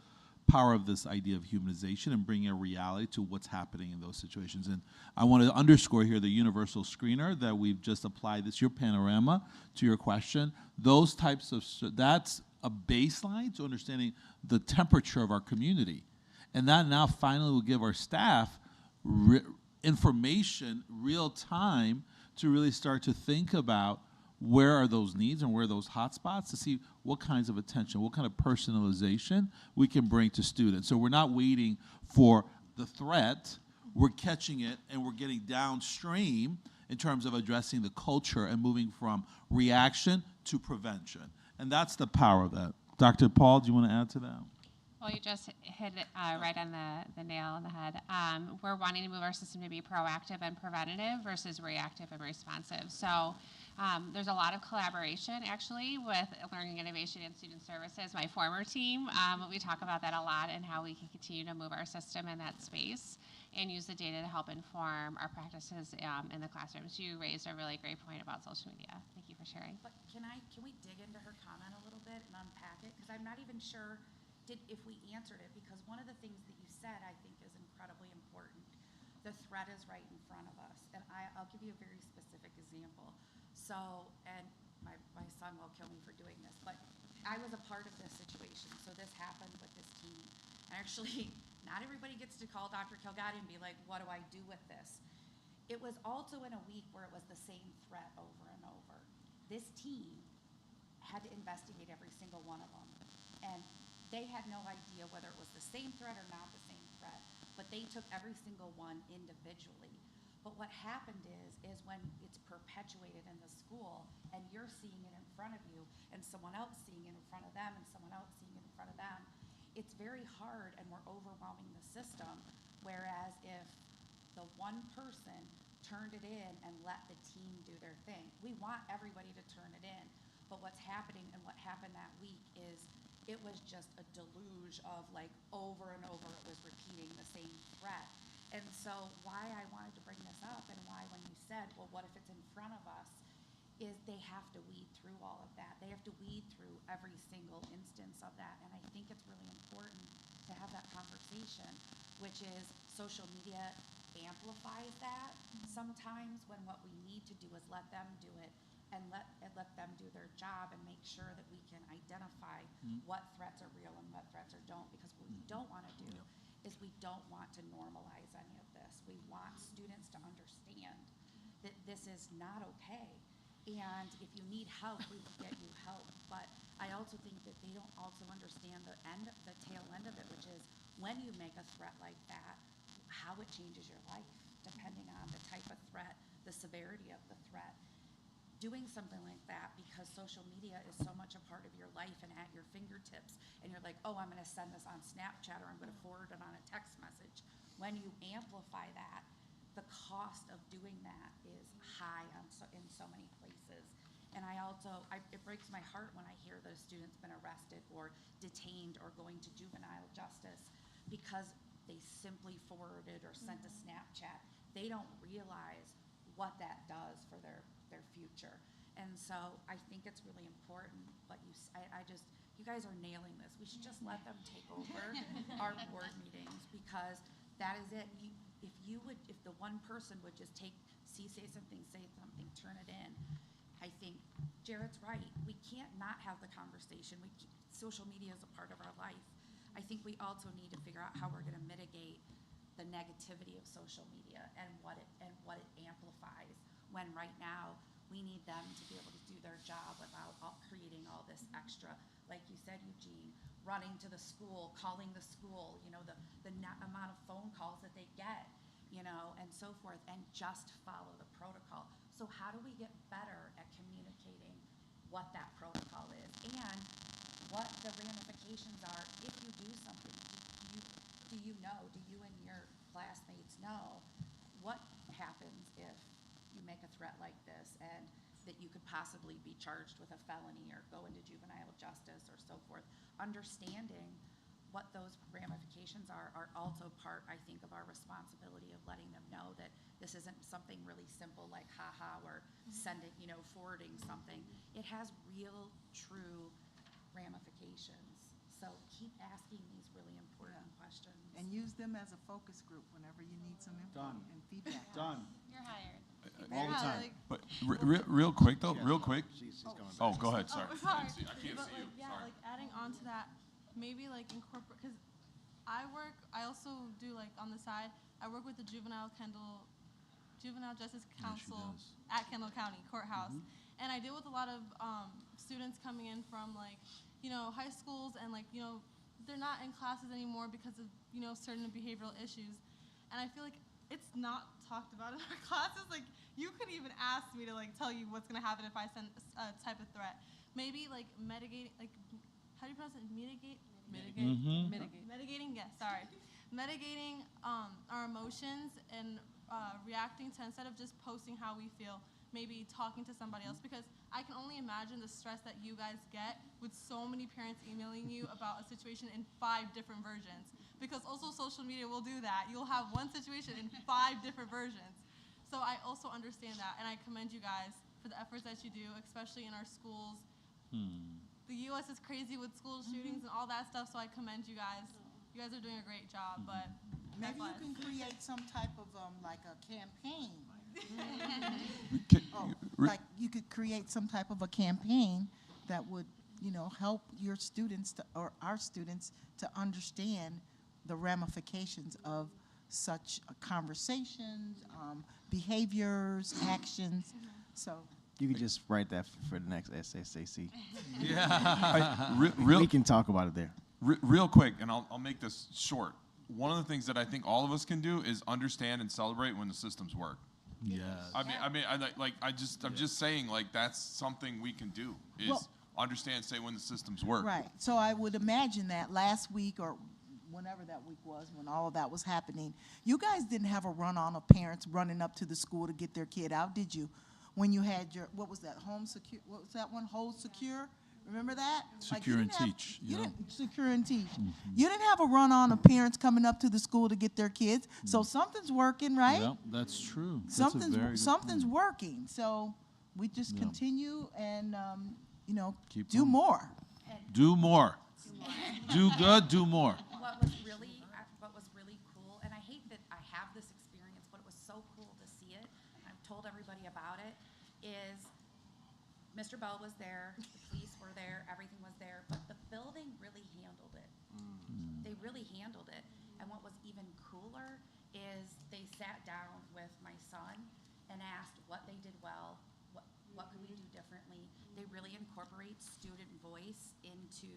power of this idea of humanization and bringing a reality to what's happening in those situations. And I want to underscore here the universal screener that we've just applied this, your panorama to your question. Those types of, that's a baseline to understanding the temperature of our community. And that now finally will give our staff information real time to really start to think about where are those needs and where are those hotspots to see what kinds of attention, what kind of personalization we can bring to students. So we're not waiting for the threat, we're catching it and we're getting downstream in terms of addressing the culture and moving from reaction to prevention. And that's the power of that. Dr. Paul, do you want to add to that? Well, you just hit it right on the nail on the head. We're wanting to move our system to be proactive and preventative versus reactive and responsive. So there's a lot of collaboration, actually, with Learning Innovation and Student Services, my former team. We talk about that a lot and how we can continue to move our system in that space and use the data to help inform our practices in the classrooms. You raised a really great point about social media. Thank you for sharing. But can we dig into her comment a little bit and unpack it? Because I'm not even sure if we answered it, because one of the things that you said I think is incredibly important. The threat is right in front of us. And I'll give you a very specific example. So, and my son will kill me for doing this, but I was a part of this situation. So this happened with this team. And actually, not everybody gets to call Dr. Kilgatti and be like, what do I do with this? It was also in a week where it was the same threat over and over. This team had to investigate every single one of them. And they had no idea whether it was the same threat or not the same threat, but they took every single one individually. But what happened is when it's perpetuated in the school and you're seeing it in front of you and someone else seeing it in front of them and someone else seeing it in front of them, it's very hard and we're overwhelming the system. Whereas if the one person turned it in and let the team do their thing, we want everybody to turn it in. But what's happening and what happened that week is it was just a deluge of like over and over it was repeating the same threat. And so why I wanted to bring this up and why when you said, well, what if it's in front of us, is they have to weed through all of that. They have to weed through every single instance of that. And I think it's really important to have that conversation, which is social media amplifies that sometimes when what we need to do is let them do it and let them do their job and make sure that we can identify what threats are real and what threats are don't. Because what we don't want to do is we don't want to normalize any of this. We want students to understand that this is not okay. And if you need help, we can get you help. But I also think that they don't also understand the tail end of it, which is when you make a threat like that, how it changes your life, depending on the type of threat, the severity of the threat. Doing something like that because social media is so much a part of your life and at your fingertips, and you're like, oh, I'm going to send this on Snapchat or I'm going to forward it on a text message. When you amplify that, the cost of doing that is high in so many places. And it breaks my heart when I hear that a student's been arrested or detained or going to juvenile justice because they simply forwarded or sent a Snapchat. They don't realize what that does for their future. And so I think it's really important, but you guys are nailing this. We should just let them take over our board meetings because that is it. If the one person would just say something, turn it in. I think Jared's right. We can't not have the conversation. Social media is a part of our life. I think we also need to figure out how we're going to mitigate the negativity of social media and what it amplifies, when right now we need them to be able to do their job without creating all this extra, like you said, Eugene, running to the school, calling the school, the amount of phone calls that they get, and so forth, and just follow the protocol. So how do we get better at communicating what that protocol is and what the ramifications are if you do something? Do you and your classmates know what happens if you make a threat like this and that you could possibly be charged with a felony or go into juvenile justice or so forth? Understanding what those ramifications are also part, I think, of our responsibility of letting them know that this isn't something really simple like haha or sending, forwarding something. It has real, true ramifications. So keep asking these really important questions. And use them as a focus group whenever you need some info and feedback. Done. You're hired. All the time. But real quick though, real quick. She's going back. Oh, go ahead. Sorry. Oh, sorry. I can't But see you. like, yeah, Sorry. like adding on to that, maybe like incorporate, because I also do like on the side, I work with the Juvenile Justice Council does. at Kendall County Courthouse. And I deal with a lot of students coming in from like, high schools and like, they're not in classes anymore because of, certain behavioral issues. And I feel like it's not talked about in our classes. Like, you could even ask me to like tell you what's gonna happen if I send a type of threat. Maybe like mitigating, like, how do you pronounce it? Mitigate? Mitigating, yes, sorry. Mitigating our emotions and reacting to, instead of just posting how we feel, maybe talking to somebody else, because I can only imagine the stress that you guys get with so many parents emailing you about a situation in 5 different versions. Because also social media will do that. You'll have one situation in 5 different versions. So I also understand that, and I commend you guys for the efforts that you do, especially in our schools. The U.S. is crazy with school shootings and all that stuff, so I commend you guys. You guys are doing a great job, but Maybe you can create some type of, like a campaign. Like you could create some type of a campaign that would, help your students or our students to understand the ramifications of such conversations, behaviors, actions. So You could just write that for the next SSAC. Yeah. We can talk about it there. Real quick, and I'll make this short. One of the things that I think all of us can do is understand and celebrate when the systems work. Yes. I'm just saying, like, that's something we can do is understand, say when the systems work. Right. So I would imagine that last week or whenever that week was when all of that was happening, you guys didn't have a run-on of parents running up to the school to get their kid out, did you? When you had your, what was that, home secure, what was that one, Hold Secure? Remember that? Secure and Teach. You didn't, Secure and Teach. You didn't have a run-on of parents coming up to the school to get their kids, so something's working, right? Yep, that's true. That's a very good Something's point. working. So we just continue and, Keep do going. more. Do more. Do good, do more. What was really cool, and I hate that I have this experience, but it was so cool to see it. I've told everybody about it. Is Mr. Bell was there, the police were there, everything was there, but the building really handled it. They really handled it. And what was even cooler is they sat down with my son and asked what they did well, what could we do differently. They really incorporate student voice into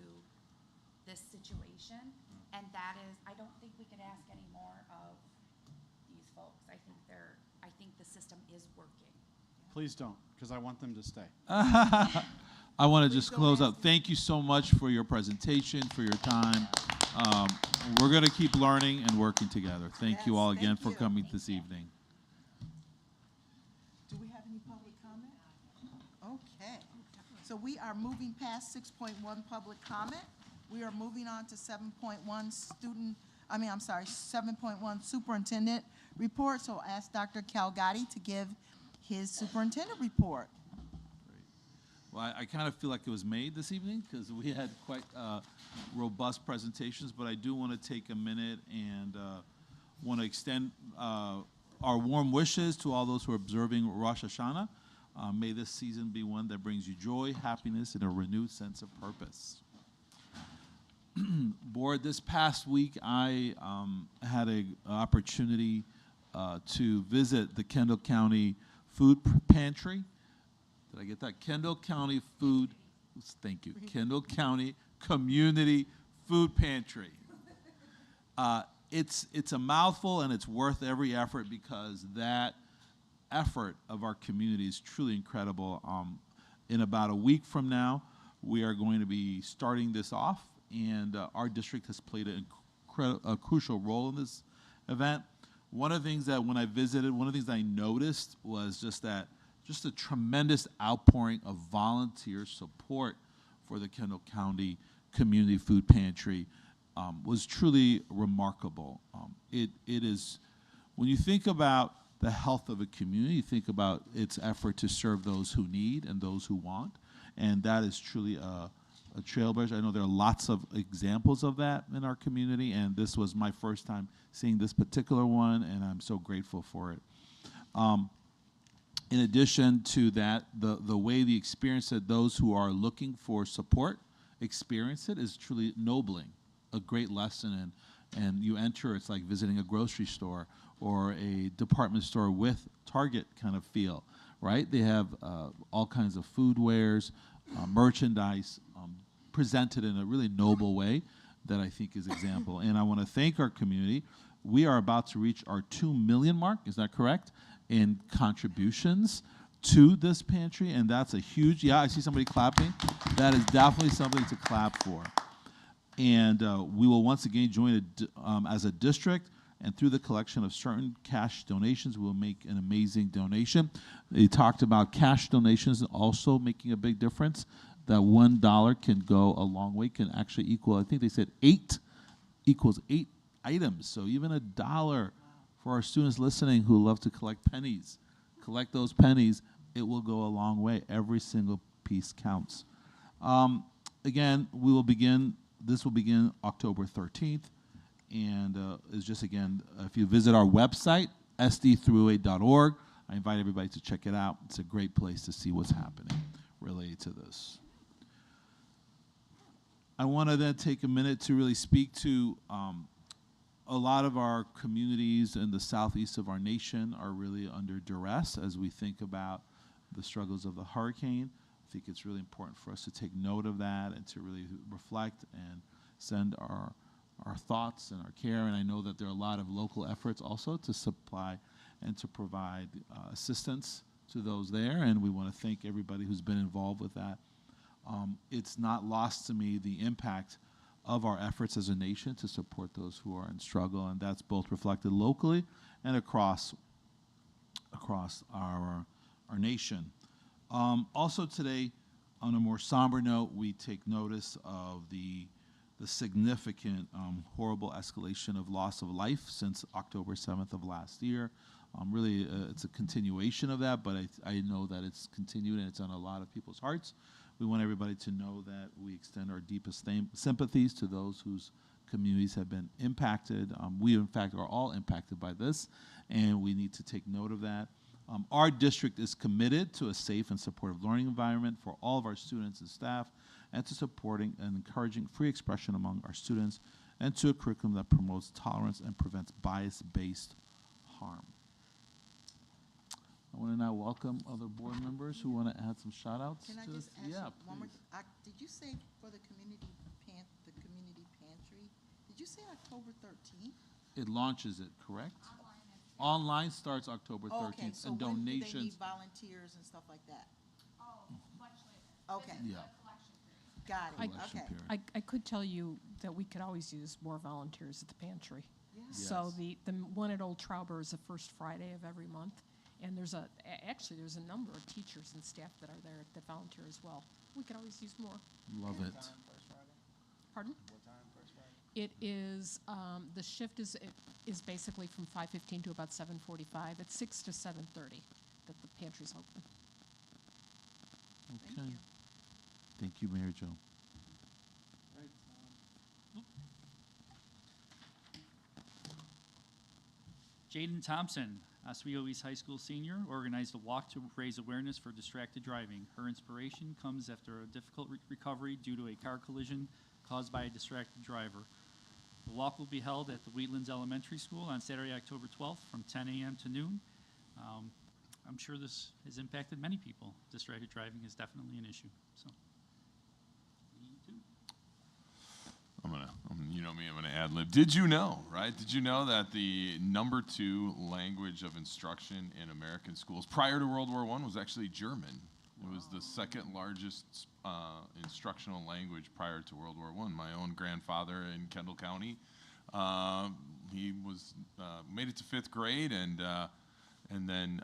this situation, and that is, I don't think we could ask any more of these folks. I think the system is working. Please don't, because I want them to stay. I want to just close out. Thank you so much for your presentation, for your time. We're going to keep learning and working together. Thank you all again for coming this evening. Do we have any public comment? Okay. So we are moving past 6.1 public comment. We are moving on to 7.1 7.1 superintendent report. So I'll ask Dr. Calgatti to give his superintendent report. Well, I kind of feel like it was made this evening because we had quite robust presentations, but I do want to take a minute and want to extend our warm wishes to all those who are observing Rosh Hashanah. May this season be one that brings you joy, happiness, and a renewed sense of purpose. Board, this past week I had an opportunity to visit the Kendall County Food Pantry. Did I get that? Kendall County Food, thank you, Kendall County Community Food Pantry. It's a mouthful and it's worth every effort because that effort of our community is truly incredible. In about a week from now, we are going to be starting this off, and our district has played a crucial role in this event. One of the things that when I visited, one of the things I noticed was just a tremendous outpouring of volunteer support for the Kendall County Community Food Pantry was truly remarkable. It is, when you think about the health of a community, you think about its effort to serve those who need and those who want, and that is truly a trailblazer. I know there are lots of examples of that in our community, and this was my first time seeing this particular one, and I'm so grateful for it. In addition to that, the way the experience that those who are looking for support experience it is truly ennobling, a great lesson. And you enter, it's like visiting a grocery store or a department store with Target kind of feel, right? They have all kinds of food wares, merchandise presented in a really noble way that I think is example. And I want to thank our community. We are about to reach our 2 million mark, is that correct? In contributions to this pantry, and that's a huge, yeah, I see somebody clapping. That is definitely something to clap for. And we will once again join as a district, and through the collection of certain cash donations, we'll make an amazing donation. They talked about cash donations also making a big difference. That $1 can go a long way, can actually equal, I think they said 8 equals 8 items. So even $1 for our students listening who love to collect pennies, collect those pennies, it will go a long way. Every single piece counts. Again, this will begin October 13th. And it's just, again, if you visit our website, SD308.org, I invite everybody to check it out. It's a great place to see what's happening related to this. I want to then take a minute to really speak to a lot of our communities in the southeast of our nation are really under duress as we think about the struggles of the hurricane. I think it's really important for us to take note of that and to really reflect and send our thoughts and our care. And I know that there are a lot of local efforts also to supply and to provide assistance to those there. And we want to thank everybody who's been involved with that. It's not lost to me the impact of our efforts as a nation to support those who are in struggle, and that's both reflected locally and across our nation. Also today, on a more somber note, we take notice of the significant, horrible escalation of loss of life since October 7th of last year. Really, it's a continuation of that, but I know that it's continued and it's on a lot of people's hearts. We want everybody to know that we extend our deepest sympathies to those whose communities have been impacted. We, in fact, are all impacted by this, and we need to take note of that. Our district is committed to a safe and supportive learning environment for all of our students and staff, and to supporting and encouraging free expression among our students, and to a curriculum that promotes tolerance and prevents bias-based harm. I want to now welcome other board members who want to add some shout-outs. Can I just ask yeah, you one more? please. Did you say for the community pantry? Did you say October 13th? It launches it, correct? Online starts October 13th, Okay, so and when do they donations. need volunteers and stuff like that? Oh, much later. Okay. Yeah. Got it. Election Okay. period. I could tell you that we could always use more volunteers at the pantry. Yes. So the one at Old Trauber is the first Friday of every month. And there's a number of teachers and staff that are there that volunteer as well. We could always use more. Love it. Pardon? What time first Friday? It is, the shift is basically from 5:15 to about 7:45. It's 6 to 7:30 that the pantry's open. Okay. Thank you, Mayor Jo. Jaden Thompson, Oswego East High School senior, organized a walk to raise awareness for distracted driving. Her inspiration comes after a difficult recovery due to a car collision caused by a distracted driver. The walk will be held at the Wheatlands Elementary School on Saturday, October 12th from 10 a.m. to noon. I'm sure this has impacted many people. Distracted driving is definitely an issue. So, me too. You know me, I'm gonna ad lib. Did you know, right? Did you know that the #2 language of instruction in American schools prior to World War I was actually German? It was the second largest instructional language prior to World War I. My own grandfather in Kendall County, he was made it to 5th grade, and then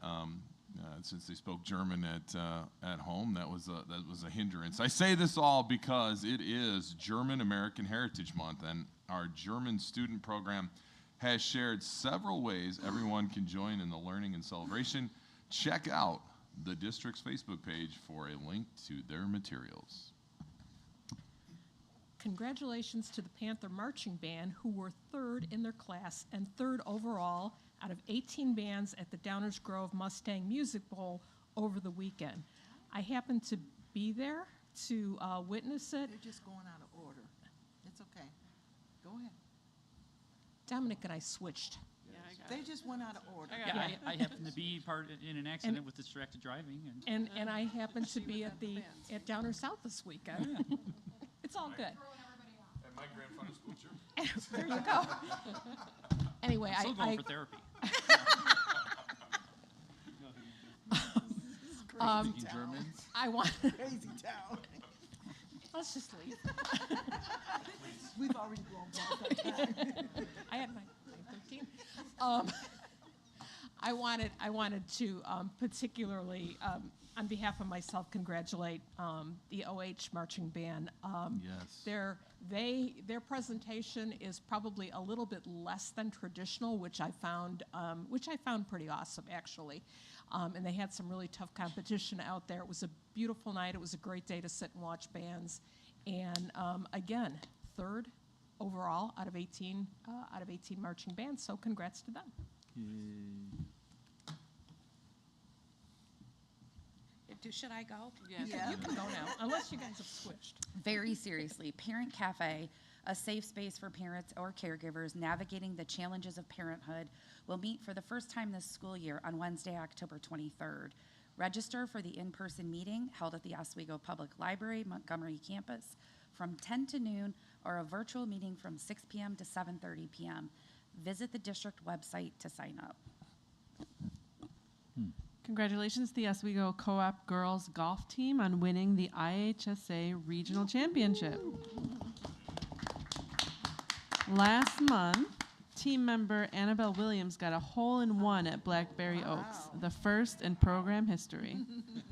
since they spoke German at home, that was a hindrance. I say this all because it is German American Heritage Month, and our German student program has shared several ways everyone can join in the learning and celebration. Check out the district's Facebook page for a link to their materials. Congratulations to the Panther Marching Band, who were third in their class and third overall out of 18 bands at the Downers Grove Mustang Music Bowl over the weekend. I happened to be there to witness it. They're just going out of order. It's okay. Go ahead. Dominic and I switched. They just went out of order. Yeah, I happened to be in an accident with distracted driving. And I happened to be at Downer South this weekend. It's all good. At my grandfather's school church. There you go. Anyway, I'm still going for therapy. Germans? I want. Crazy town. Let's just leave. We've already blown past that time. I had my 13. I wanted to particularly, on behalf of myself, congratulate the OH marching band. Yes. Their presentation is probably a little bit less than traditional, which I found pretty awesome, actually. And they had some really tough competition out there. It was a beautiful night. It was a great day to sit and watch bands. And again, third overall out of 18 marching bands. So congrats to them. Should I go? Yeah. You can go now, unless you guys have switched. Very seriously, Parent Cafe, a safe space for parents or caregivers navigating the challenges of parenthood, will meet for the first time this school year on Wednesday, October 23rd. Register for the in-person meeting held at the Oswego Public Library, Montgomery campus from 10 to noon, or a virtual meeting from 6 p.m. to 7:30 p.m. Visit the district website to sign up. Congratulations to the Oswego Co-op girls golf team on winning the IHSA Regional Championship. Last month, team member Annabelle Williams got a hole-in-one at Blackberry Oaks, the first in program history.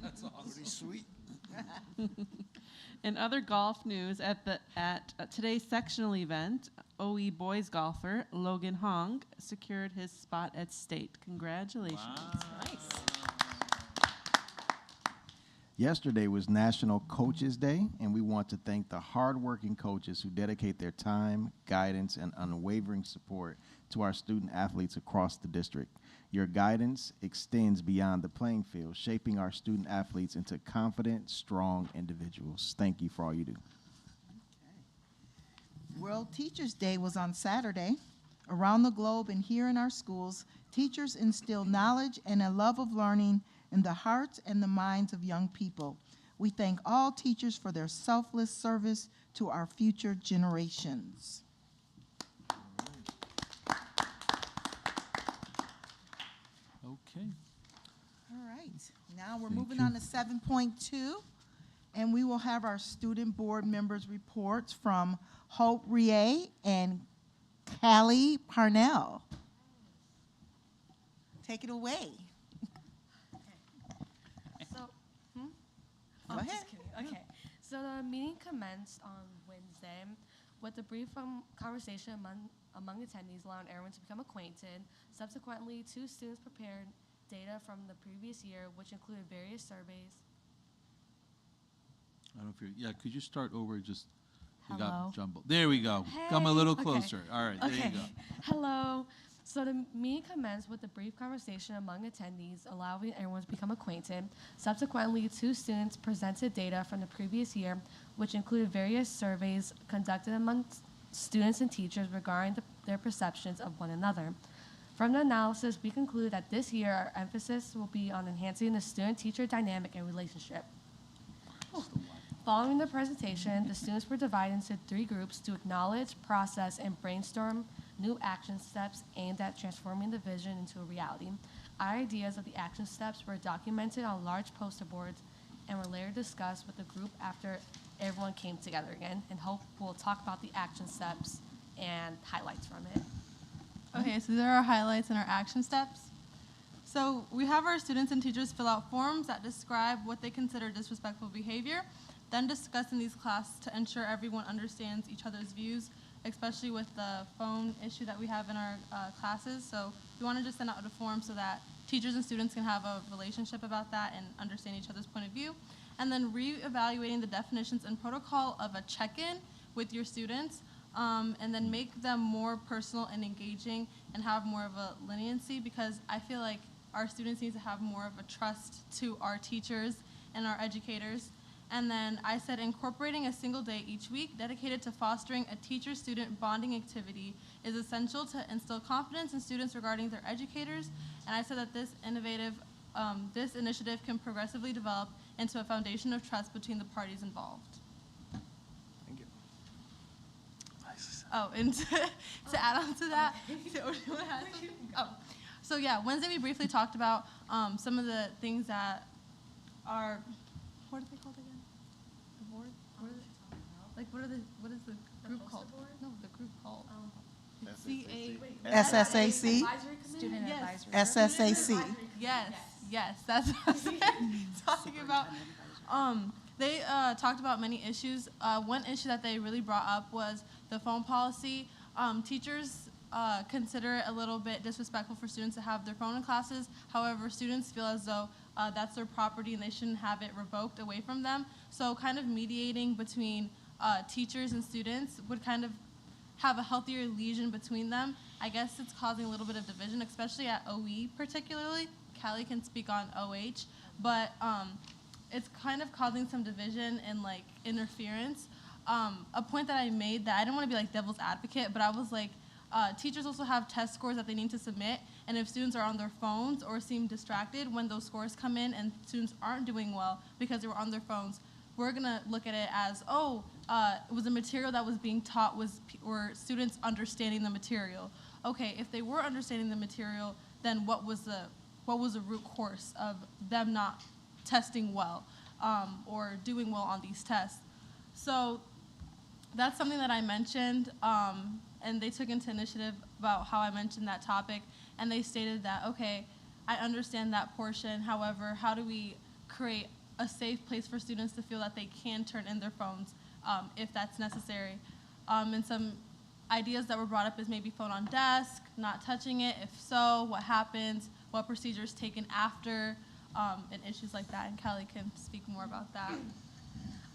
That's awesome. Pretty sweet. In other golf news, at today's sectional event, OE boys golfer Logan Hong secured his spot at state. Congratulations. Wow. Nice. Yesterday was National Coaches Day, and we want to thank the hardworking coaches who dedicate their time, guidance, and unwavering support to our student athletes across the district. Your guidance extends beyond the playing field, shaping our student athletes into confident, strong individuals. Thank you for all you do. World Teachers Day was on Saturday. Around the globe and here in our schools, teachers instill knowledge and a love of learning in the hearts and the minds of young people. We thank all teachers for their selfless service to our future generations. Okay. All right, now we're moving on to 7.2, and we will have our student board members' reports from Hope Rie and Callie Parnell. Take it away. Go ahead. Just kidding. Okay. So the meeting commenced on Wednesday with a brief conversation among attendees allowing everyone to become acquainted. Subsequently, 2 students prepared data from the previous year, which included various surveys. I don't know if you're, yeah, could you start over just, you Hello. got jumbled. There we go. Come a Hey. little Okay. closer. All right, there you go. Hello. So the meeting commenced with a brief conversation among attendees, allowing everyone to become acquainted. Subsequently, 2 students presented data from the previous year, which included various surveys conducted among students and teachers regarding their perceptions of one another. From the analysis, we conclude that this year our emphasis will be on enhancing the student-teacher dynamic and relationship. Following the presentation, the students were divided into 3 groups to acknowledge, process, and brainstorm new action steps aimed at transforming the vision into a reality. Our ideas of the action steps were documented on large poster boards and were later discussed with the group after everyone came together again, and Hope will talk about the action steps and highlights from it. Okay, so there are highlights in our action steps. So we have our students and teachers fill out forms that describe what they consider disrespectful behavior, then discuss in these classes to ensure everyone understands each other's views, especially with the phone issue that we have in our classes. So we want to just send out a form so that teachers and students can have a relationship about that and understand each other's point of view. And then reevaluating the definitions and protocol of a check-in with your students, and then make them more personal and engaging and have more of a leniency, because I feel like our students need to have more of a trust to our teachers and our educators. And then I said incorporating a single day each week dedicated to fostering a teacher-student bonding activity is essential to instill confidence in students regarding their educators. And I said that this initiative can progressively develop into a foundation of trust between the parties involved. Thank you. Oh, and to add on to that, so yeah, Wednesday we briefly talked about some of the things that are, what are they called again? The board? What is the group called? No, the group called. SSAC? Student Yes. advisory. SSAC. Yes, that's what I'm talking about. They talked about many issues. One issue that they really brought up was the phone policy. Teachers consider it a little bit disrespectful for students to have their phone in classes. However, students feel as though that's their property and they shouldn't have it revoked away from them. So kind of mediating between teachers and students would kind of have a healthier liaison between them. I guess it's causing a little bit of division, especially at OE particularly. Callie can speak on OH, but it's kind of causing some division and like interference. A point that I made that I didn't want to be like devil's advocate, but I was like, teachers also have test scores that they need to submit, and if students are on their phones or seem distracted when those scores come in and students aren't doing well because they were on their phones, we're gonna look at it as, it was a material that was being taught, were students understanding the material. Okay, if they were understanding the material, then what was the root cause of them not testing well or doing well on these tests? So that's something that I mentioned, and they took into initiative about how I mentioned that topic, and they stated that, okay, I understand that portion, however, how do we create a safe place for students to feel that they can turn in their phones if that's necessary? And some ideas that were brought up is maybe phone on desk, not touching it. If so, what happens? What procedures taken after? And issues like that. And Kelly can speak more about that.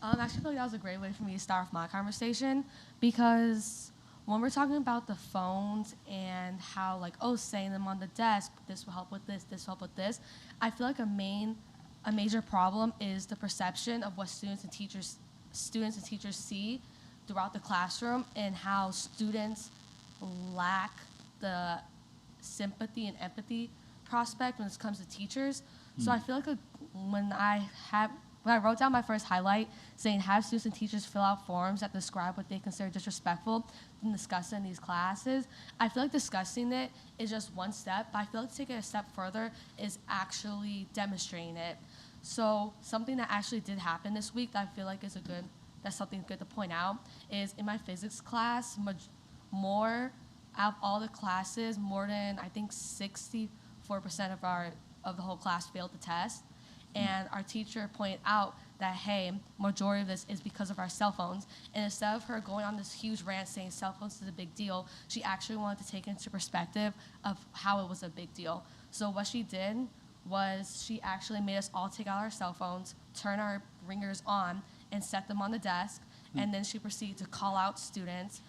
Actually, I feel like that was a great way for me to start off my conversation, because when we're talking about the phones and how, like, saying them on the desk, this will help with this, this will help with this, I feel like a major problem is the perception of what students and teachers see throughout the classroom, and how students lack the sympathy and empathy prospect when it comes to teachers. So I feel like when I wrote down my first highlight saying have students and teachers fill out forms that describe what they consider disrespectful and discuss it in these classes, I feel like discussing it is just one step, but I feel like to take it a step further is actually demonstrating it. So something that actually did happen this week that I feel like that's something good to point out is in my physics class, more out of all the classes, more than I think 64% of the whole class failed the test. And our teacher pointed out that, hey, majority of this is because of our cell phones. And instead of her going on this huge rant saying cell phones is a big deal, she actually wanted to take into perspective of how it was a big deal. So what she did was she actually made us all take out our cell phones, turn our ringers on, and set them on the desk. And then she proceeded to call out students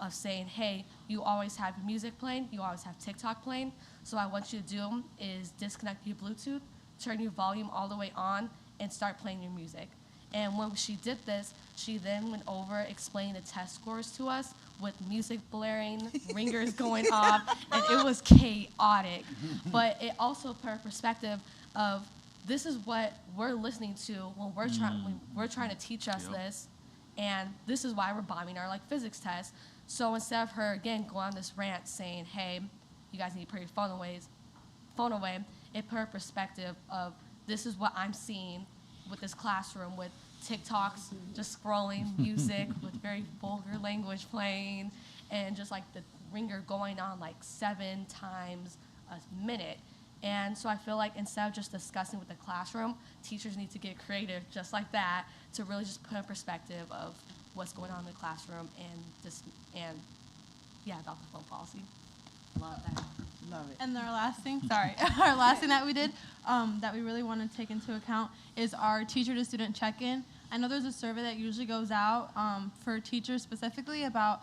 of saying, hey, you always have music playing, you always have TikTok playing, so what I want you to do is disconnect your Bluetooth, turn your volume all the way on, and start playing your music. And when she did this, she then went over explaining the test scores to us with music blaring, ringers going off, and it was chaotic. But it also put a perspective of this is what we're listening to when we're trying to teach us this, and this is why we're bombing our physics tests. So instead of her again going on this rant saying, hey, you guys need to put your phone away, it put her perspective of this is what I'm seeing with this classroom, with TikToks just scrolling, music with very vulgar language playing, and just like the ringer going on 7 times a minute. And so I feel like instead of just discussing with the classroom, teachers need to get creative just like that to really just put a perspective of what's going on in the classroom about the phone policy. Love that. Love it. And our last thing that we did that we really want to take into account is our teacher to student check-in. I know there's a survey that usually goes out for teachers specifically about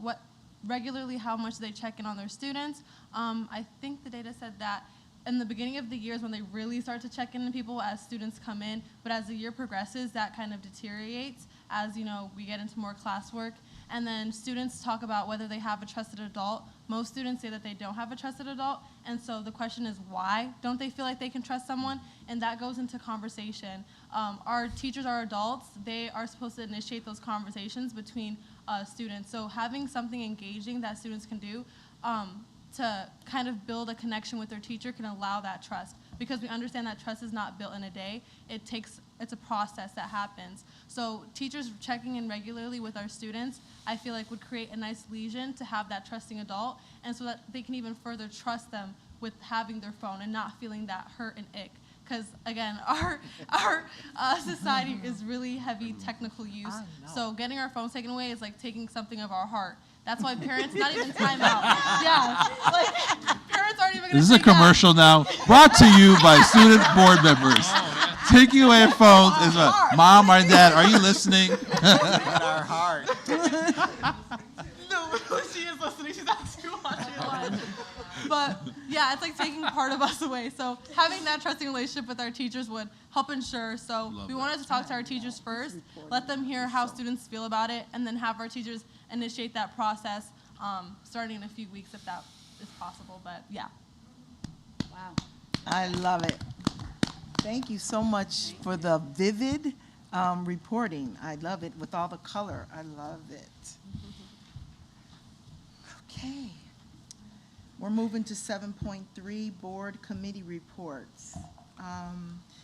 what regularly how much they check in on their students. I think the data said that in the beginning of the year is when they really start to check in on people as students come in, but as the year progresses, that kind of deteriorates as, you know, we get into more classwork. And then students talk about whether they have a trusted adult. Most students say that they don't have a trusted adult, and so the question is why don't they feel like they can trust someone? And that goes into conversation. Our teachers are adults. They are supposed to initiate those conversations between students. So having something engaging that students can do to kind of build a connection with their teacher can allow that trust, because we understand that trust is not built in a day. It's a process that happens. So teachers checking in regularly with our students, I feel like would create a nice lesion to have that trusting adult, and so that they can even further trust them with having their phone and not feeling that hurt and ick. Because again, our society is really heavy technical use. So getting our phones taken away is like taking something of our heart. That's why parents, not even time out. Yeah, like parents aren't even gonna. This is a commercial now, brought to you by student board members. Taking away phones is what? Mom or Dad, are you listening? Our heart. No, she is listening. She's actually watching it live. But yeah, it's like taking part of us away. So having that trusting relationship with our teachers would help ensure. So we wanted to talk to our teachers first, let them hear how students feel about it, and then have our teachers initiate that process starting in a few weeks if that is possible. But yeah. Wow. I love it. Thank you so much for the vivid reporting. I love it with all the color. I love it. Okay. We're moving to 7.3, board committee reports.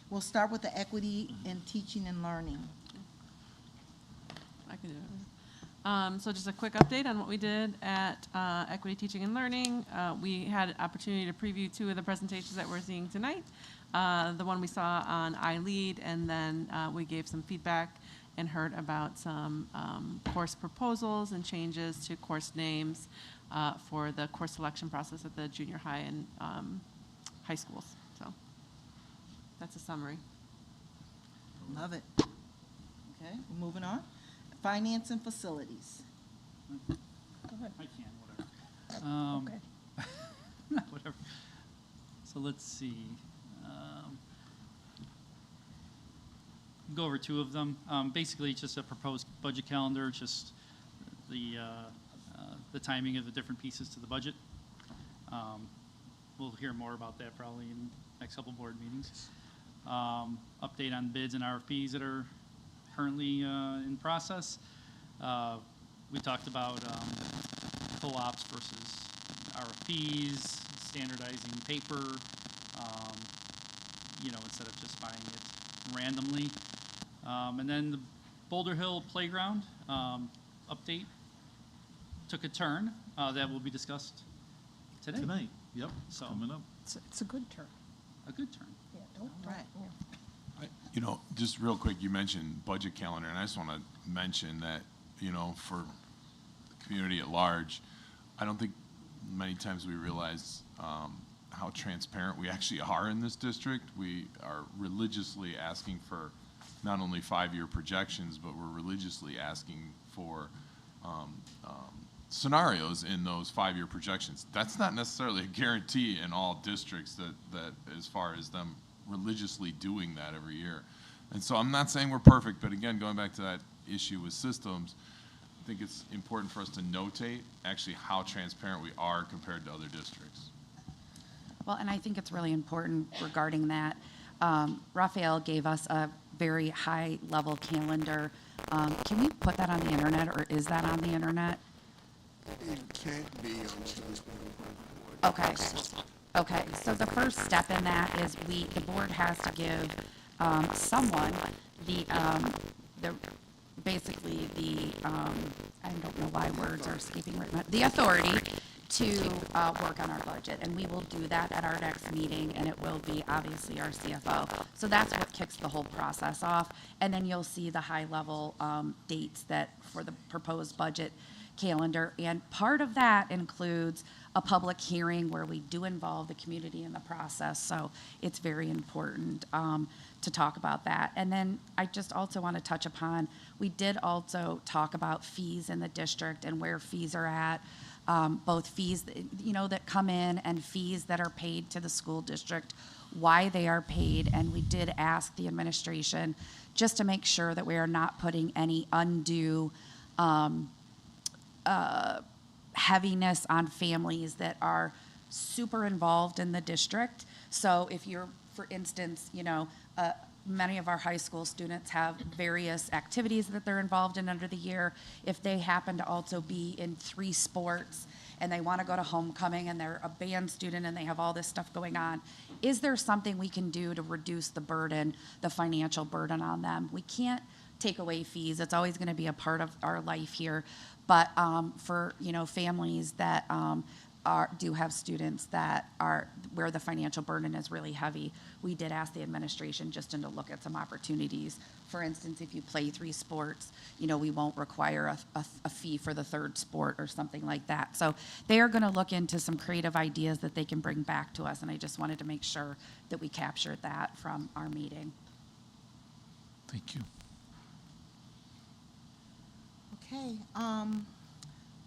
We'll start with the equity in teaching and learning. I can do it. So just a quick update on what we did at Equity Teaching and Learning. We had an opportunity to preview 2 of the presentations that we're seeing tonight. The one we saw on iLead, and then we gave some feedback and heard about some course proposals and changes to course names for the course selection process at the junior high and high schools. So that's a summary. Love it. Okay, moving on. Finance and facilities. Go ahead. I can, whatever. Okay. Whatever. So let's see. Go over 2 of them. Basically, just a proposed budget calendar, just the timing of the different pieces to the budget. We'll hear more about that probably in the next couple board meetings. Update on bids and RFPs that are currently in process. We talked about co-ops versus RFPs, standardizing paper, instead of just buying it randomly. And then the Boulder Hill Playground update took a turn that will be discussed today. Tonight, yep, So coming up. It's a good turn. A good turn. Yeah, don't. Right. Just real quick, you mentioned budget calendar, and I just want to mention that, for the community at large, I don't think many times we realize how transparent we actually are in this district. We are religiously asking for not only 5-year projections, but we're religiously asking for scenarios in those 5-year projections. That's not necessarily a guarantee in all districts that as far as them religiously doing that every year. And so I'm not saying we're perfect, but again, going back to that issue with systems, I think it's important for us to notate actually how transparent we are compared to other districts. Well, and I think it's really important regarding that. Raphael gave us a very high-level calendar. Can we put that on the internet, or is that on the internet? It can't be until it's been approved. Okay. Okay. So the first step in that is the board has to give someone basically I don't know why words are escaping right now, the authority to work on our budget, and we will do that at our next meeting, and it will be obviously our CFO. So that's what kicks the whole process off, and then you'll see the high-level dates that for the proposed budget calendar, and part of that includes a public hearing where we do involve the community in the process, so it's very important to talk about that. And then I just also want to touch upon, we did also talk about fees in the district and where fees are at, both fees, that come in and fees that are paid to the school district, why they are paid. And we did ask the administration just to make sure that we are not putting any undue heaviness on families that are super involved in the district. So if you're, for instance, many of our high school students have various activities that they're involved in under the year. If they happen to also be in 3 sports and they want to go to homecoming and they're a band student and they have all this stuff going on, is there something we can do to reduce the burden, the financial burden on them? We can't take away fees. It's always going to be a part of our life here. But for families that do have students that are where the financial burden is really heavy, we did ask the administration just to look at some opportunities. For instance, if you play 3 sports, we won't require a fee for the 3rd sport or something like that. So they are going to look into some creative ideas that they can bring back to us, and I just wanted to make sure that we captured that from our meeting. Thank you. Okay,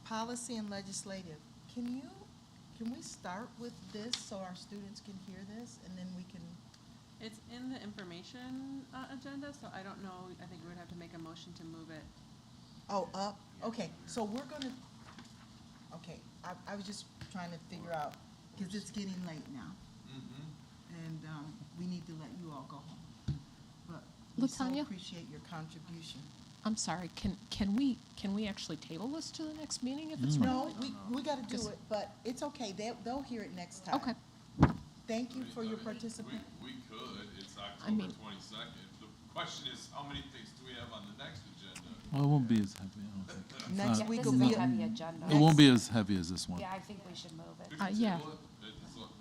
policy and legislative. Can we start with this so our students can hear this, and then we can? It's in the information agenda, so I don't know, I think we would have to make a motion to move it. Oh, up, okay, so we're gonna, okay, I was just trying to figure out, because it's getting late now. And we need to let you all go home. But we so Latanya? appreciate your contribution. I'm sorry, can we actually table this to the next meeting if it's No, ready? we gotta do it, but it's okay, they'll hear it next time. Okay. Thank you for your participation. We could, it's I mean- October 22nd. The question is, how many things do we have on the next agenda? Well, it won't be as heavy, I don't think. It's Next not- week This will is be a heavy agenda. It won't be as heavy as this one. Yeah, I think we should move it. Yeah.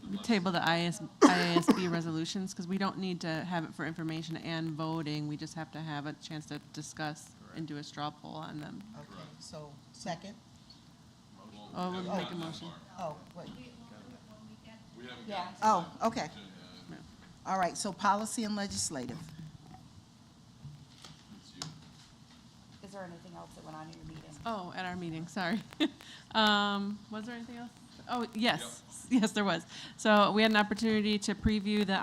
We table the IASB resolutions, because we don't need to have it for information and voting. We just have to have a chance to discuss and do a straw poll on them. Okay, so, second? Oh, we'll make a motion. Oh, wait. We haven't Yeah. Oh, okay. All right, so policy and legislative. Is there anything else that went on in your meeting? Oh, at our meeting, sorry. Was there anything else? Oh, yes, yes, there was. So we had an opportunity to preview the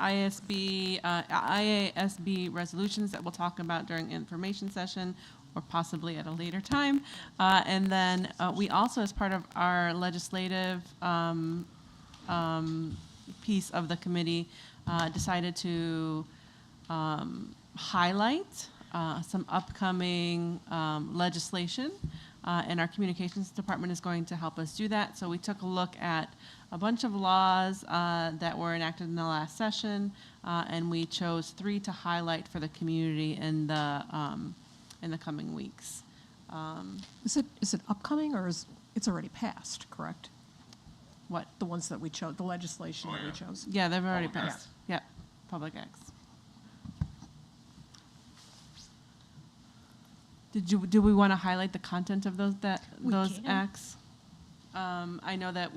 IASB resolutions that we'll talk about during information session or possibly at a later time. And then we also, as part of our legislative piece of the committee, decided to highlight some upcoming legislation, and our communications department is going to help us do that. So we took a look at a bunch of laws that were enacted in the last session, and we chose 3 to highlight for the community in the coming weeks. Is it upcoming, or it's already passed, correct? What? The ones that we chose, the legislation that we chose? Yeah, they've already Public passed. Yeah, public acts. Do we want to highlight the content of those those can. acts? I know that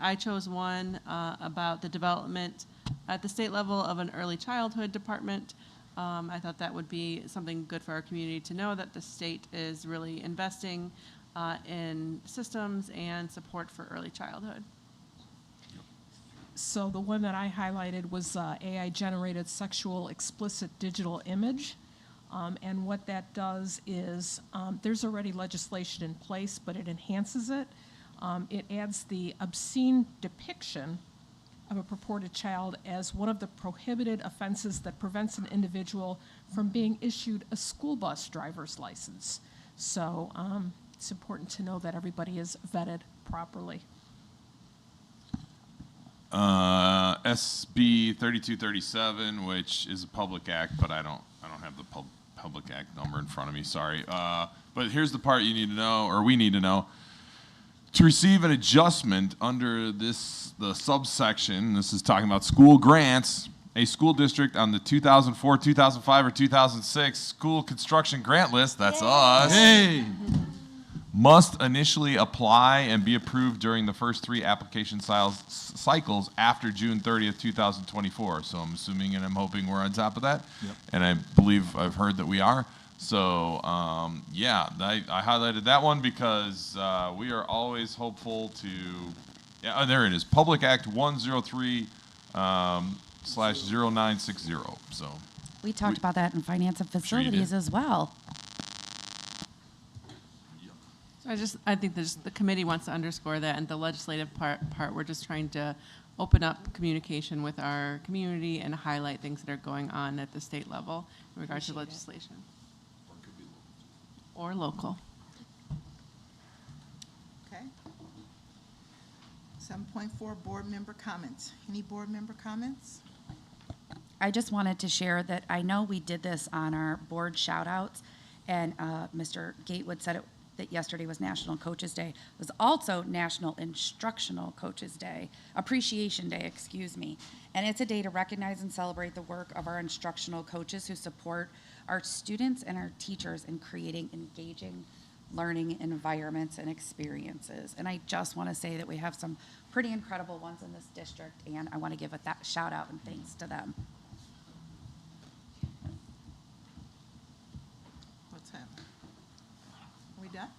I chose one about the development at the state level of an early childhood department. I thought that would be something good for our community to know, that the state is really investing in systems and support for early childhood. So the one that I highlighted was AI-generated sexual explicit digital image. And what that does is, there's already legislation in place, but it enhances it. It adds the obscene depiction of a purported child as one of the prohibited offenses that prevents an individual from being issued a school bus driver's license. So it's important to know that everybody is vetted properly. SB 3237, which is a public act, but I don't have the public act number in front of me, sorry. But here's the part you need to know, or we need to know. To receive an adjustment under the subsection, this is talking about school grants, a school district on the 2004, 2005, or 2006 school construction grant list, that's us, Hey! must initially apply and be approved during the first 3 application cycles after June 30th, 2024. So I'm assuming and I'm hoping we're on top of that. Yep. And I believe I've heard that we are. So, yeah, I highlighted that one because we are always hopeful to, yeah, there it is, Public Act 103 /0960. So We talked about that in finance and facilities as well. So I think the committee wants to underscore that, and the legislative part, we're just trying to open up communication with our community and highlight things that are going on at the state level in regards to legislation. Or local. Okay. 7.4, board member comments. Any board member comments? I just wanted to share that I know we did this on our board shout-outs, and Mr. Gatewood said that yesterday was National Coaches Day. It was also National Instructional Coaches Day, Appreciation Day, excuse me. And it's a day to recognize and celebrate the work of our instructional coaches who support our students and our teachers in creating engaging learning environments and experiences. And I just want to say that we have some pretty incredible ones in this district, and I want to give a shout out and thanks to them. What's happening? We done?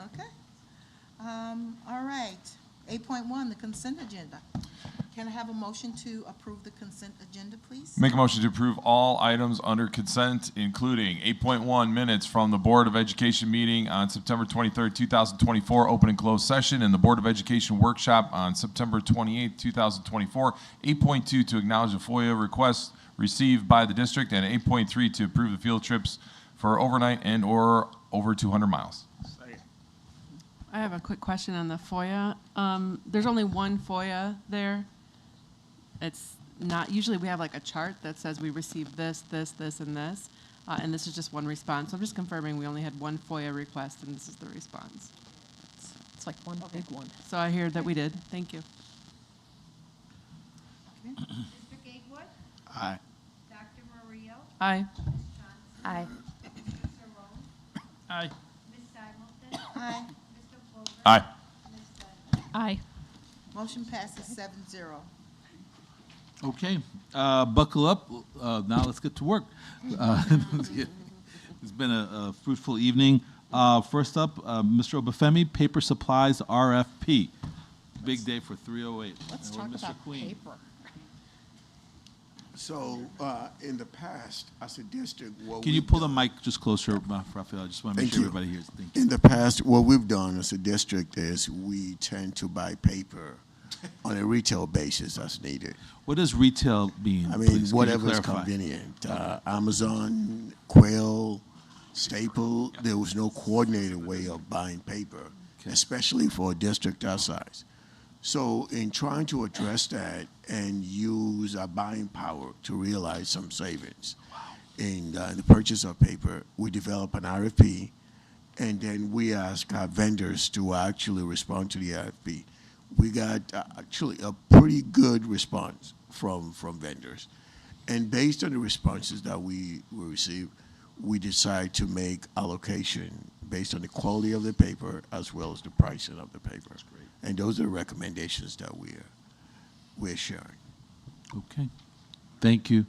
Okay. All right. 8.1, the consent agenda. Can I have a motion to approve the consent agenda, please? make a motion to approve all items under consent, including 8.1 minutes from the Board of Education meeting on September 23rd, 2024, open and closed session, and the Board of Education workshop on September 28th, 2024. 8.2 to acknowledge the FOIA request received by the district, and 8.3 to approve the field trips for overnight and or over 200 miles. I have a quick question on the FOIA. There's only one FOIA there. It's not, usually we have like a chart that says we received this, this, this, and this. And this is just one response. So I'm just confirming we only had one FOIA request and this is the response. It's like one big one. So I hear that we did. Thank you. Okay. Mr. Gatewood? Aye. Dr. Murillo? Aye. Ms. Johnson? Aye. Mr. Cerrone? Aye. Ms. Simulton? Aye. Mr. Fulmer? Aye. Ms. Dunn? Aye. Motion passes 7-0. Okay, buckle up. Now let's get to work. It's been a fruitful evening. First up, Mr. Obafemi, paper supplies RFP. Big day for 308. Let's And we're talk Mr. about Queen. paper. So, in the past, as a district, Can you pull the mic just closer, Raphael? I just want to make Thank sure you. everybody hears. Thank you. In the past, what we've done as a district is we tend to buy paper on a retail basis as needed. What does retail mean? I mean, please? Could you whatever is clarify? convenient. Amazon, Quail, Staple, there was no coordinated way of buying paper, especially for a district our size. So in trying to address that and use our buying power to realize some savings in the purchase of paper, we develop an RFP, and then we ask our vendors to actually respond to the RFP. We got actually a pretty good response from vendors. And based on the responses that we received, we decide to make allocation based on the quality of the paper as well as the pricing of the paper. That's great. And those are the recommendations that we're sharing. Okay, thank you.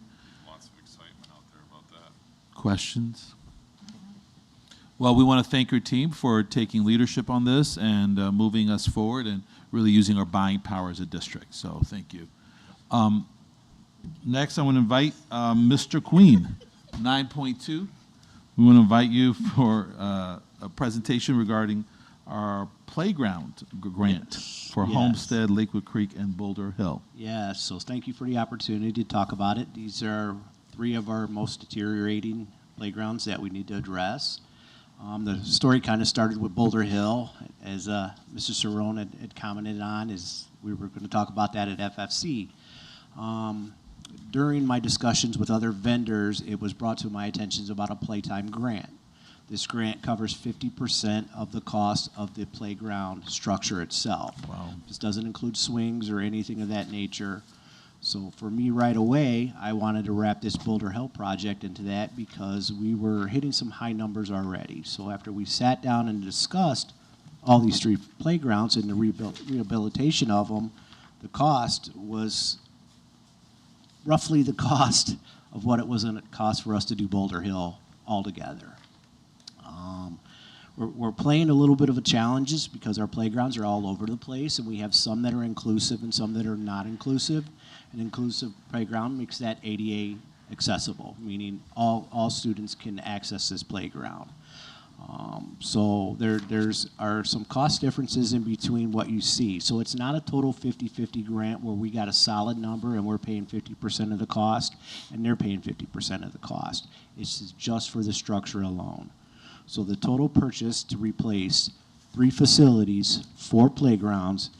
Lots of excitement out there about that. Questions? Well, we want to thank your team for taking leadership on this and moving us forward and really using our buying power as a district. So thank you. Next, I want to invite Mr. Queen, 9.2. We want to invite you for a presentation regarding our playground grant for Yes. Homestead, Lakewood Creek, and Boulder Hill. Yes, so thank you for the opportunity to talk about it. These are 3 of our most deteriorating playgrounds that we need to address. The story kind of started with Boulder Hill, as Mr. Cerrone had commented on, is we were going to talk about that at FFC. During my discussions with other vendors, it was brought to my attention about a playtime grant. This grant covers 50% of the cost of the playground structure itself. Wow. This doesn't include swings or anything of that nature. So for me right away, I wanted to wrap this Boulder Hill project into that because we were hitting some high numbers already. So after we sat down and discussed all these three playgrounds and the rehabilitation of them, the cost was roughly the cost of what it was going to cost for us to do Boulder Hill altogether. We're playing a little bit of a challenges because our playgrounds are all over the place, and we have some that are inclusive and some that are not inclusive. An inclusive playground makes that ADA accessible, meaning all students can access this playground. So there's some cost differences in between what you see. So it's not a total 50-50 grant where we got a solid number and we're paying 50% of the cost and they're paying 50% of the cost. It's just for the structure alone. So the total purchase to replace 3 facilities, 4 playgrounds,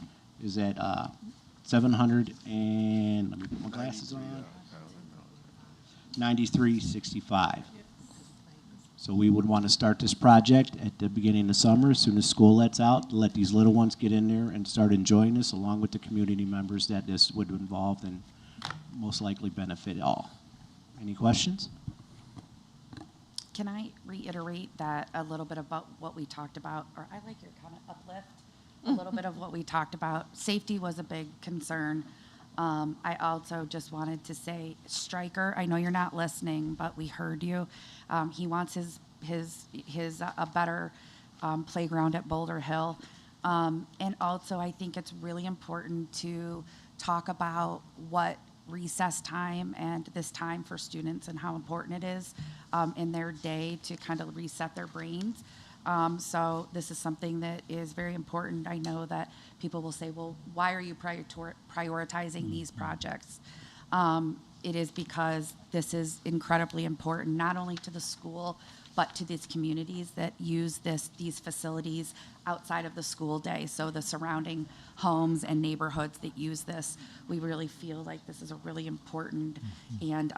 is at $700 and, let me put my glasses on, $93.65. So we would want to start this project at the beginning of summer, as soon as school lets out, let these little ones get in there and start enjoying this, along with the community members that this would involve and most likely benefit all. Any questions? Can I reiterate that a little bit about what we talked about, or I like your kind of uplift, a little bit of what we talked about. Safety was a big concern. I also just wanted to say, Stryker, I know you're not listening, but we heard you. He wants a better playground at Boulder Hill. And also, I think it's really important to talk about what recess time and this time for students and how important it is in their day to kind of reset their brains. So this is something that is very important. I know that people will say, well, why are you prioritizing these projects? It is because this is incredibly important, not only to the school, but to these communities that use these facilities outside of the school day. So the surrounding homes and neighborhoods that use this, we really feel like this is a really important and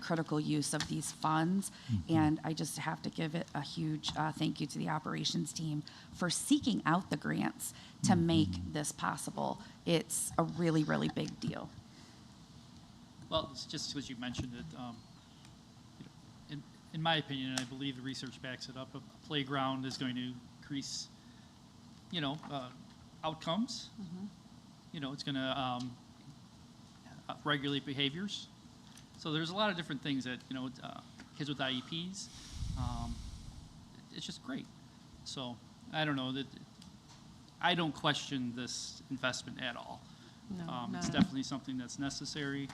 critical use of these funds. And I just have to give it a huge thank you to the operations team for seeking out the grants to make this possible. It's a really, really big deal. Well, it's just as you mentioned it, in my opinion, and I believe the research backs it up, a playground is going to increase, outcomes. It's going to regulate behaviors. So there's a lot of different things that, kids with IEPs, it's just great. So I don't know, that I don't question this investment at all. No, it's definitely something that's necessary,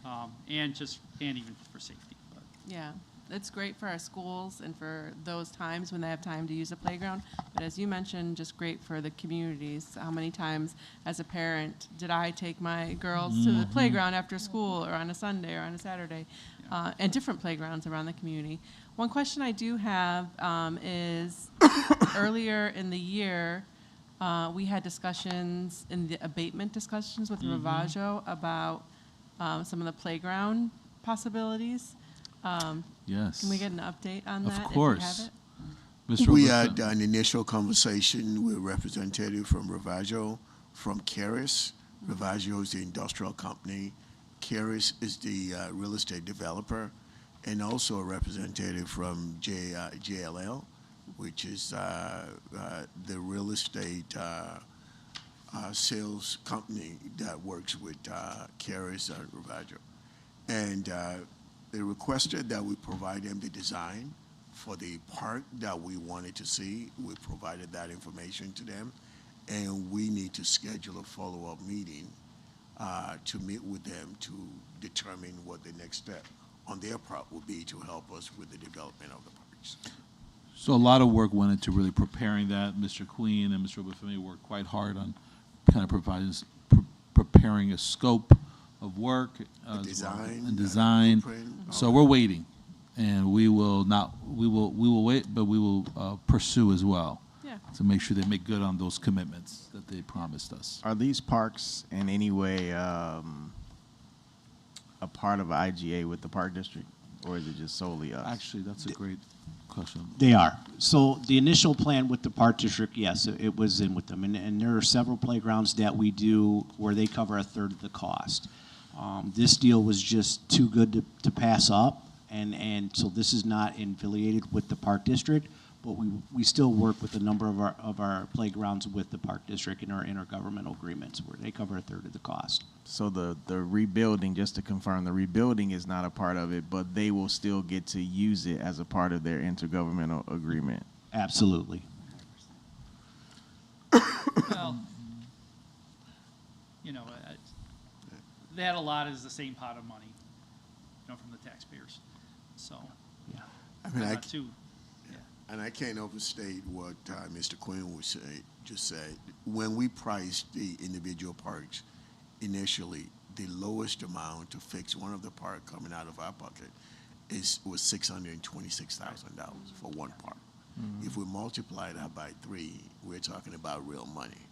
and even for safety. But. Yeah, it's great for our schools and for those times when they have time to use a playground. But as you mentioned, just great for the communities. How many times as a parent did I take my girls to the playground after school or on a Sunday or on a Saturday, and different playgrounds around the community. One question I do have is earlier in the year, we had discussions in the abatement discussions with Ravaggio about some of the playground possibilities. Yes. Can we get an update on that? Of course. If you have it? We had an initial conversation with a representative from Ravaggio, from Caris. Ravaggio is the industrial company. Caris is the real estate developer, and also a representative from JLL, which is the real estate sales company that works with Caris and Ravaggio. And they requested that we provide them the design for the park that we wanted to see. We provided that information to them, and we need to schedule a follow-up meeting to meet with them to determine what the next step on their part will be to help us with the development of the parks. So a lot of work went into really preparing that. Mr. Queen and Mr. Obafemi worked quite hard on kind of preparing a scope of work, design. So we're waiting, and we will wait, but we will pursue as well to make sure they make good on those commitments that they promised us. Are these parks in any way a part of IGA with the Park District, or is it just solely us? Actually, that's a great question. They are. So the initial plan with the park district, yes, it was in with them. And there are several playgrounds that we do where they cover a third of the cost. This deal was just too good to pass up. And so this is not affiliated with the park district, but we still work with a number of our playgrounds with the park district in our intergovernmental agreements where they cover a third of the cost. So the rebuilding, just to confirm, the rebuilding is not a part of it, but they will still get to use it as a part of their intergovernmental agreement. Absolutely. Well, that a lot is the same pot of money, from the taxpayers. So, I mean, not too. And I can't overstate what Mr. Quinn would just say. When we priced the individual parks initially, the lowest amount to fix one of the park coming out of our bucket was $626,000 for one park. Mm-hmm. If we multiply that by 3, we're talking about real money.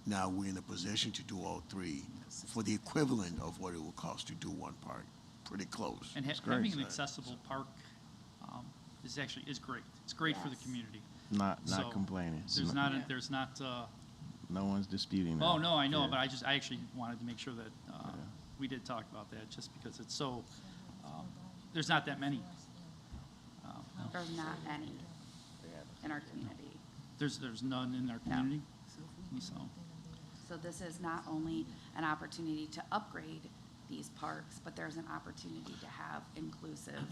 Now we're in a position to do all 3 for the equivalent of what it will cost to do one park. Pretty close. And having an accessible park is great. It's great for the community. Not complaining. There's not. No one's disputing that. Oh no, I know, but I actually wanted to make sure that we did talk about that, just because it's so. There's not that many. There's not any in our community. There's none in our community. So this is not only an opportunity to upgrade these parks, but there's an opportunity to have inclusive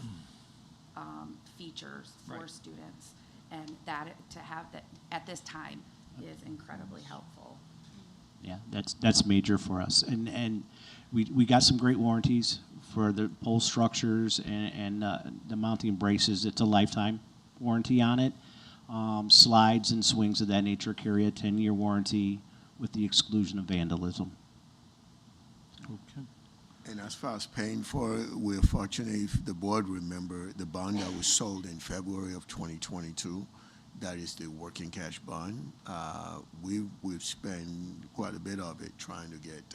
features for students, and that to have that at this time is incredibly helpful. Yeah, that's major for us, and we got some great warranties for the pole structures and the mounting braces. It's a lifetime warranty on it. Slides and swings of that nature carry a 10-year warranty with the exclusion of vandalism. Okay. And as far as paying for it, we're fortunate, if the board remember, the bond that was sold in February of 2022, that is the working cash bond. We've spent quite a bit of it trying to get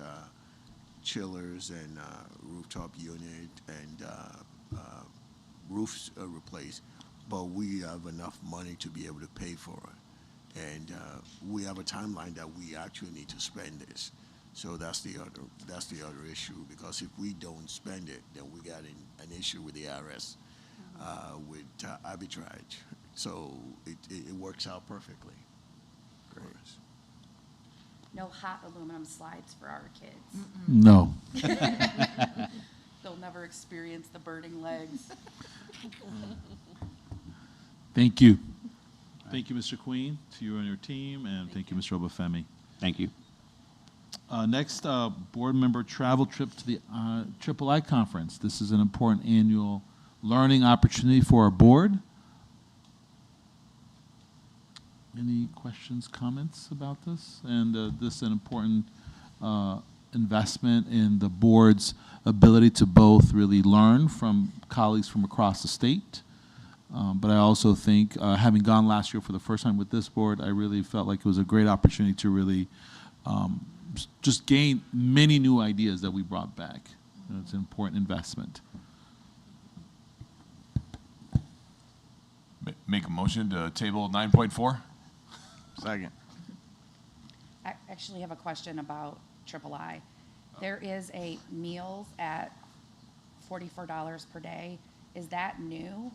chillers and rooftop unit and roofs replaced, but we have enough money to be able to pay for it. And we have a timeline that we actually need to spend this. So that's the other issue, because if we don't spend it, then we got an issue with the IRS with arbitrage. So it works out perfectly for us. No hot aluminum slides for our kids. No. They'll never experience the burning legs. Thank you. Thank you, Mr. Queen, to you and your team, and thank you, Mr. Obafemi. Thank you. Next, board member travel trip to the III conference. This is an important annual learning opportunity for our board. Any questions, comments about this? And this is an important investment in the board's ability to both really learn from colleagues from across the state. But I also think, having gone last year for the first time with this board, I really felt like it was a great opportunity to really just gain many new ideas that we brought back. It's an important investment. Make a motion to table 9.4. Second. I actually have a question about III. There is a meals at $44 per day. Is that new?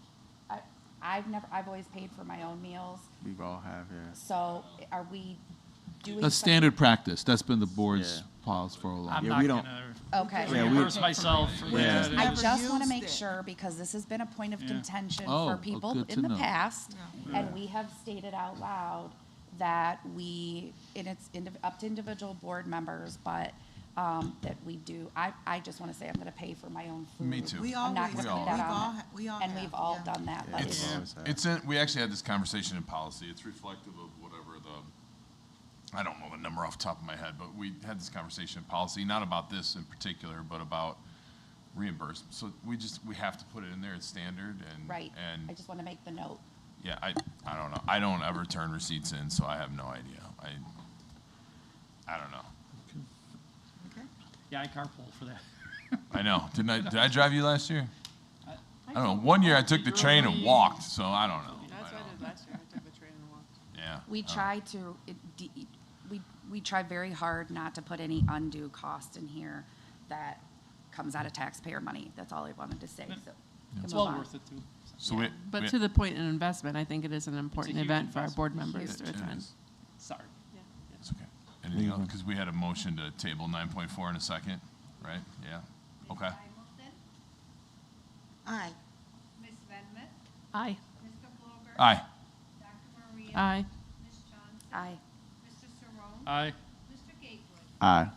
I've always paid for my own meals. We've all have, yeah. So are we doing? That's standard practice. That's been the board's policy for a long time. I'm not gonna reimburse myself for that. I just want to make sure, because this has been a point of contention for people in the past, and we have stated out loud that and it's up to individual board members, but that we do. I just want to say I'm going to pay for my own food. Me too. I'm not going to put that on. And we've all done that. We actually had this conversation in policy. It's reflective of whatever I don't know the number off the top of my head, but we had this conversation in policy, not about this in particular, but about reimbursement. So we have to put it in there. It's standard. And right. And I just want to make the note. Yeah, I don't know. I don't ever turn receipts in, so I have no idea. I don't know. Yeah, I carpool for that. I know. Did I drive you last year? I don't know. One year I took the train and walked, so I don't know. We try to, we try very hard not to put any undue cost in here that comes out of taxpayer money. That's all I wanted to say, so. It's move well on. worth it too. So But to the point in investment, I think it is an important huge event for our board investment. members to It attend. is. Sorry. It's okay. Anything else? Because we had a motion to table 9.4 in a second, right? Yeah. Okay. Hamilton, Aye. Ms. Venmus, Aye. Mr. Glover. Aye. Dr. Maria. Aye. Ms. Johnson. Aye. Mr. Saron. Aye. Mr. Gatewood. Aye.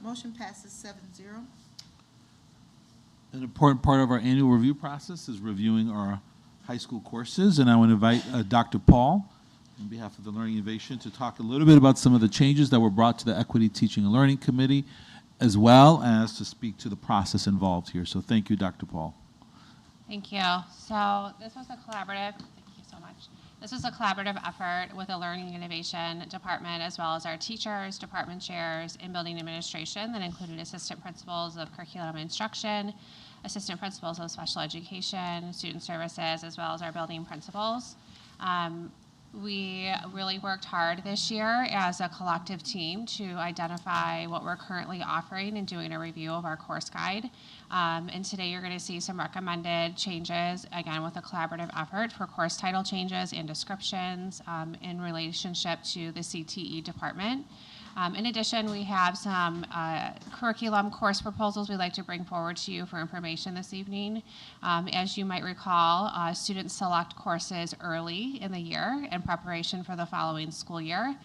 Motion passes 7-0. An important part of our annual review process is reviewing our high school courses, and I want to invite Dr. Paul, on behalf of the Learning Innovation, to talk a little bit about some of the changes that were brought to the Equity Teaching and Learning Committee, as well as to speak to the process involved here. So thank you, Dr. Paul. Thank you. So this was a collaborative, thank you so much. This was a collaborative effort with the Learning Innovation Department, as well as our teachers, department chairs, and building administration that included assistant principals of curriculum and instruction, assistant principals of special education, student services, as well as our building principals. We really worked hard this year as a collective team to identify what we're currently offering and doing a review of our course guide. And today you're going to see some recommended changes, again, with a collaborative effort for course title changes and descriptions in relationship to the CTE department. In addition, we have some curriculum course proposals we'd like to bring forward to you for information this evening. As you might recall, students select courses early in the year in preparation for the following school year.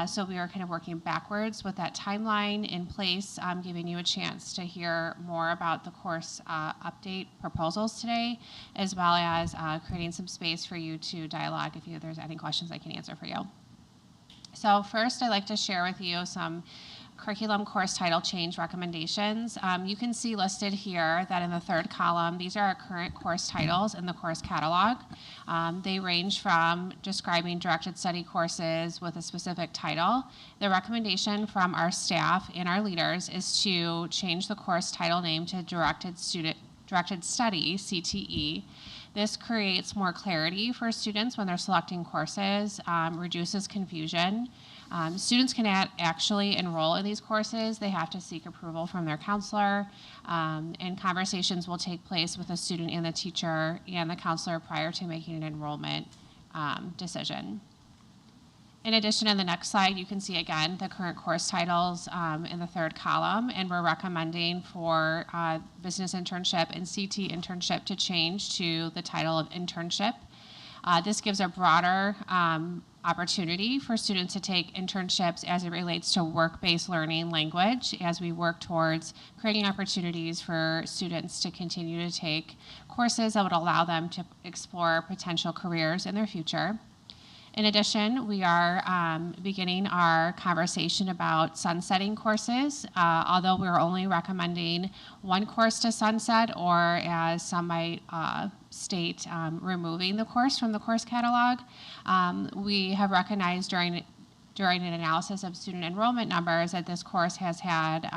So we are kind of working backwards with that timeline in place, giving you a chance to hear more about the course update proposals today, as well as creating some space for you to dialogue if there's any questions I can answer for you. So first, I'd like to share with you some curriculum course title change recommendations. You can see listed here that in the third column, these are our current course titles in the course catalog. They range from describing directed study courses with a specific title. The recommendation from our staff and our leaders is to change the course title name to directed study, CTE. This creates more clarity for students when they're selecting courses, reduces confusion. Students can actually enroll in these courses. They have to seek approval from their counselor, and conversations will take place with the student and the teacher and the counselor prior to making an enrollment decision. In addition, in the next slide, you can see again the current course titles in the third column, and we're recommending for business internship and CT internship to change to the title of internship. This gives a broader opportunity for students to take internships as it relates to work-based learning language, as we work towards creating opportunities for students to continue to take courses that would allow them to explore potential careers in their future. In addition, we are beginning our conversation about sunsetting courses. Although we're only recommending one course to sunset, or as some might state, removing the course from the course catalog, we have recognized during an analysis of student enrollment numbers that this course has had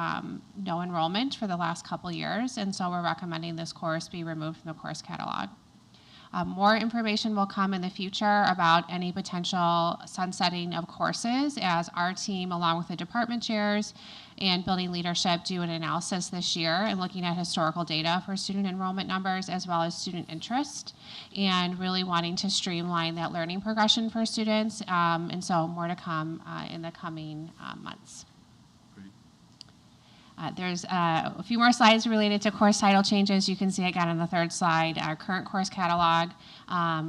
no enrollment for the last couple years, and so we're recommending this course be removed from the course catalog. More information will come in the future about any potential sunsetting of courses as our team, along with the department chairs and building leadership, do an analysis this year and looking at historical data for student enrollment numbers as well as student interest, and really wanting to streamline that learning progression for students. And so more to come in the coming months. There's a few more slides related to course title changes. You can see again on the third slide our current course catalog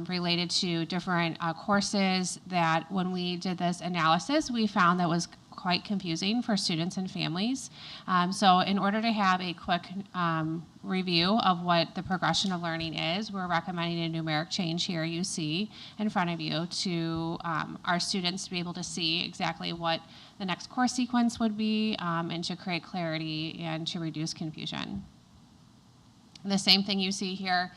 related to different courses that when we did this analysis, we found that was quite confusing for students and families. So in order to have a quick review of what the progression of learning is, we're recommending a numeric change here you see in front of you to our students to be able to see exactly what the next course sequence would be, and to create clarity and to reduce confusion. The same thing you see here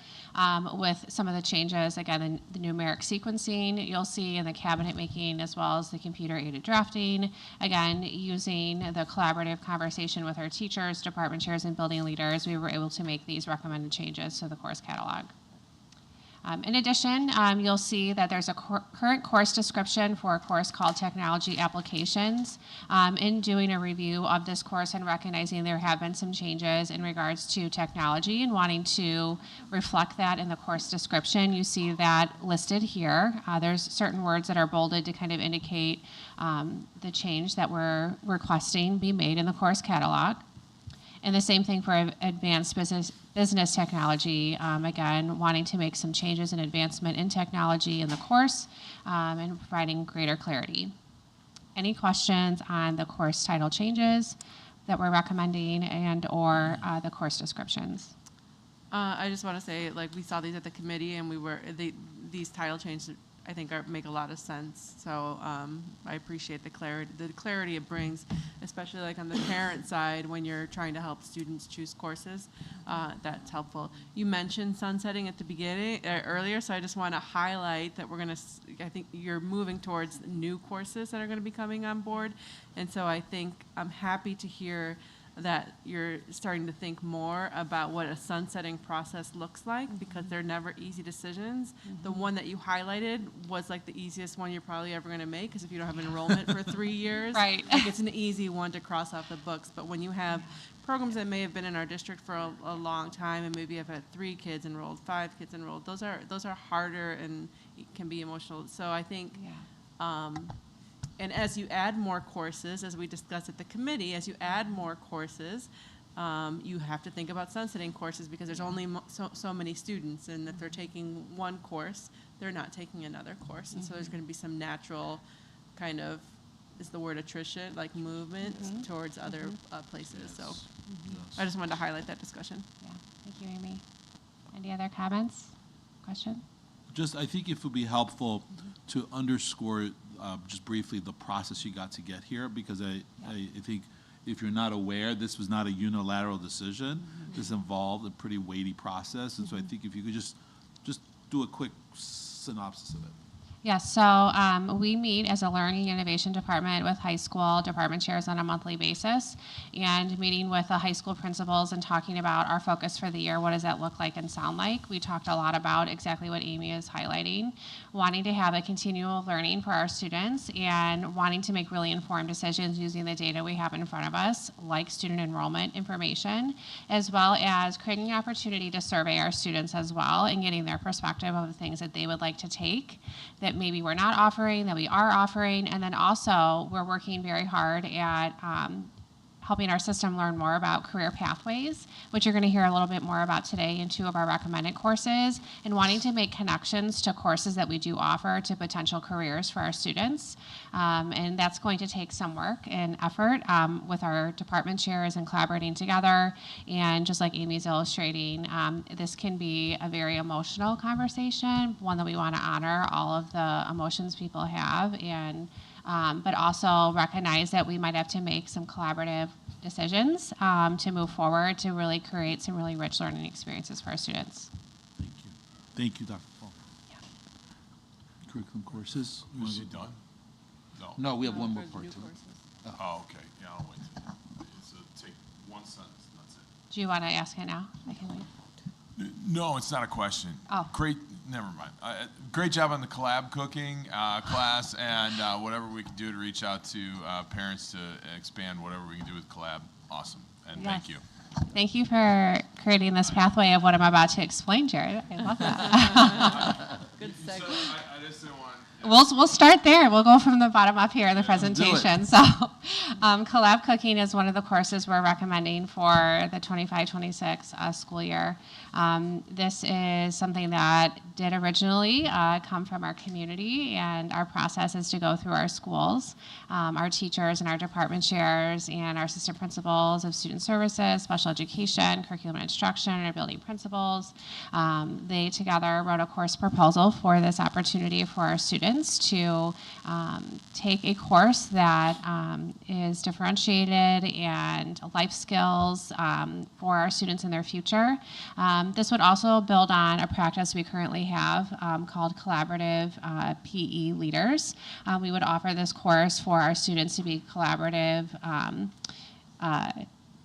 with some of the changes, again, the numeric sequencing you'll see in the cabinet making as well as the computer-aided drafting, again, using the collaborative conversation with our teachers, department chairs, and building leaders, we were able to make these recommended changes to the course catalog. In addition, you'll see that there's a current course description for a course called Technology Applications. In doing a review of this course and recognizing there have been some changes in regards to technology and wanting to reflect that in the course description, you see that listed here. There's certain words that are bolded to kind of indicate the change that we're requesting be made in the course catalog. And the same thing for advanced business technology, again, wanting to make some changes and advancement in technology in the course and providing greater clarity. Any questions on the course title changes that we're recommending and or the course descriptions? I just want to say, like, we saw these at the committee, and these title changes, I think, make a lot of sense. So I appreciate the clarity it brings, especially like on the parent side when you're trying to help students choose courses. That's helpful. You mentioned sunsetting at the beginning earlier, so I just want to highlight that I think you're moving towards new courses that are going to be coming on board, and so I think I'm happy to hear that you're starting to think more about what a sunsetting process looks like, because they're never easy decisions. The one that you highlighted was like the easiest one you're probably ever going to make, because if you don't have an enrollment for 3 years, right, like it's an easy one to cross off the books. But when you have programs that may have been in our district for a long time and maybe have had 3 kids enrolled, 5 kids enrolled, those are harder and can be emotional. So I think and as you add more courses, as we discussed at the committee, as you add more courses, you have to think about sunsetting courses, because there's only so many students, and if they're taking one course, they're not taking another course. And so there's going to be some natural kind of, is the word attrition, like movement towards other places. So I just wanted to highlight that discussion. Yeah, thank you, Amy. Any other comments, questions? Just, I think it would be helpful to underscore just briefly the process you got to get here, because I think if you're not aware, this was not a unilateral decision. This involved a pretty weighty process, and so I think if you could just do a quick synopsis of it. Yes, so we meet as a learning innovation department with high school department chairs on a monthly basis, and meeting with the high school principals and talking about our focus for the year. What does that look like and sound like? We talked a lot about exactly what Amy is highlighting, wanting to have a continual learning for our students and wanting to make really informed decisions using the data we have in front of us, like student enrollment information, as well as creating an opportunity to survey our students as well and getting their perspective of the things that they would like to take that maybe we're not offering, that we are offering, and then also we're working very hard at helping our system learn more about career pathways, which you're going to hear a little bit more about today in 2 of our recommended courses, and wanting to make connections to courses that we do offer to potential careers for our students. And that's going to take some work and effort with our department chairs and collaborating together. And just like Amy's illustrating, this can be a very emotional conversation, one that we want to honor all of the emotions people have, and but also recognize that we might have to make some collaborative decisions to move forward to really create some really rich learning experiences for our students. Thank you. Thank you, Dr. Paul. Yeah. Curriculum courses. Is she done? No. No, we have one more part too. Oh, okay. Yeah, I'll wait. So take one sentence and that's it. Do you want to ask it now? I can wait. No, it's not a question. Oh. Great. Never mind. Great job on the collab cooking class, and whatever we can do to reach out to parents to expand whatever we can do with collab. Awesome. And Yes. thank you. Thank you for creating this pathway of what I'm about to explain, Jared. I love that. Good segue. I just didn't want. We'll start there. We'll go from the bottom up here in the presentation. So collab cooking is one of the courses we're recommending for the 25-26 school year. This is something that did originally come from our community, and our process is to go through our schools, our teachers and our department chairs and our assistant principals of student services, special education, curriculum and instruction, and our building principals. They together wrote a course proposal for this opportunity for our students to take a course that is differentiated and life skills for our students in their future. This would also build on a practice we currently have called collaborative PE leaders. We would offer this course for our students to be collaborative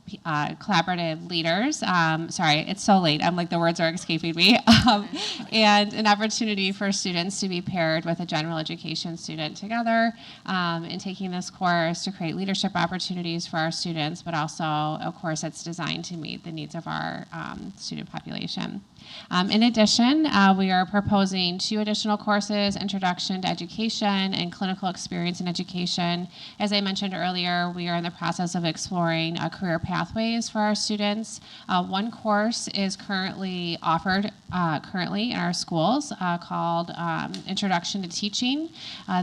collaborative leaders. Sorry, it's so late. I'm like, the words are escaping me. And an opportunity for students to be paired with a general education student together in taking this course to create leadership opportunities for our students, but also, of course, it's designed to meet the needs of our student population. In addition, we are proposing 2 additional courses, Introduction to Education and Clinical Experience in Education. As I mentioned earlier, we are in the process of exploring career pathways for our students. One course is currently offered currently in our schools called Introduction to Teaching.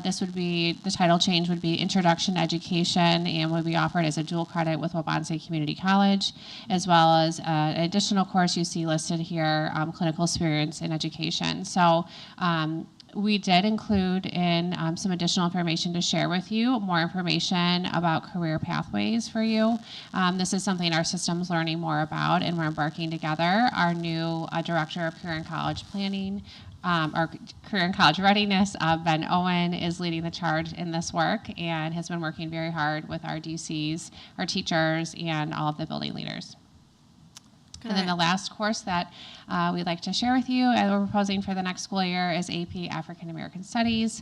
This would be, the title change would be Introduction to Education, and would be offered as a dual credit with Waubonsee Community College, as well as an additional course you see listed here, Clinical Experience in Education. So we did include in some additional information to share with you, more information about career pathways for you. This is something our system's learning more about, and we're embarking together. Our new Director of Career and College Planning, our Career and College Readiness, Ben Owen, is leading the charge in this work and has been working very hard with our DCs, our teachers, and all of the building leaders. And then the last course that we'd like to share with you, and we're proposing for the next school year, is AP African American Studies.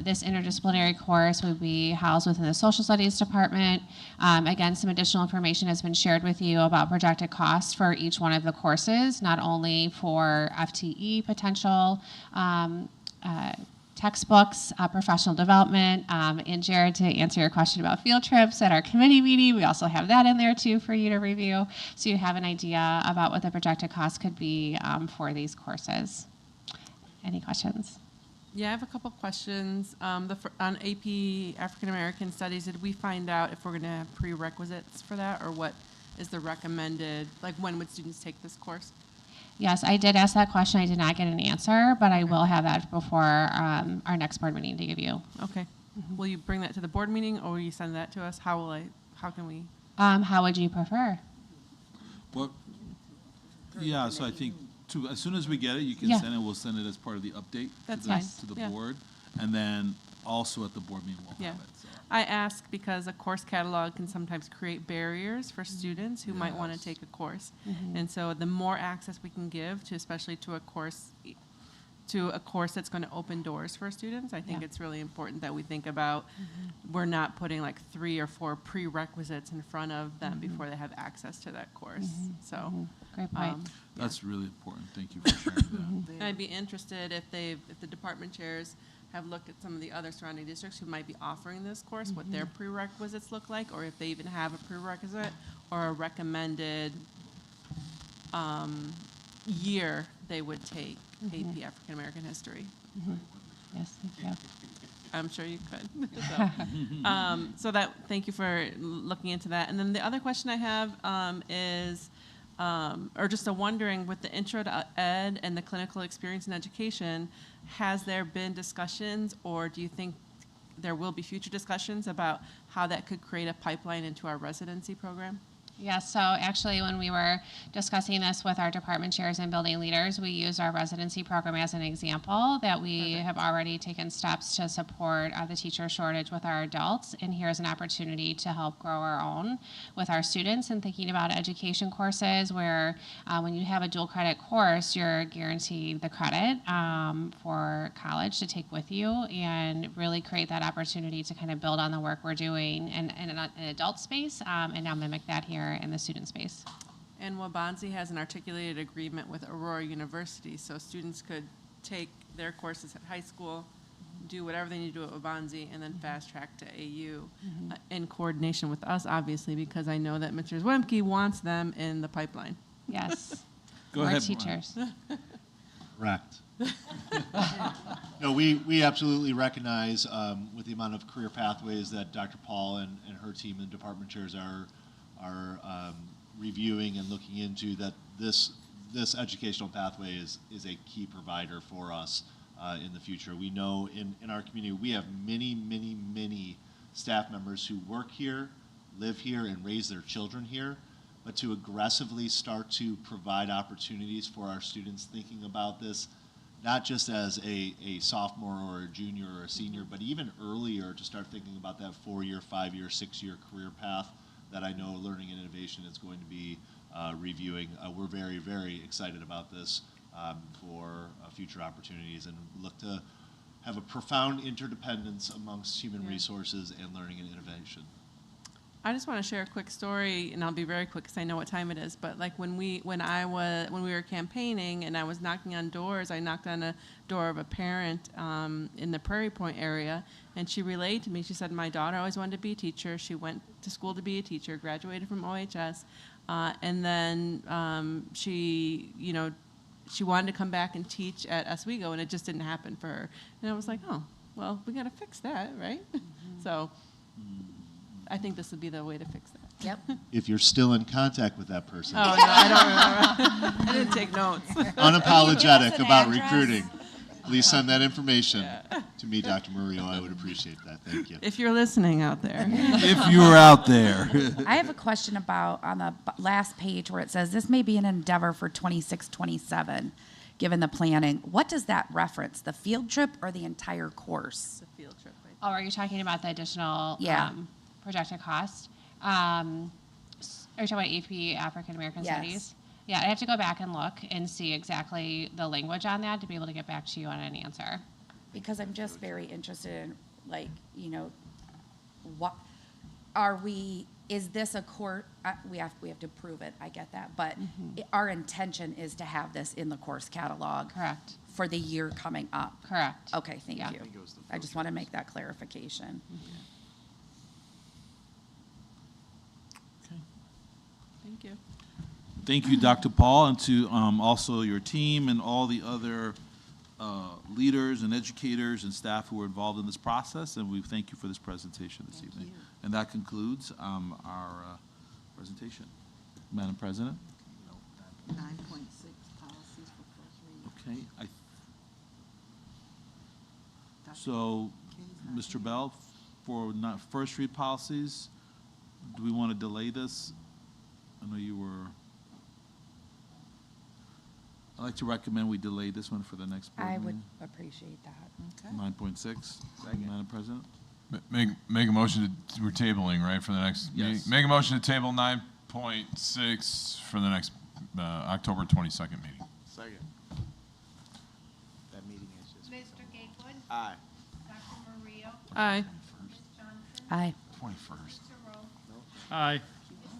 This interdisciplinary course would be housed within the Social Studies Department. Again, some additional information has been shared with you about projected costs for each one of the courses, not only for FTE potential, textbooks, professional development, and Jared, to answer your question about field trips at our committee meeting, we also have that in there too for you to review, so you have an idea about what the projected cost could be for these courses. Any questions? Yeah, I have a couple questions. On AP African American Studies, did we find out if we're going to have prerequisites for that, or what is the recommended, like when would students take this course? Yes, I did ask that question. I did not get an answer, but I will have that before our next board meeting to give you. Okay. Will you bring that to the board meeting, or will you send that to us? How can we? How would you prefer? Well, yeah, so I think as soon as we get it, you can send it. We'll send it as part of the update to the board. And then also at the board meeting, we'll have it. So. I ask because a course catalog can sometimes create barriers for students who might want to take a course. And so the more access we can give to, especially to a course that's going to open doors for students, I think it's really important that we think about we're not putting like 3 or 4 prerequisites in front of them before they have access to that course. So great point. That's really important. Thank you for sharing that. I'd be interested if the department chairs have looked at some of the other surrounding districts who might be offering this course, what their prerequisites look like, or if they even have a prerequisite or a recommended year they would take AP African American History. Yes, thank you. I'm sure you could. Thank you for looking into that. And then the other question I have is, or just a wondering, with the Intro to Ed and the Clinical Experience in Education, has there been discussions, or do you think there will be future discussions about how that could create a pipeline into our residency program? Yes, so actually when we were discussing this with our department chairs and building leaders, we used our residency program as an example that we have already taken steps to support the teacher shortage with our adults. And here's an opportunity to help grow our own with our students, and thinking about education courses where when you have a dual credit course, you're guaranteed the credit for college to take with you, and really create that opportunity to kind of build on the work we're doing in an adult space, and now mimic that here in the student space. And Waubonsee has an articulated agreement with Aurora University, so students could take their courses at high school, do whatever they need to do at Waubonsee, and then fast track to AU in coordination with us, obviously, because I know that Mr. Zwemke wants them in the pipeline. Yes. Go ahead, teachers. Correct. No, we absolutely recognize with the amount of career pathways that Dr. Paul and her team and department chairs are reviewing and looking into, that this educational pathway is a key provider for us in the future. We know in our community we have many staff members who work here, live here, and raise their children here, but to aggressively start to provide opportunities for our students thinking about this, not just as a sophomore or a junior or a senior, but even earlier, to start thinking about that 4-year, 5-year, 6-year career path that I know Learning and Innovation is going to be reviewing. We're very, very excited about this for future opportunities and look to have a profound interdependence amongst human resources and learning and innovation. I just want to share a quick story, and I'll be very quick because I know what time it is. But like when we were campaigning and I was knocking on doors, I knocked on a door of a parent in the Prairie Point area, and she relayed to me. She said, "My daughter always wanted to be a teacher. She went to school to be a teacher, graduated from OHS, and then she wanted to come back and teach at Oswego, and it just didn't happen for her." And I was like, "Oh, well, we got to fix that, right?" So. I think this would be the way to fix that. Yep. If you're still in contact with that person. Oh, no, I don't remember. I didn't take notes. Unapologetic about recruiting. Please send that information to me, Dr. Murillo. I would appreciate that. Thank you. If you're listening out there. If you were out there. I have a question about on the last page where it says this may be an endeavor for 26-27, given the planning. What does that reference? The field trip or the entire course? The field trip. Right? Oh, are you talking about the additional Yeah. projected cost? Are you talking about AP African American Yes. Studies? Yeah, I have to go back and look and see exactly the language on that to be able to get back to you on an answer. Because I'm just very interested in, like, what are we? Is this a course? We have to prove it. I get that, but our intention is to have this in the course catalog. Correct. For the year coming up. Correct. Okay, thank Yeah. you. I just want to make that clarification. Thank you. Thank you, Dr. Paul, and to also your team and all the other leaders and educators and staff who were involved in this process, and we thank you for this presentation this evening. And that concludes our presentation. Madam President? 9.6 policies for first read. Okay. So, Mr. Bell, for first read policies, do we want to delay this? I know you were. I'd like to recommend we delay this one for the next board I meeting. would appreciate that. Okay. 9.6, Madam President? Make a motion to, we're tabling, right, for the next meeting? Yes. Make a motion to table 9.6 for the next October 22nd meeting. Second. That meeting is just. Mr. Gatewood? Aye. Dr. Murillo? Aye. Ms. Johnson? Aye. 21st. Mr. Rowe? Aye. Ms.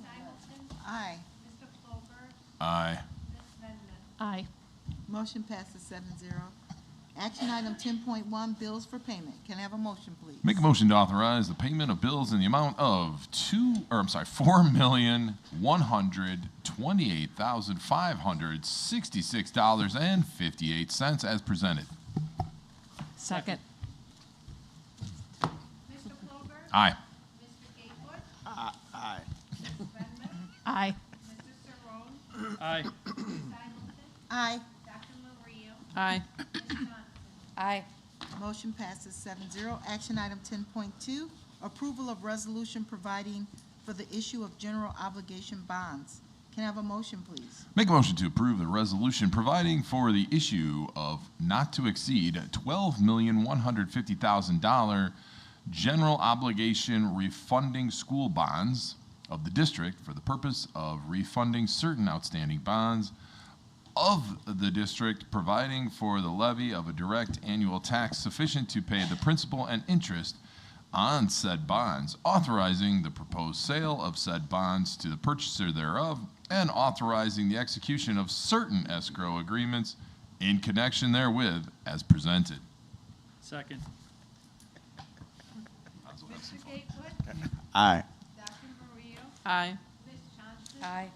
Simulton? Aye. Mr. Plover? Aye. Ms. Venmus? Aye. Motion passes 7-0. Action item 10.1, bills for payment. Can I have a motion, please? Make a motion to authorize the payment of bills in the amount of $4,128,566.58 as presented. Second. Mr. Plover? Aye. Mr. Gatewood? Aye. Ms. Venmus? Aye. Mr. Cerrone? Aye. Ms. Simulton? Aye. Dr. Murillo? Aye. Ms. Johnson? Aye. Motion passes 7-0. Action item 10.2, approval of resolution providing for the issue of general obligation bonds. Can I have a motion, please? Make a motion to approve the resolution providing for the issue of not to exceed $12,150,000 general obligation refunding school bonds of the district for the purpose of refunding certain outstanding bonds of the district, providing for the levy of a direct annual tax sufficient to pay the principal and interest on said bonds, authorizing the proposed sale of said bonds to the purchaser thereof, and authorizing the execution of certain escrow agreements in connection therewith as presented. Second. Mr. Gatewood? Aye. Dr. Murillo? Aye. Ms. Johnson? Aye.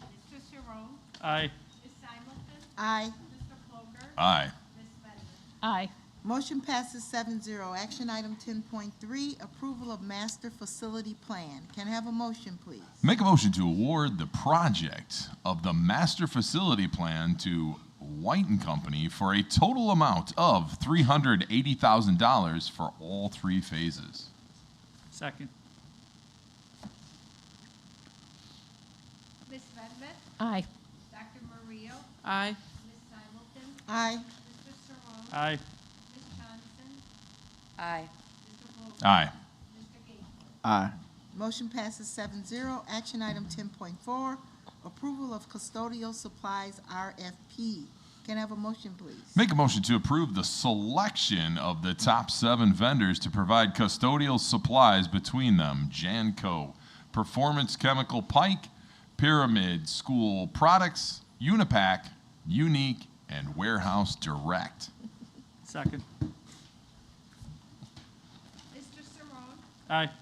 Mr. Cerrone? Aye. Ms. Simulton? Aye. Mr. Plover? Aye. Ms. Venmus? Aye. Motion passes 7-0. Action item 10.3, approval of master facility plan. Can I have a motion, please? Make a motion to award the project of the master facility plan to White & Company for a total amount of $380,000 for all three phases. Second. Ms. Venmus? Aye. Dr. Murillo? Aye. Ms. Simulton? Aye. Mr. Cerrone? Aye. Ms. Johnson? Aye. Mr. Plover? Aye. Mr. Gatewood? Aye. Motion passes 7-0. Action item 10.4, approval of custodial supplies RFP. Can I have a motion, please? Make a motion to approve the selection of the top 7 vendors to provide custodial supplies between them: Janco, Performance Chemical Pike, Pyramid School Products, Unipack, Unique, and Warehouse Direct. Second. Mr. Saron, Aye. Ms.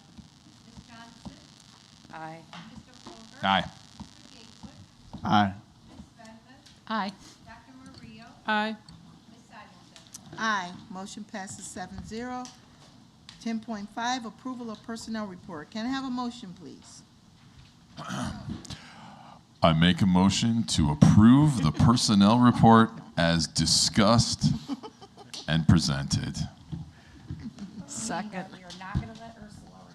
Johnson, Aye. Mr. Colbert, Aye. Mr. Gatewood, Aye. Ms. Bennett, Aye. Dr. Mario, Aye. Ms. Simulton. Aye. Motion passes 7-0. 10.5, approval of personnel report. Can I have a motion, please? I make a motion to approve the personnel report as discussed and presented. Second. We are not going to let Ursula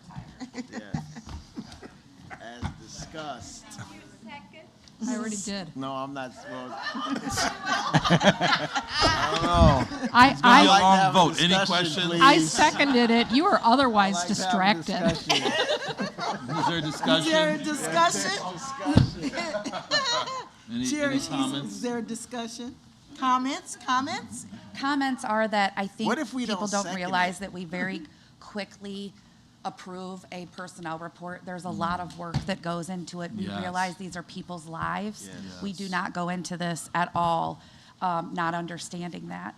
retire. Yes. As discussed. Second. I already did. No, I'm not supposed. I don't know. I, Gonna be a like to long have a vote. Any discussion, questions? please. I seconded it. You were otherwise I like to have a distracted. discussion. Is there a discussion? Is there a discussion? Any Chair, comments? is there a discussion? Comments? Comments? Comments are that I think What if we people don't don't second realize it? that we very quickly approve a personnel report. There's a lot of work that goes into it. We Yes. realize these are people's lives. Yes. We do not go into this at all not understanding that.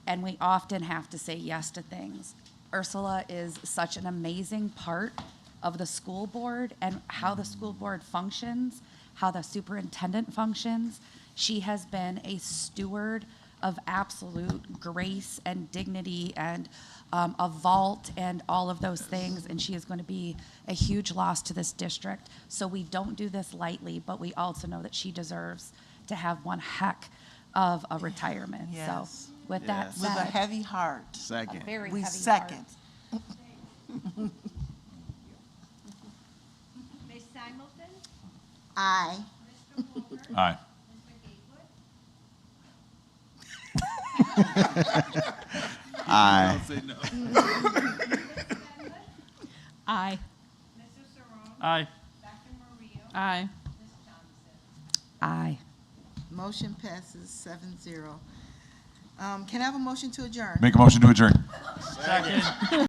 And we often have to say yes to things. Ursula is such an amazing part of the school board and how the school board functions, how the superintendent functions. She has been a steward of absolute grace and dignity and a vault and all of those things, and she is going to be a huge loss to this district. So we don't do this lightly, but we also know that she deserves to have one heck of a retirement. Yes. So with that Yes. With a said, heavy heart. a Second. very We heavy second. heart. Ms. Simulton, Aye. Mr. Colbert, Aye. Mr. Gatewood, Aye. Say no. Ms. Bennett, Aye. Mr. Saron, Aye. Dr. Mario, Aye. Ms. Johnson. Aye. Motion passes 7-0. Can I have a motion to adjourn? Make a motion to adjourn. Second.